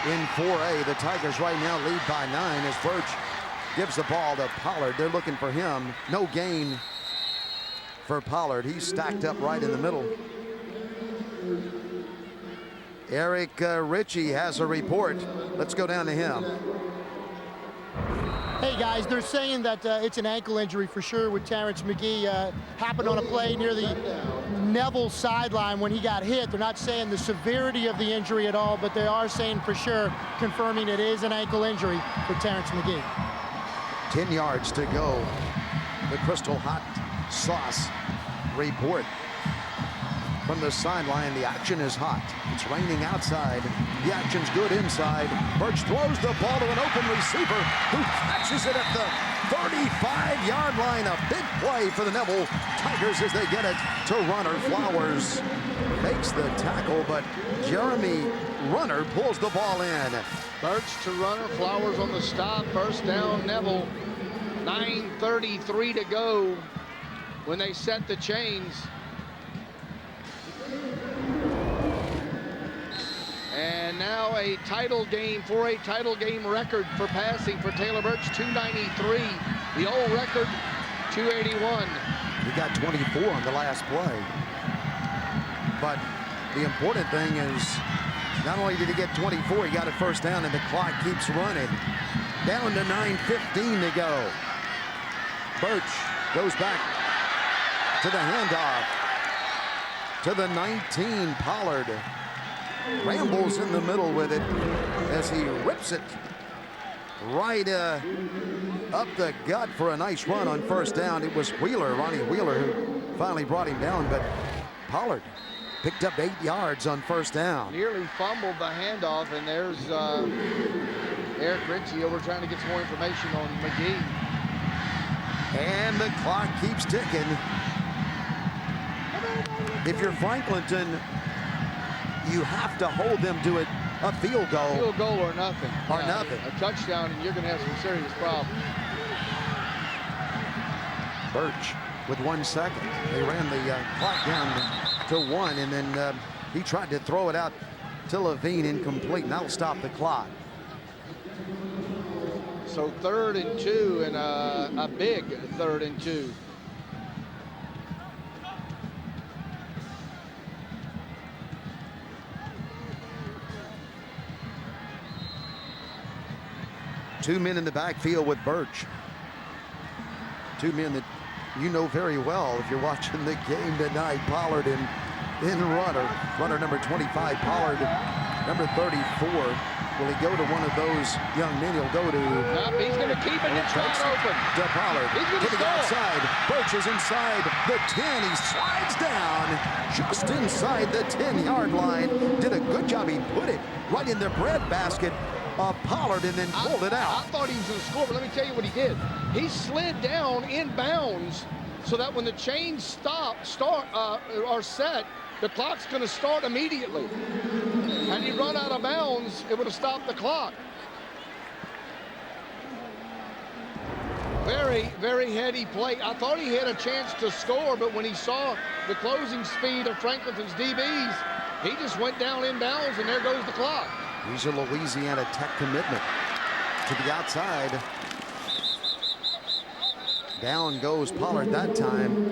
in 4A. The Tigers right now lead by 9 as Birch gives the ball to Pollard. They're looking for him. No gain for Pollard. He's stacked up right in the middle. Eric Ritchie has a report. Let's go down to him. Hey guys, they're saying that it's an ankle injury for sure with Terrence McGee. Happened on a play near the Neville sideline when he got hit. They're not saying the severity of the injury at all, but they are saying for sure, confirming it is an ankle injury for Terrence McGee. 10 yards to go. The Crystal Hot Sauce report from the sideline. The action is hot. It's raining outside. The action's good inside. Birch throws the ball to an open receiver who catches it at the 35-yard line. A big play for the Neville Tigers as they get it to Runner. Flowers makes the tackle, but Jeremy Runner pulls the ball in. Birch to Runner. Flowers on the stop. First down, Neville. 9:33 to go when they set the chains. And now a title game, 4A title game record for passing for Taylor Birch, 293. The old record, 281. He got 24 on the last play. But the important thing is not only did he get 24, he got a first down and the clock keeps running. Down to 9:15 to go. Birch goes back to the handoff to the 19, Pollard. Rambles in the middle with it as he rips it right up the gut for a nice run on first down. It was Ronnie Wheeler, who finally brought him down, but Pollard picked up 8 yards on first down. Nearly fumbled the handoff, and there's Eric Ritchie over trying to get some more information on McGee. And the clock keeps ticking. If you're Franklinton, you have to hold them to it. A field goal. Field goal or nothing. Or nothing. A touchdown, and you're going to have some serious problems. Birch with 1 second. They ran the clock down to 1, and then he tried to throw it out to Levine, incomplete, and that'll stop the clock. So 3rd and 2, and a big 3rd and 2. Two men in the backfield with Birch. Two men that you know very well if you're watching the game tonight. Pollard and runner number 25, Pollard number 34. Will he go to one of those young men? He'll go to... Nope, he's going to keep it. It's wide open. To Pollard. He's going to the outside. Birch is inside the 10. He slides down just inside the 10-yard line. Did a good job. He put it right in the breadbasket of Pollard and then pulled it out. I thought he was going to score, but let me tell you what he did. He slid down in bounds so that when the chains are set, the clock's going to start immediately. Had he run out of bounds, it would have stopped the clock. Very, very heady play. I thought he had a chance to score, but when he saw the closing speed of Franklinton's DBs, he just went down in bounds, and there goes the clock. Here's a Louisiana Tech commitment to the outside. Down goes Pollard that time.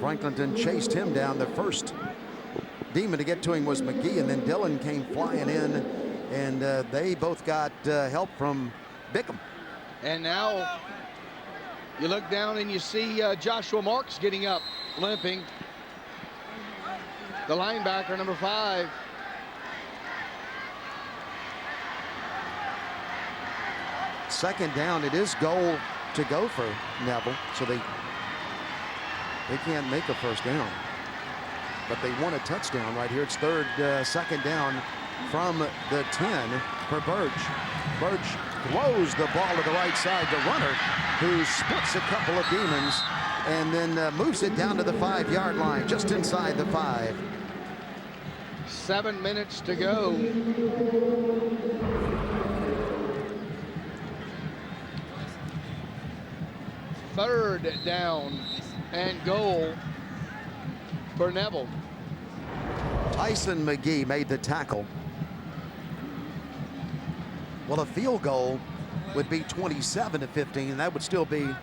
Franklinton chased him down. The first demon to get to him was McGee, and then Dillon came flying in, and they both got help from Bickham. And now you look down and you see Joshua Marks getting up, limping. The linebacker, number 5. Second down, it is goal to go for Neville, so they can't make a first down. But they want a touchdown right here. It's second down from the 10 for Birch. Birch throws the ball to the right side. The runner who splits a couple of demons and then moves it down to the 5-yard line, just inside the 5. 7 minutes to go. Third down and goal for Neville. Tyson McGee made the tackle. Well, a field goal would be 27-15, and that would still be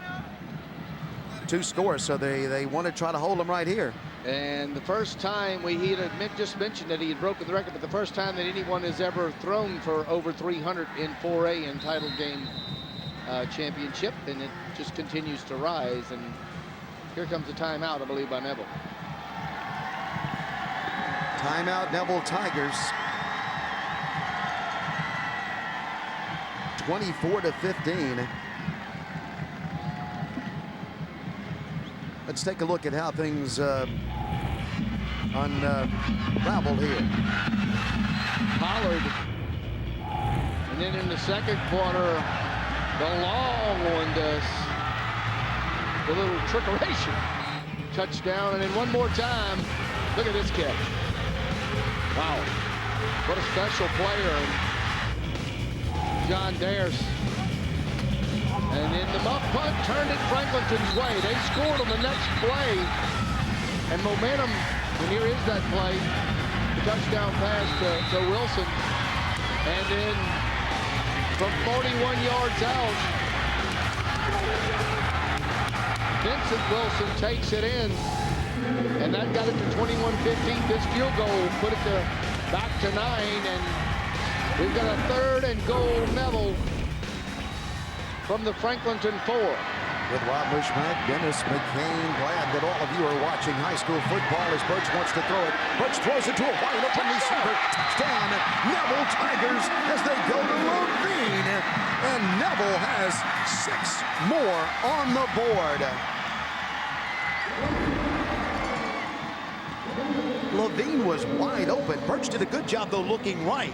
2 scores. So they want to try to hold them right here. And the first time he had just mentioned that he had broken the record, but the first time that anyone has ever thrown for over 300 in 4A in title game championship, and it just continues to rise. And here comes a timeout, I believe, by Neville. Timeout, Neville Tigers. 24-15. Let's take a look at how things unraveled here. Pollard. And then in the second quarter, the long one does the little trickeration. Touchdown, and then one more time. Look at this catch. Wow. What a special player. John Dares. And then the muff punt turned it Franklinton's way. They scored on the next play. And momentum, and here is that play. The touchdown pass to Wilson. And then from 41 yards out, Vincent Wilson takes it in. And that got it to 21-15. This field goal put it back to 9. And we've got a 3rd and goal, Neville, from the Franklinton 4. With Rob Mushmack, Dennis McCain, glad that all of you are watching high school football as Birch wants to throw it. Birch throws it to a wide open receiver. Touchdown, Neville Tigers as they go to Levine. And Neville has 6 more on the board. Levine was wide open. Birch did a good job, though, looking right.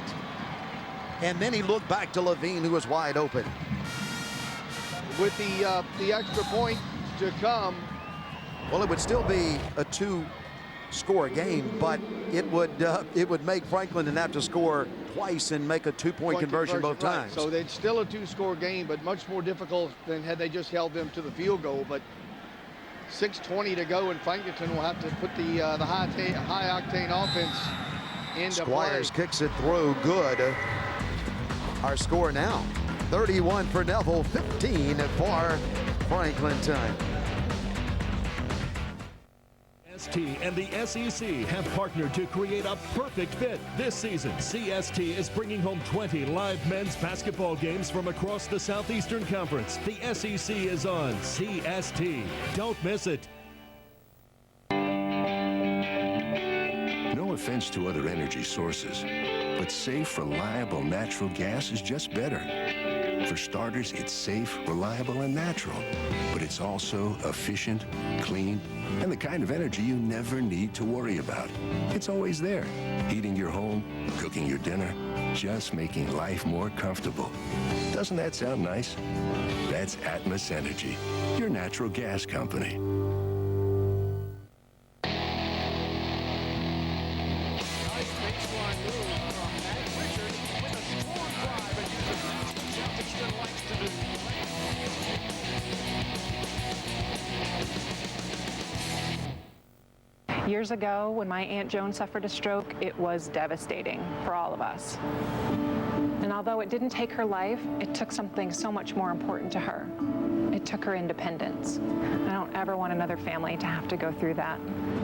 And then he looked back to Levine, who was wide open. With the extra point to come. Well, it would still be a 2-score game, but it would make Franklinton have to score twice and make a 2-point conversion both times. So it's still a 2-score game, but much more difficult than had they just held them to the field goal. But 6:20 to go, and Franklinton will have to put the high-octane offense into Squires play. kicks it through. Good. Our score now, 31 for Neville, 15 for Franklinton. CST and the SEC have partnered to create a perfect fit. This season, CST is bringing home 20 live men's basketball games from across the Southeastern Conference. The SEC is on CST. Don't miss it. No offense to other energy sources, but safe, reliable natural gas is just better. For starters, it's safe, reliable, and natural. But it's also efficient, clean, and the kind of energy you never need to worry about. It's always there, heating your home, cooking your dinner, just making life more comfortable. Doesn't that sound nice? That's Atmos Energy, your natural gas company. Years ago, when my Aunt Joan suffered a stroke, it was devastating for all of us. And although it didn't take her life, it took something so much more important to her. It took her independence. I don't ever want another family to have to go through that.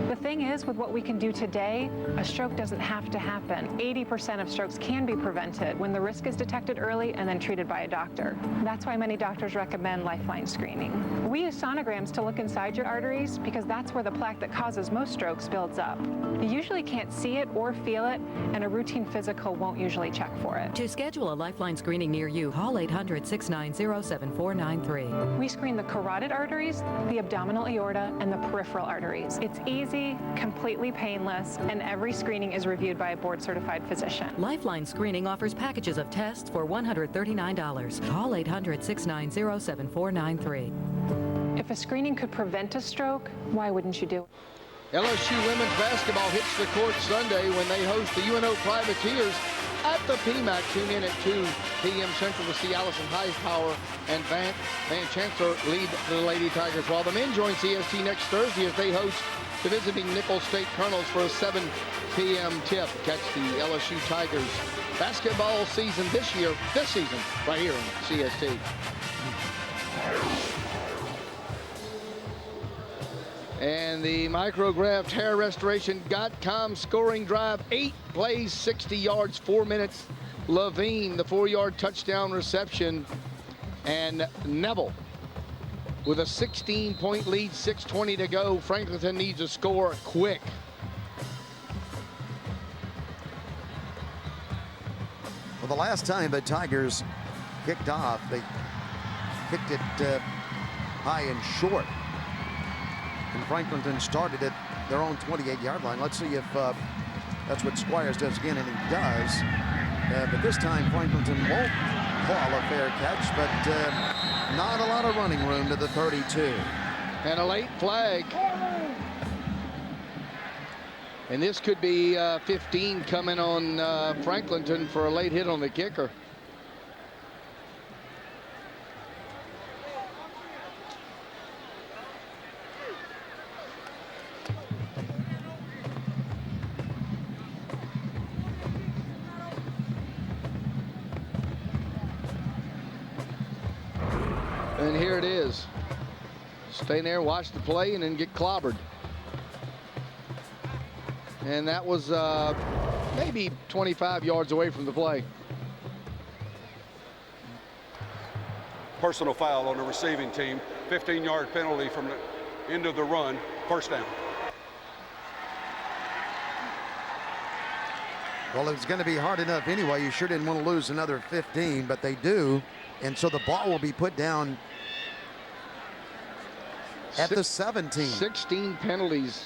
The thing is, with what we can do today, a stroke doesn't have to happen. 80% of strokes can be prevented when the risk is detected early and then treated by a doctor. That's why many doctors recommend lifeline screening. We use sonograms to look inside your arteries because that's where the plaque that causes most strokes builds up. You usually can't see it or feel it, and a routine physical won't usually check for it. To schedule a lifeline screening near you, call 800-690-7493. We screen the carotid arteries, the abdominal aorta, and the peripheral arteries. It's easy, completely painless, and every screening is reviewed by a board-certified physician. Lifeline screening offers packages of tests for $139. Call 800-690-7493. If a screening could prevent a stroke, why wouldn't you do it? LSU women's basketball hits the court Sunday when they host the UNO Privateers at the PMAC. Tune in at 2 p.m. Central to see Allison Hightower and Van Chancellor lead the Lady Tigers, while the men join CST next Thursday as they host the visiting Nicholls State Colonels for a 7 p.m. tip. Catch the LSU Tigers basketball season this season, right here on CST. And the micrographed hair restoration.com scoring drive, 8 plays, 60 yards, 4 minutes. Levine, the 4-yard touchdown reception. And Neville with a 16-point lead, 6:20 to go. Franklinton needs a score quick. Well, the last time the Tigers kicked off, they kicked it high and short. And Franklinton started at their own 28-yard line. Let's see if that's what Squires does again, and he does. But this time, Franklinton won't call a fair catch, but not a lot of running room to the 32. And a late flag. And this could be 15 coming on Franklinton for a late hit on the kicker. And here it is. Stay there, watch the play, and then get clobbered. And that was maybe 25 yards away from the play. Personal foul on the receiving team. 15-yard penalty from the end of the run. First down. Well, it's going to be hard enough anyway. You sure didn't want to lose another 15, but they do. And so the ball will be put down at the 17. 16 penalties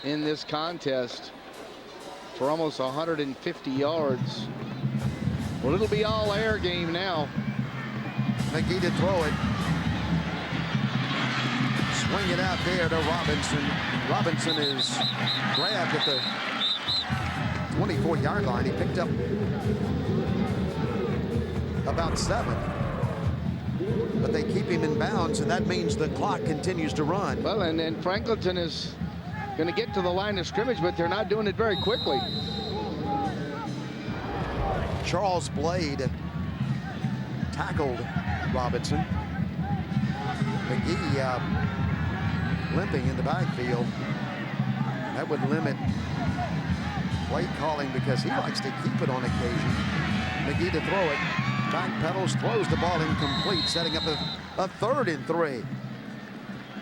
in this contest for almost 150 yards. Well, it'll be all air game now. McGee to throw it. Swing it out there to Robinson. Robinson is grabbed at the 24-yard line. He picked up about 7. but they keep him in bounds, and that means the clock continues to run. Well, and then Franklinton is going to get to the line of scrimmage, but they're not doing it very quickly. Charles Blade tackled Robinson. McGee limping in the backfield. That would limit play calling because he likes to keep it on occasion. McGee to throw it. Backpedals, throws the ball incomplete, setting up a 3rd and 3.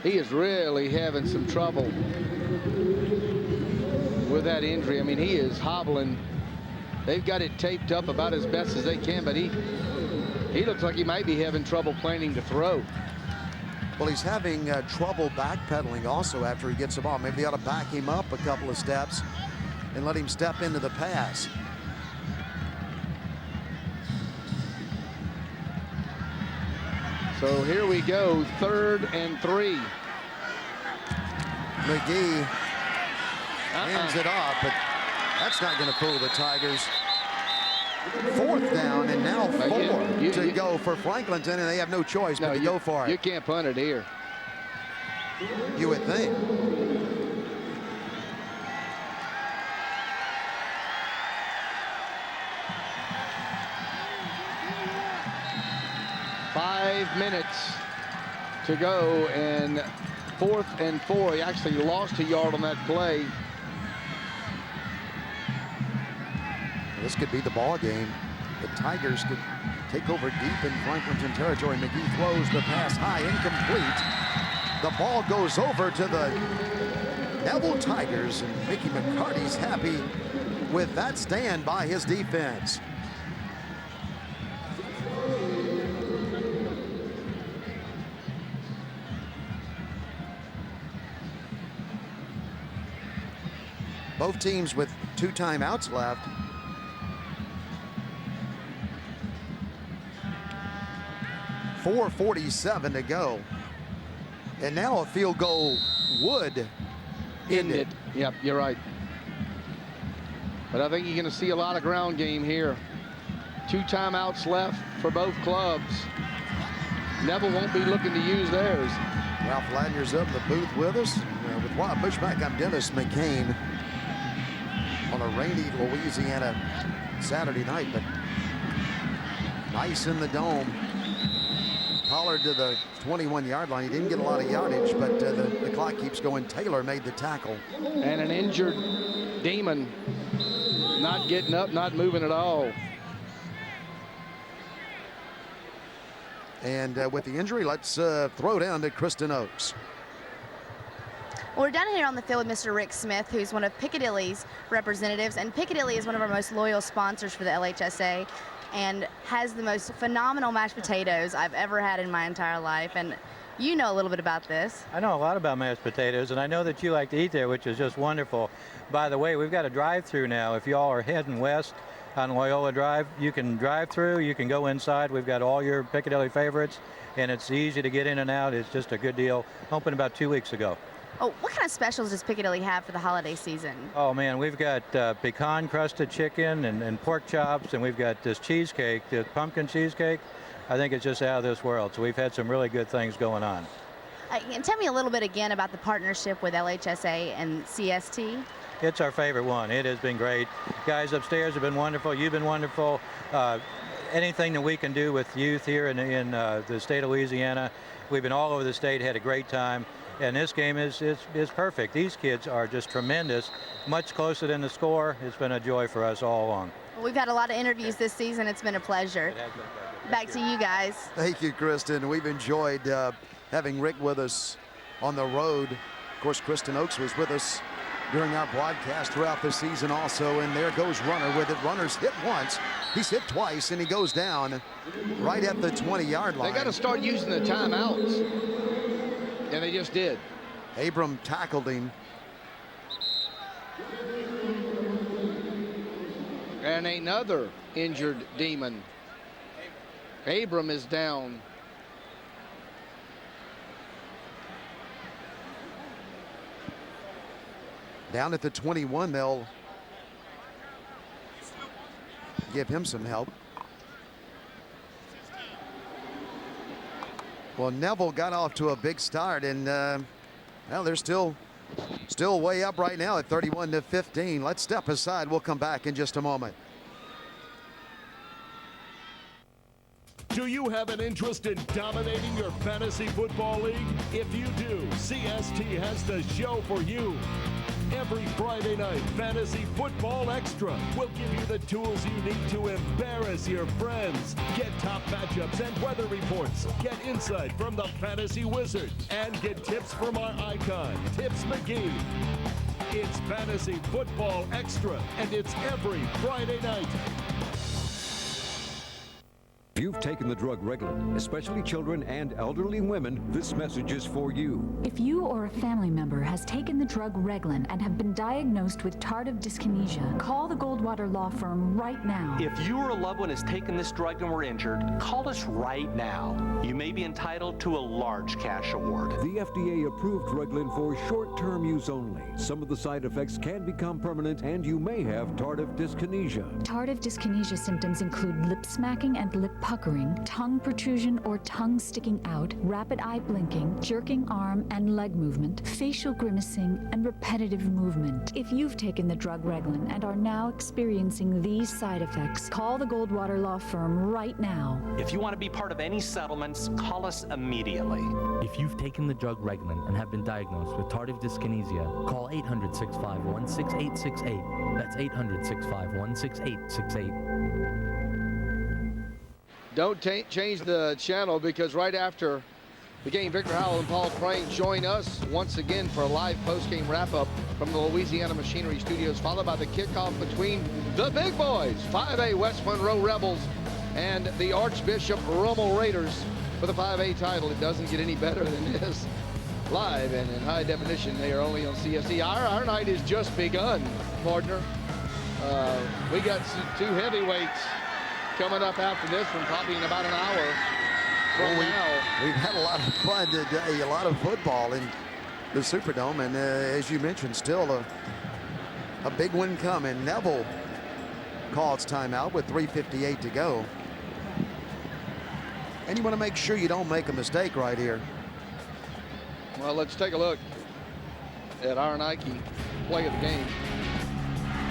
He is really having some trouble with that injury. I mean, he is hobbling. They've got it taped up about as best as they can, but he looks like he might be having trouble planning to throw. Well, he's having trouble backpedaling also after he gets the ball. Maybe they ought to back him up a couple of steps and let him step into the pass. So here we go, 3rd and 3. McGee hands it off, but that's not going to fool the Tigers. 4th down, and now 4 to go for Franklinton, and they have no choice but to go for it. You can't punt it here. You would think. Five minutes to go, and 4th and 4. He actually lost a yard on that play. This could be the ball game. The Tigers could take over deep in Franklinton territory. McGee throws the pass high, incomplete. The ball goes over to the Neville Tigers, and Mickey McCarty's happy with that stand by his defense. Both teams with 2 timeouts left. .447 to go. And now a field goal would end it. Yep, you're right. But I think you're going to see a lot of ground game here. 2 timeouts left for both clubs. Neville won't be looking to use theirs. Ralph Ladner's up in the booth with us. With Rob Bushback, I'm Dennis McCain. On a rainy Louisiana Saturday night, but nice in the dome. Pollard to the 21-yard line. He didn't get a lot of yardage, but the clock keeps going. Taylor made the tackle. And an injured Demon not getting up, not moving at all. And with the injury, let's throw down to Kristen Oakes. Well, we're down here on the field with Mr. Rick Smith, who's one of Piccadilly's representatives, and Piccadilly is one of our most loyal sponsors for the LHSAA and has the most phenomenal mashed potatoes I've ever had in my entire life. And you know a little bit about this. I know a lot about mashed potatoes, and I know that you like to eat there, which is just wonderful. By the way, we've got a drive-through now. If y'all are heading west on Loyola Drive, you can drive through, you can go inside. We've got all your Piccadilly favorites, and it's easy to get in and out. It's just a good deal. Opened about 2 weeks ago. Oh, what kind of specials does Piccadilly have for the holiday season? Oh man, we've got pecan crusted chicken and pork chops, and we've got this cheesecake, the pumpkin cheesecake. I think it's just out of this world. So we've had some really good things going on. And tell me a little bit again about the partnership with LHSAA and CST. It's our favorite one. It has been great. Guys upstairs have been wonderful. You've been wonderful. Anything that we can do with youth here in the state of Louisiana, we've been all over the state, had a great time. And this game is perfect. These kids are just tremendous, much closer than the score. It's been a joy for us all along. Well, we've had a lot of interviews this season. It's been a pleasure. It has been a pleasure. Back to you guys. Thank you, Kristen. We've enjoyed having Rick with us on the road. Of course, Kristen Oakes was with us during our broadcast throughout the season also. And there goes Runner with it. Runner's hit once. He's hit twice, and he goes down right at the 20-yard line. They got to start using the timeouts. And they just did. Abram tackled him. And another injured Demon. Abram is down. Down at the 21, they'll give him some help. Well, Neville got off to a big start, and well, they're still way up right now at 31-15. Let's step aside. We'll come back in just a moment. Do you have an interest in dominating your fantasy football league? If you do, CST has the show for you. Every Friday night, Fantasy Football Extra will give you the tools you need to embarrass your friends. Get top matchups and weather reports. Get insight from the Fantasy Wizard. And get tips from our icon, Tips McGee. It's Fantasy Football Extra, and it's every Friday night. If you've taken the drug Reglan, especially children and elderly women, this message is for you. If you or a family member has taken the drug Reglan and have been diagnosed with tardive dyskinesia, call the Goldwater Law Firm right now. If you or a loved one has taken this drug and were injured, call us right now. You may be entitled to a large cash award. The FDA approved Reglan for short-term use only. Some of the side effects can become permanent, and you may have tardive dyskinesia. Tardive dyskinesia symptoms include lip smacking and lip puckering, tongue protrusion or tongue sticking out, rapid eye blinking, jerking arm and leg movement, facial grimacing, and repetitive movement. If you've taken the drug Reglan and are now experiencing these side effects, call the Goldwater Law Firm right now. If you want to be part of any settlements, call us immediately. If you've taken the drug Reglan and have been diagnosed with tardive dyskinesia, call 800-651-6868. That's 800-651-6868. Don't change the channel, because right after the game, Victor Howell and Paul Crane join us once again for a live post-game wrap-up from the Louisiana Machinery Studios, followed by the kickoff between the big boys, 5A West Monroe Rebels and the Archbishop Rummel Raiders for the 5A title. It doesn't get any better than this. Live and in high definition, they are only on CST. Our night has just begun, partner. We got two heavyweights coming up after this one, probably in about an hour from now. We've had a lot of fun today, a lot of football in the Superdome, and as you mentioned, still a big one coming. Neville calls timeout with 3:58 to go. And you want to make sure you don't make a mistake right here. Well, let's take a look at our Nike play of the game.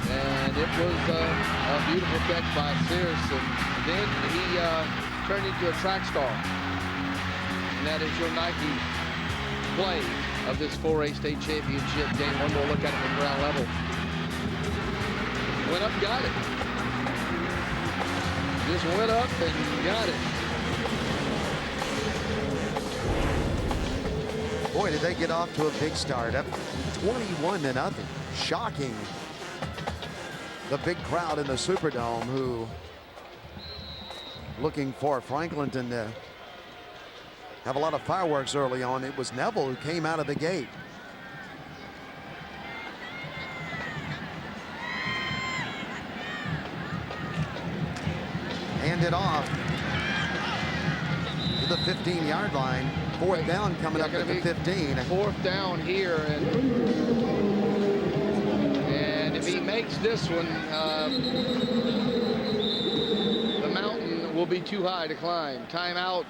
And it was a beautiful catch by Sears, and then he turned into a track star. And that is your Nike play of this 4A state championship game. One more look at it from ground level. Went up and got it. Just went up and got it. Boy, did they get off to a big start, up 21-0. Shocking. The big crowd in the Superdome, who looking for Franklinton to have a lot of fireworks early on. It was Neville who came out of the gate. Hand it off to the 15-yard line. Fourth down coming up at the 15. Fourth down here, and if he makes this one, the mountain will be too high to climb. Timeout.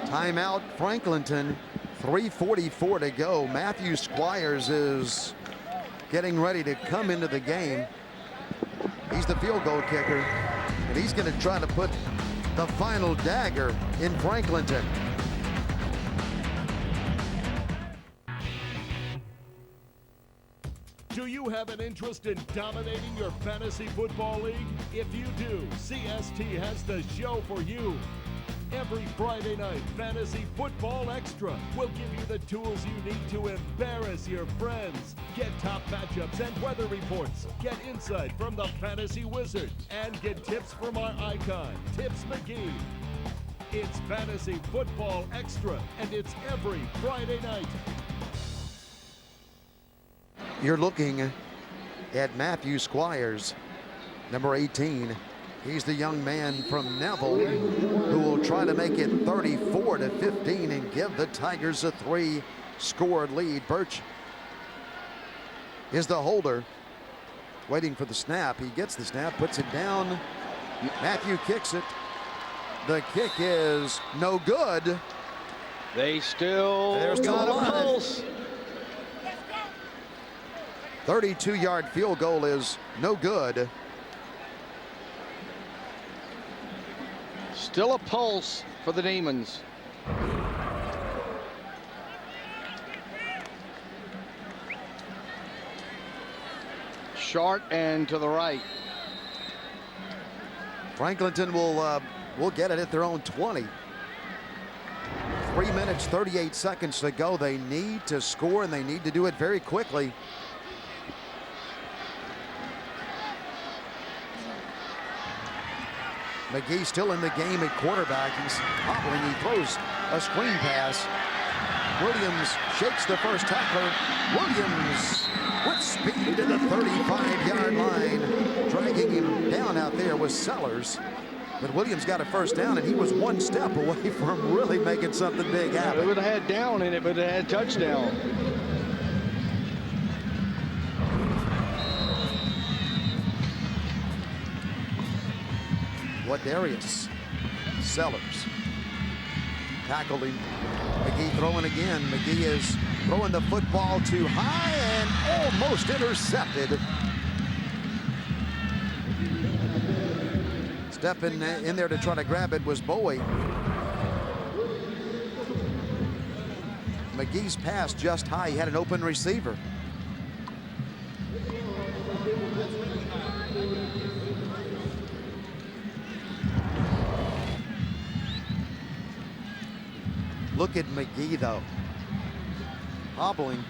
Timeout, Franklinton. 3:44 to go. Matthew Squires is getting ready to come into the game. He's the field goal kicker, and he's going to try to put the final dagger in Franklinton. Do you have an interest in dominating your fantasy football league? If you do, CST has the show for you. Every Friday night, Fantasy Football Extra will give you the tools you need to embarrass your friends. Get top matchups and weather reports. Get insight from the Fantasy Wizard. And get tips from our icon, Tips McGee. It's Fantasy Football Extra, and it's every Friday night. You're looking at Matthew Squires, number 18. He's the young man from Neville who will try to make it 34-15 and give the Tigers a 3-score lead. Birch is the holder, waiting for the snap. He gets the snap, puts it down. Matthew kicks it. The kick is no good. They still got a pulse. 32-yard field goal is no good. Still a pulse for the Demons. Short and to the right. Franklinton will get it at their own 20. 3 minutes, 38 seconds to go. They need to score, and they need to do it very quickly. McGee still in the game at quarterback. He's hobbling. He throws a screen pass. Williams shakes the first tackler. Williams with speed to the 35-yard line. Dragging him down out there was Sellers. But Williams got a first down, and he was one step away from really making something big happen. It would have had down in it, but it had touchdown. What Darius? Sellers tackled him. McGee throwing again. McGee is throwing the football too high and almost intercepted. Stepping in there to try to grab it was Bowie. McGee's pass just high. He had an open receiver. Look at McGee, though. Hobbling.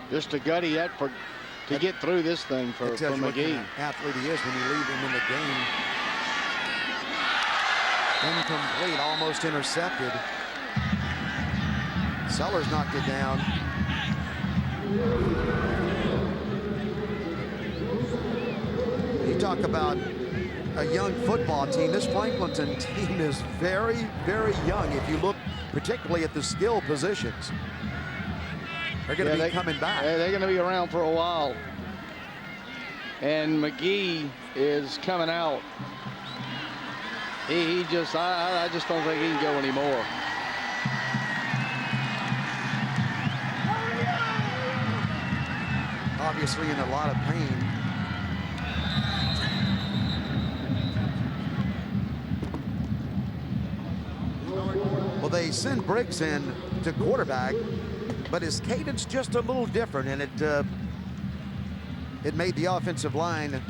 Just a gutty effort to get through this thing for McGee. What kind of athlete he is when you leave him in the game. Incomplete, almost intercepted. Sellers knocked it down. You talk about a young football team. This Franklinton team is very, very young. If you look particularly at the skill positions, they're going to be coming back. They're going to be around for a while. And McGee is coming out. He just, I just don't think he can go anymore. Obviously in a lot of pain. Well, they send Briggs in to quarterback, but his cadence just a little different, and it made the offensive line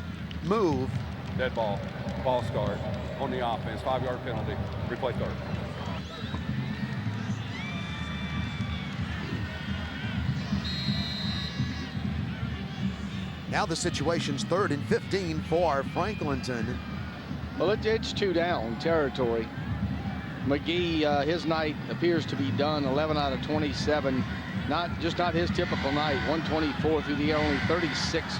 move. Dead ball. Ball scarred on the offense. 5-yard penalty. Replay third. Now the situation's 3rd and 15 for Franklinton. Well, it's 2 down territory. McGee, his night appears to be done. 11 out of 27. Not his typical night. 124 through the air, only 36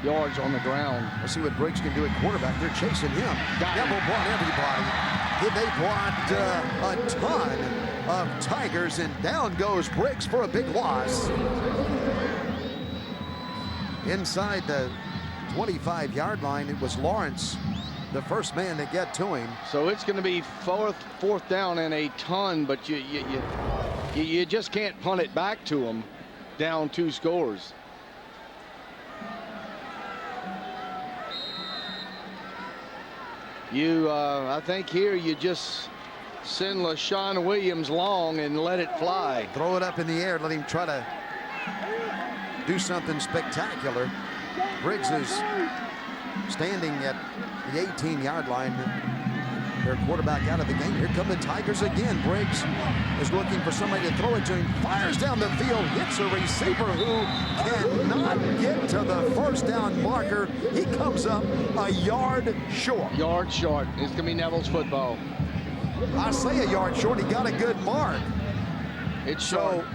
yards on the ground. Let's see what Briggs can do at quarterback. They're chasing him. Neville brought everybody. They brought a ton of Tigers, and down goes Briggs for a big loss. Inside the 25-yard line, it was Lawrence, the first man to get to him. So it's going to be fourth down and a ton, but you just can't punt it back to him down 2 scores. I think here you just send LaShawn Williams long and let it fly. Throw it up in the air, let him try to do something spectacular. Briggs is standing at the 18-yard line. Their quarterback out of the game. Here come the Tigers again. Briggs is looking for somebody to throw it to him. Fires down the field, hits a receiver who cannot get to the first down marker. He comes up a yard short. Yard short. It's going to be Neville's football. I say a yard short. He got a good mark. It's short.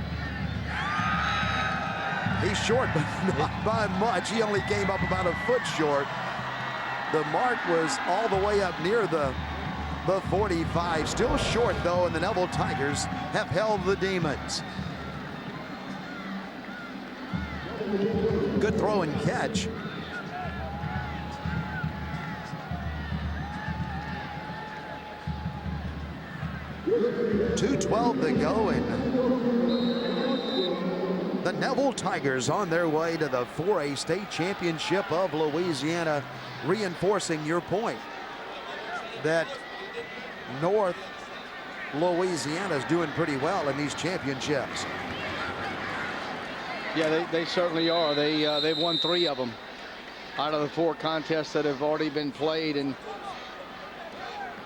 He's short, but not by much. He only came up about a foot short. The mark was all the way up near the 45. Still short, though, and the Neville Tigers have held the Demons. Good throw and catch. .212 to go, and the Neville Tigers on their way to the 4A state championship of Louisiana, reinforcing your point that North Louisiana is doing pretty well in these championships. Yeah, they certainly are. They've won 3 of them out of the 4 contests that have already been played, and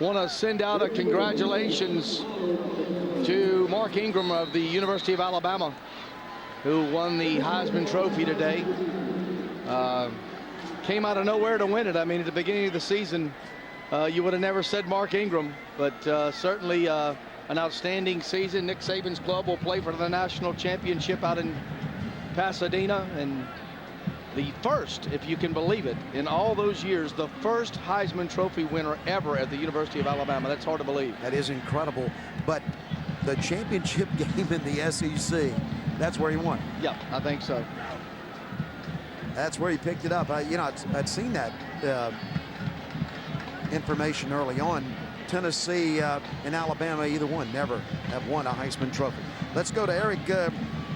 want to send out a congratulations to Mark Ingram of the University of Alabama, who won the Heisman Trophy today. Came out of nowhere to win it. I mean, at the beginning of the season, you would have never said Mark Ingram, but certainly an outstanding season. Nick Saban's club will play for the national championship out in Pasadena, and the first, if you can believe it, in all those years, the first Heisman Trophy winner ever at the University of Alabama. That's hard to believe. That is incredible. But the championship game in the SEC, that's where he won. Yeah, I think so. That's where he picked it up. You know, I'd seen that information early on. Tennessee and Alabama, either one, never have won a Heisman Trophy. Let's go to Eric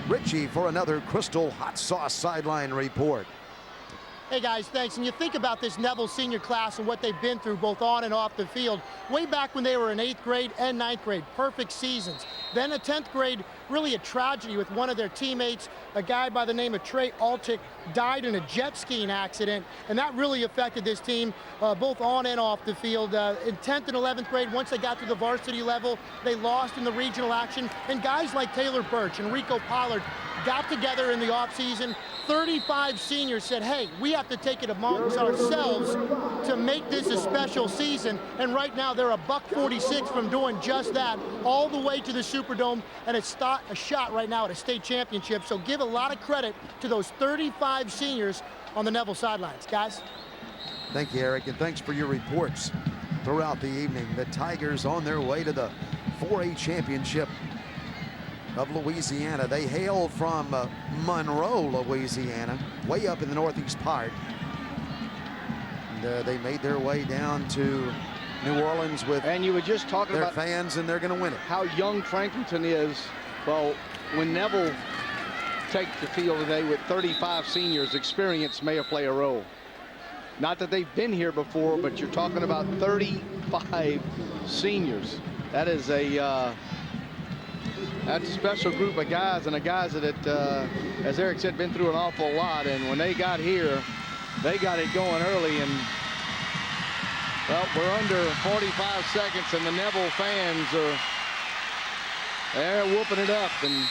Ritchie for another Crystal Hot Sauce sideline report. Hey guys, thanks. And you think about this Neville senior class and what they've been through both on and off the field. Way back when they were in 8th grade and 9th grade, perfect seasons. Then in 10th grade, really a tragedy with one of their teammates, a guy by the name of Trey Altick, died in a jet skiing accident, and that really affected this team both on and off the field. In 10th and 11th grade, once they got to the varsity level, they lost in the regional action, and guys like Taylor Birch and Rico Pollard got together in the offseason. 35 seniors said, hey, we have to take it amongst ourselves to make this a special season. And right now they're $146 from doing just that, all the way to the Superdome, and it's a shot right now at a state championship. So give a lot of credit to those 35 seniors on the Neville sidelines. Guys? Thank you, Eric, and thanks for your reports throughout the evening. The Tigers on their way to the 4A championship of Louisiana. They hail from Monroe, Louisiana, way up in the northeast part. And they made their way down to New Orleans with and you were just talking their about fans, and they're going to win it. How young Franklinton is. Well, when Neville takes the field today with 35 seniors, experience may play a role. Not that they've been here before, but you're talking about 35 seniors. That is that's a special group of guys, and the guys that, as Eric said, been through an awful lot. And when they got here, they got it going early. And, well, we're under 45 seconds, and the Neville fans they're whooping it up. And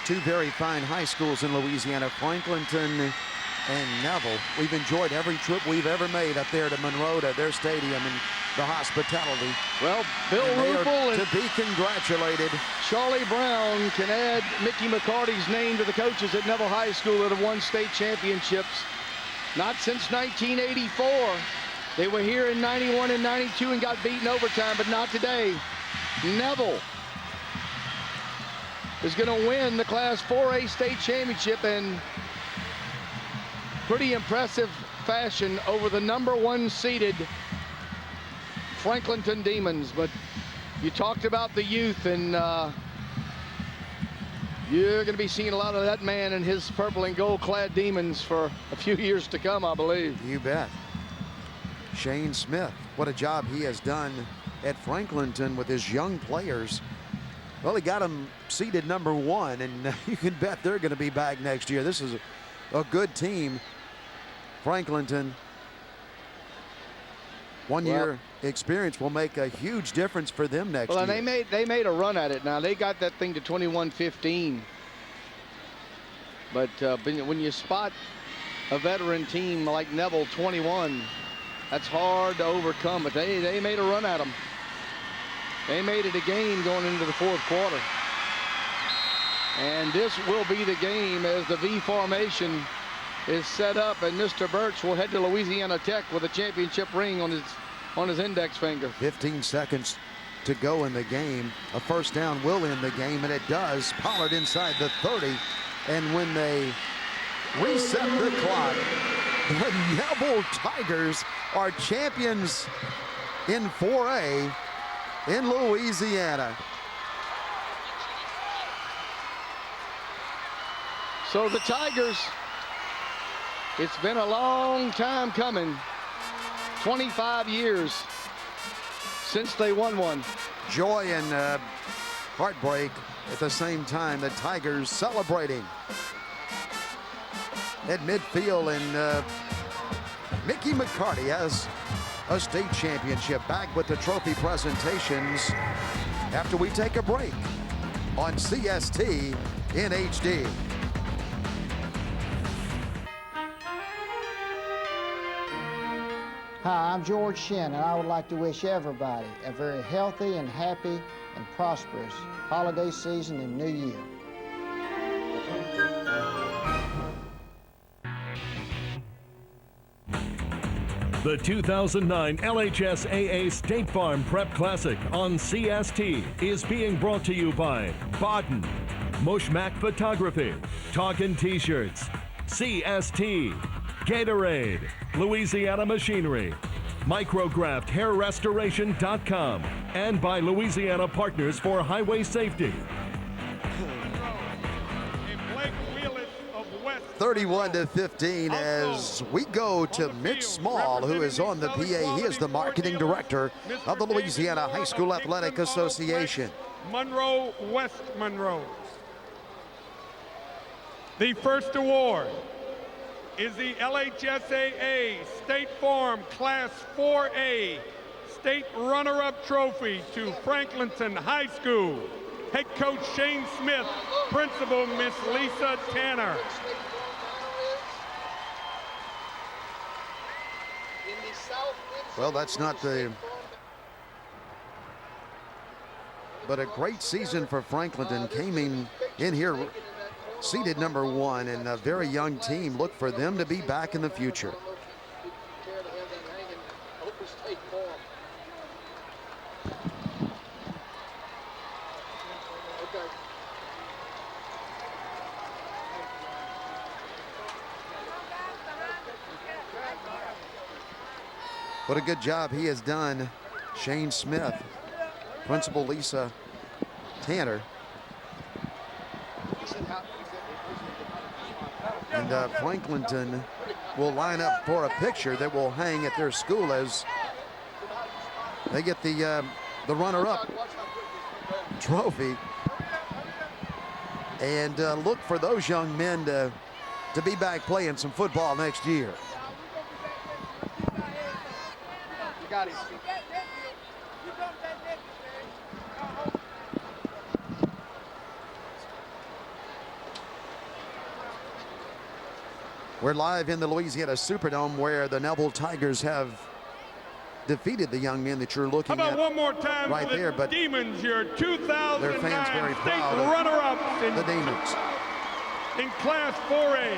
2 very fine high schools in Louisiana, Franklinton and Neville. We've enjoyed every trip we've ever made up there to Monroe, to their stadium, and the hospitality. Well, Bill Rupel and to be congratulated. Charlie Brown can add Mickey McCarty's name to the coaches at Neville High School that have won state championships. Not since 1984. They were here in 91 and 92 and got beaten overtime, but not today. Neville is going to win the Class 4A state championship in pretty impressive fashion over the #1 seeded Franklinton Demons. But you talked about the youth, and you're going to be seeing a lot of that man and his purple and gold clad Demons for a few years to come, I believe. You bet. Shane Smith, what a job he has done at Franklinton with his young players. Well, he got them seeded #1, and you can bet they're going to be back next year. This is a good team. Franklinton, 1 year experience will make a huge difference for them next year. Well, and they made a run at it. Now they got that thing to 21-15. But when you spot a veteran team like Neville 21, that's hard to overcome. But they made a run at them. They made it a game going into the 4th quarter. And this will be the game as the V formation is set up, and Mr. Birch will head to Louisiana Tech with a championship ring on his index finger. 15 seconds to go in the game. A first down will end the game, and it does. Pollard inside the 30, and when they reset the clock. The Neville Tigers are champions in 4A in Louisiana. So the Tigers, it's been a long time coming. 25 years since they won one. Joy and heartbreak at the same time. The Tigers celebrating at midfield, and Mickey McCarty has a state championship. Back with the trophy presentations after we take a break on CST in HD. Hi, I'm George Shin, and I would like to wish everybody a very healthy and happy and prosperous holiday season and New Year. The 2009 LHSAA State Farm Prep Classic on CST is being brought to you by Baden, Mushmack Photography, Talkin' T-Shirts, CST, Gatorade, Louisiana Machinery, MicrograftHairRestoration.com, and by Louisiana Partners for Highway Safety. 31-15 as we go to Mitch Small, who is on the PA. He is the marketing director of the Louisiana High School Athletic Association. Monroe, West Monroe. The first award is the LHSAA State Farm Class 4A State Runner-Up Trophy to Franklinton High School. Head coach Shane Smith, principal Miss Lisa Tanner. Well, that's not the... But a great season for Franklinton. Came in here seeded #1, and a very young team. Look for them to be back in the future. What a good job he has done, Shane Smith, Principal Lisa Tanner. And Franklinton will line up for a picture that will hang at their school as they get the runner-up trophy. And look for those young men to be back playing some football next year. Got it. We're live in the Louisiana Superdome, where the Neville Tigers have defeated the young men that you're looking How about at one more time right for there. the But Demons, your 2009 their fans very state proud runner-ups of the Demons. In Class 4A.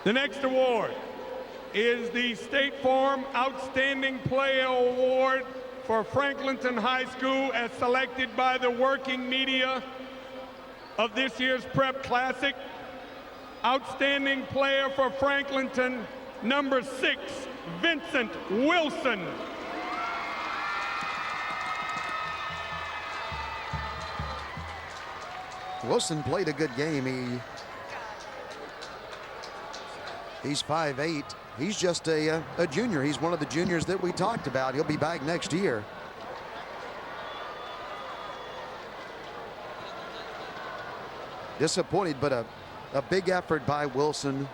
The next award is the State Farm Outstanding Player Award for Franklinton High School, as selected by the working media of this year's Prep Classic. Outstanding player for Franklinton, #6, Vincent Wilson. Wilson played a good game. He's 5'8". He's just a junior. He's one of the juniors that we talked about. He'll be back next year. Disappointed, but a big effort by Wilson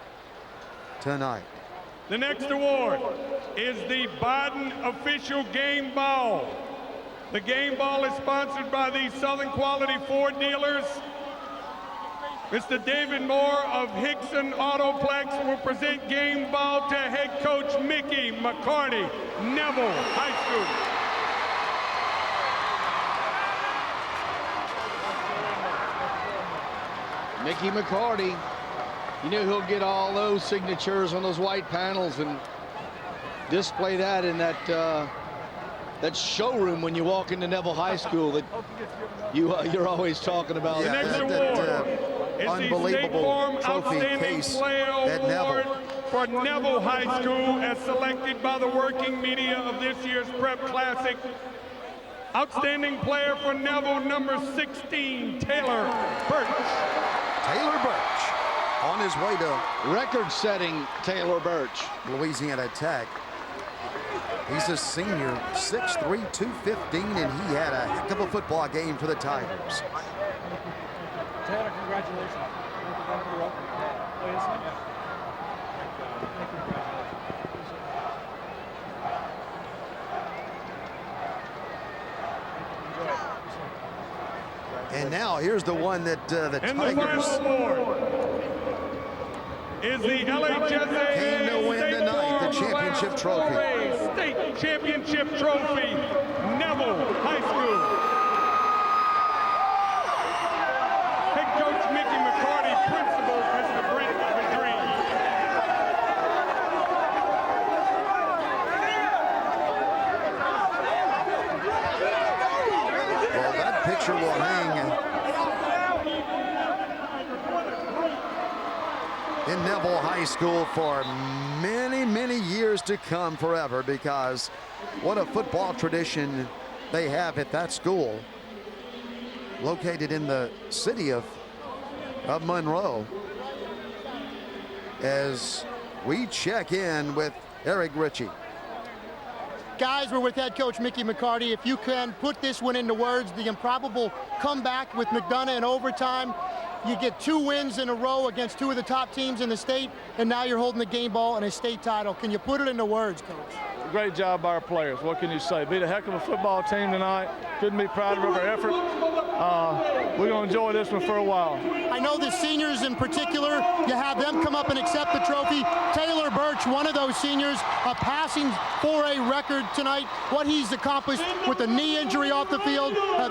tonight. The next award is the Baden Official Game Ball. The game ball is sponsored by the Southern Quality Ford dealers. Mr. David Moore of Hickson Autoplex will present game ball to head coach Mickey McCarty, Neville High School. Mickey McCarty, you know he'll get all those signatures on those white panels, and display that in that that showroom when you walk into Neville High School that you're always talking about. The next award is unbelievable the State trophy Farm case Outstanding Player at Award Neville. for Neville High School, as selected by the working media of this year's Prep Classic. Outstanding player for Neville, number 16, Taylor Birch. Taylor Birch on his way to record-setting Taylor Birch. Louisiana Tech. He's a senior, 6'3", 215, and he had a heck of a football game for the Tigers. Taylor, congratulations. And now here's the one that the And Tigers. the final award is the LHSAA came to win State tonight, the Farm championship Class trophy. 4A State Championship Trophy, Neville High School. Head coach Mickey McCarty, principal Mr. Brent Madreen. Well, that picture will hang in Neville High School for many, many years to come, forever, because what a football tradition they have at that school, located in the city of Monroe. As we check in with Eric Ritchie. Guys, we're with head coach Mickey McCarty. If you can put this one into words, the improbable comeback with McDonough in overtime. You get 2 wins in a row against 2 of the top teams in the state, and now you're holding the game ball and a state title. Can you put it into words, coach? Great job by our players. What can you say? Beat a heck of a football team tonight. Couldn't be prouder of our effort. We're going to enjoy this one for a while. I know the seniors in particular, you have them come up and accept the trophy. Taylor Birch, one of those seniors, a passing 4A record tonight. What he's accomplished with a knee injury off the field,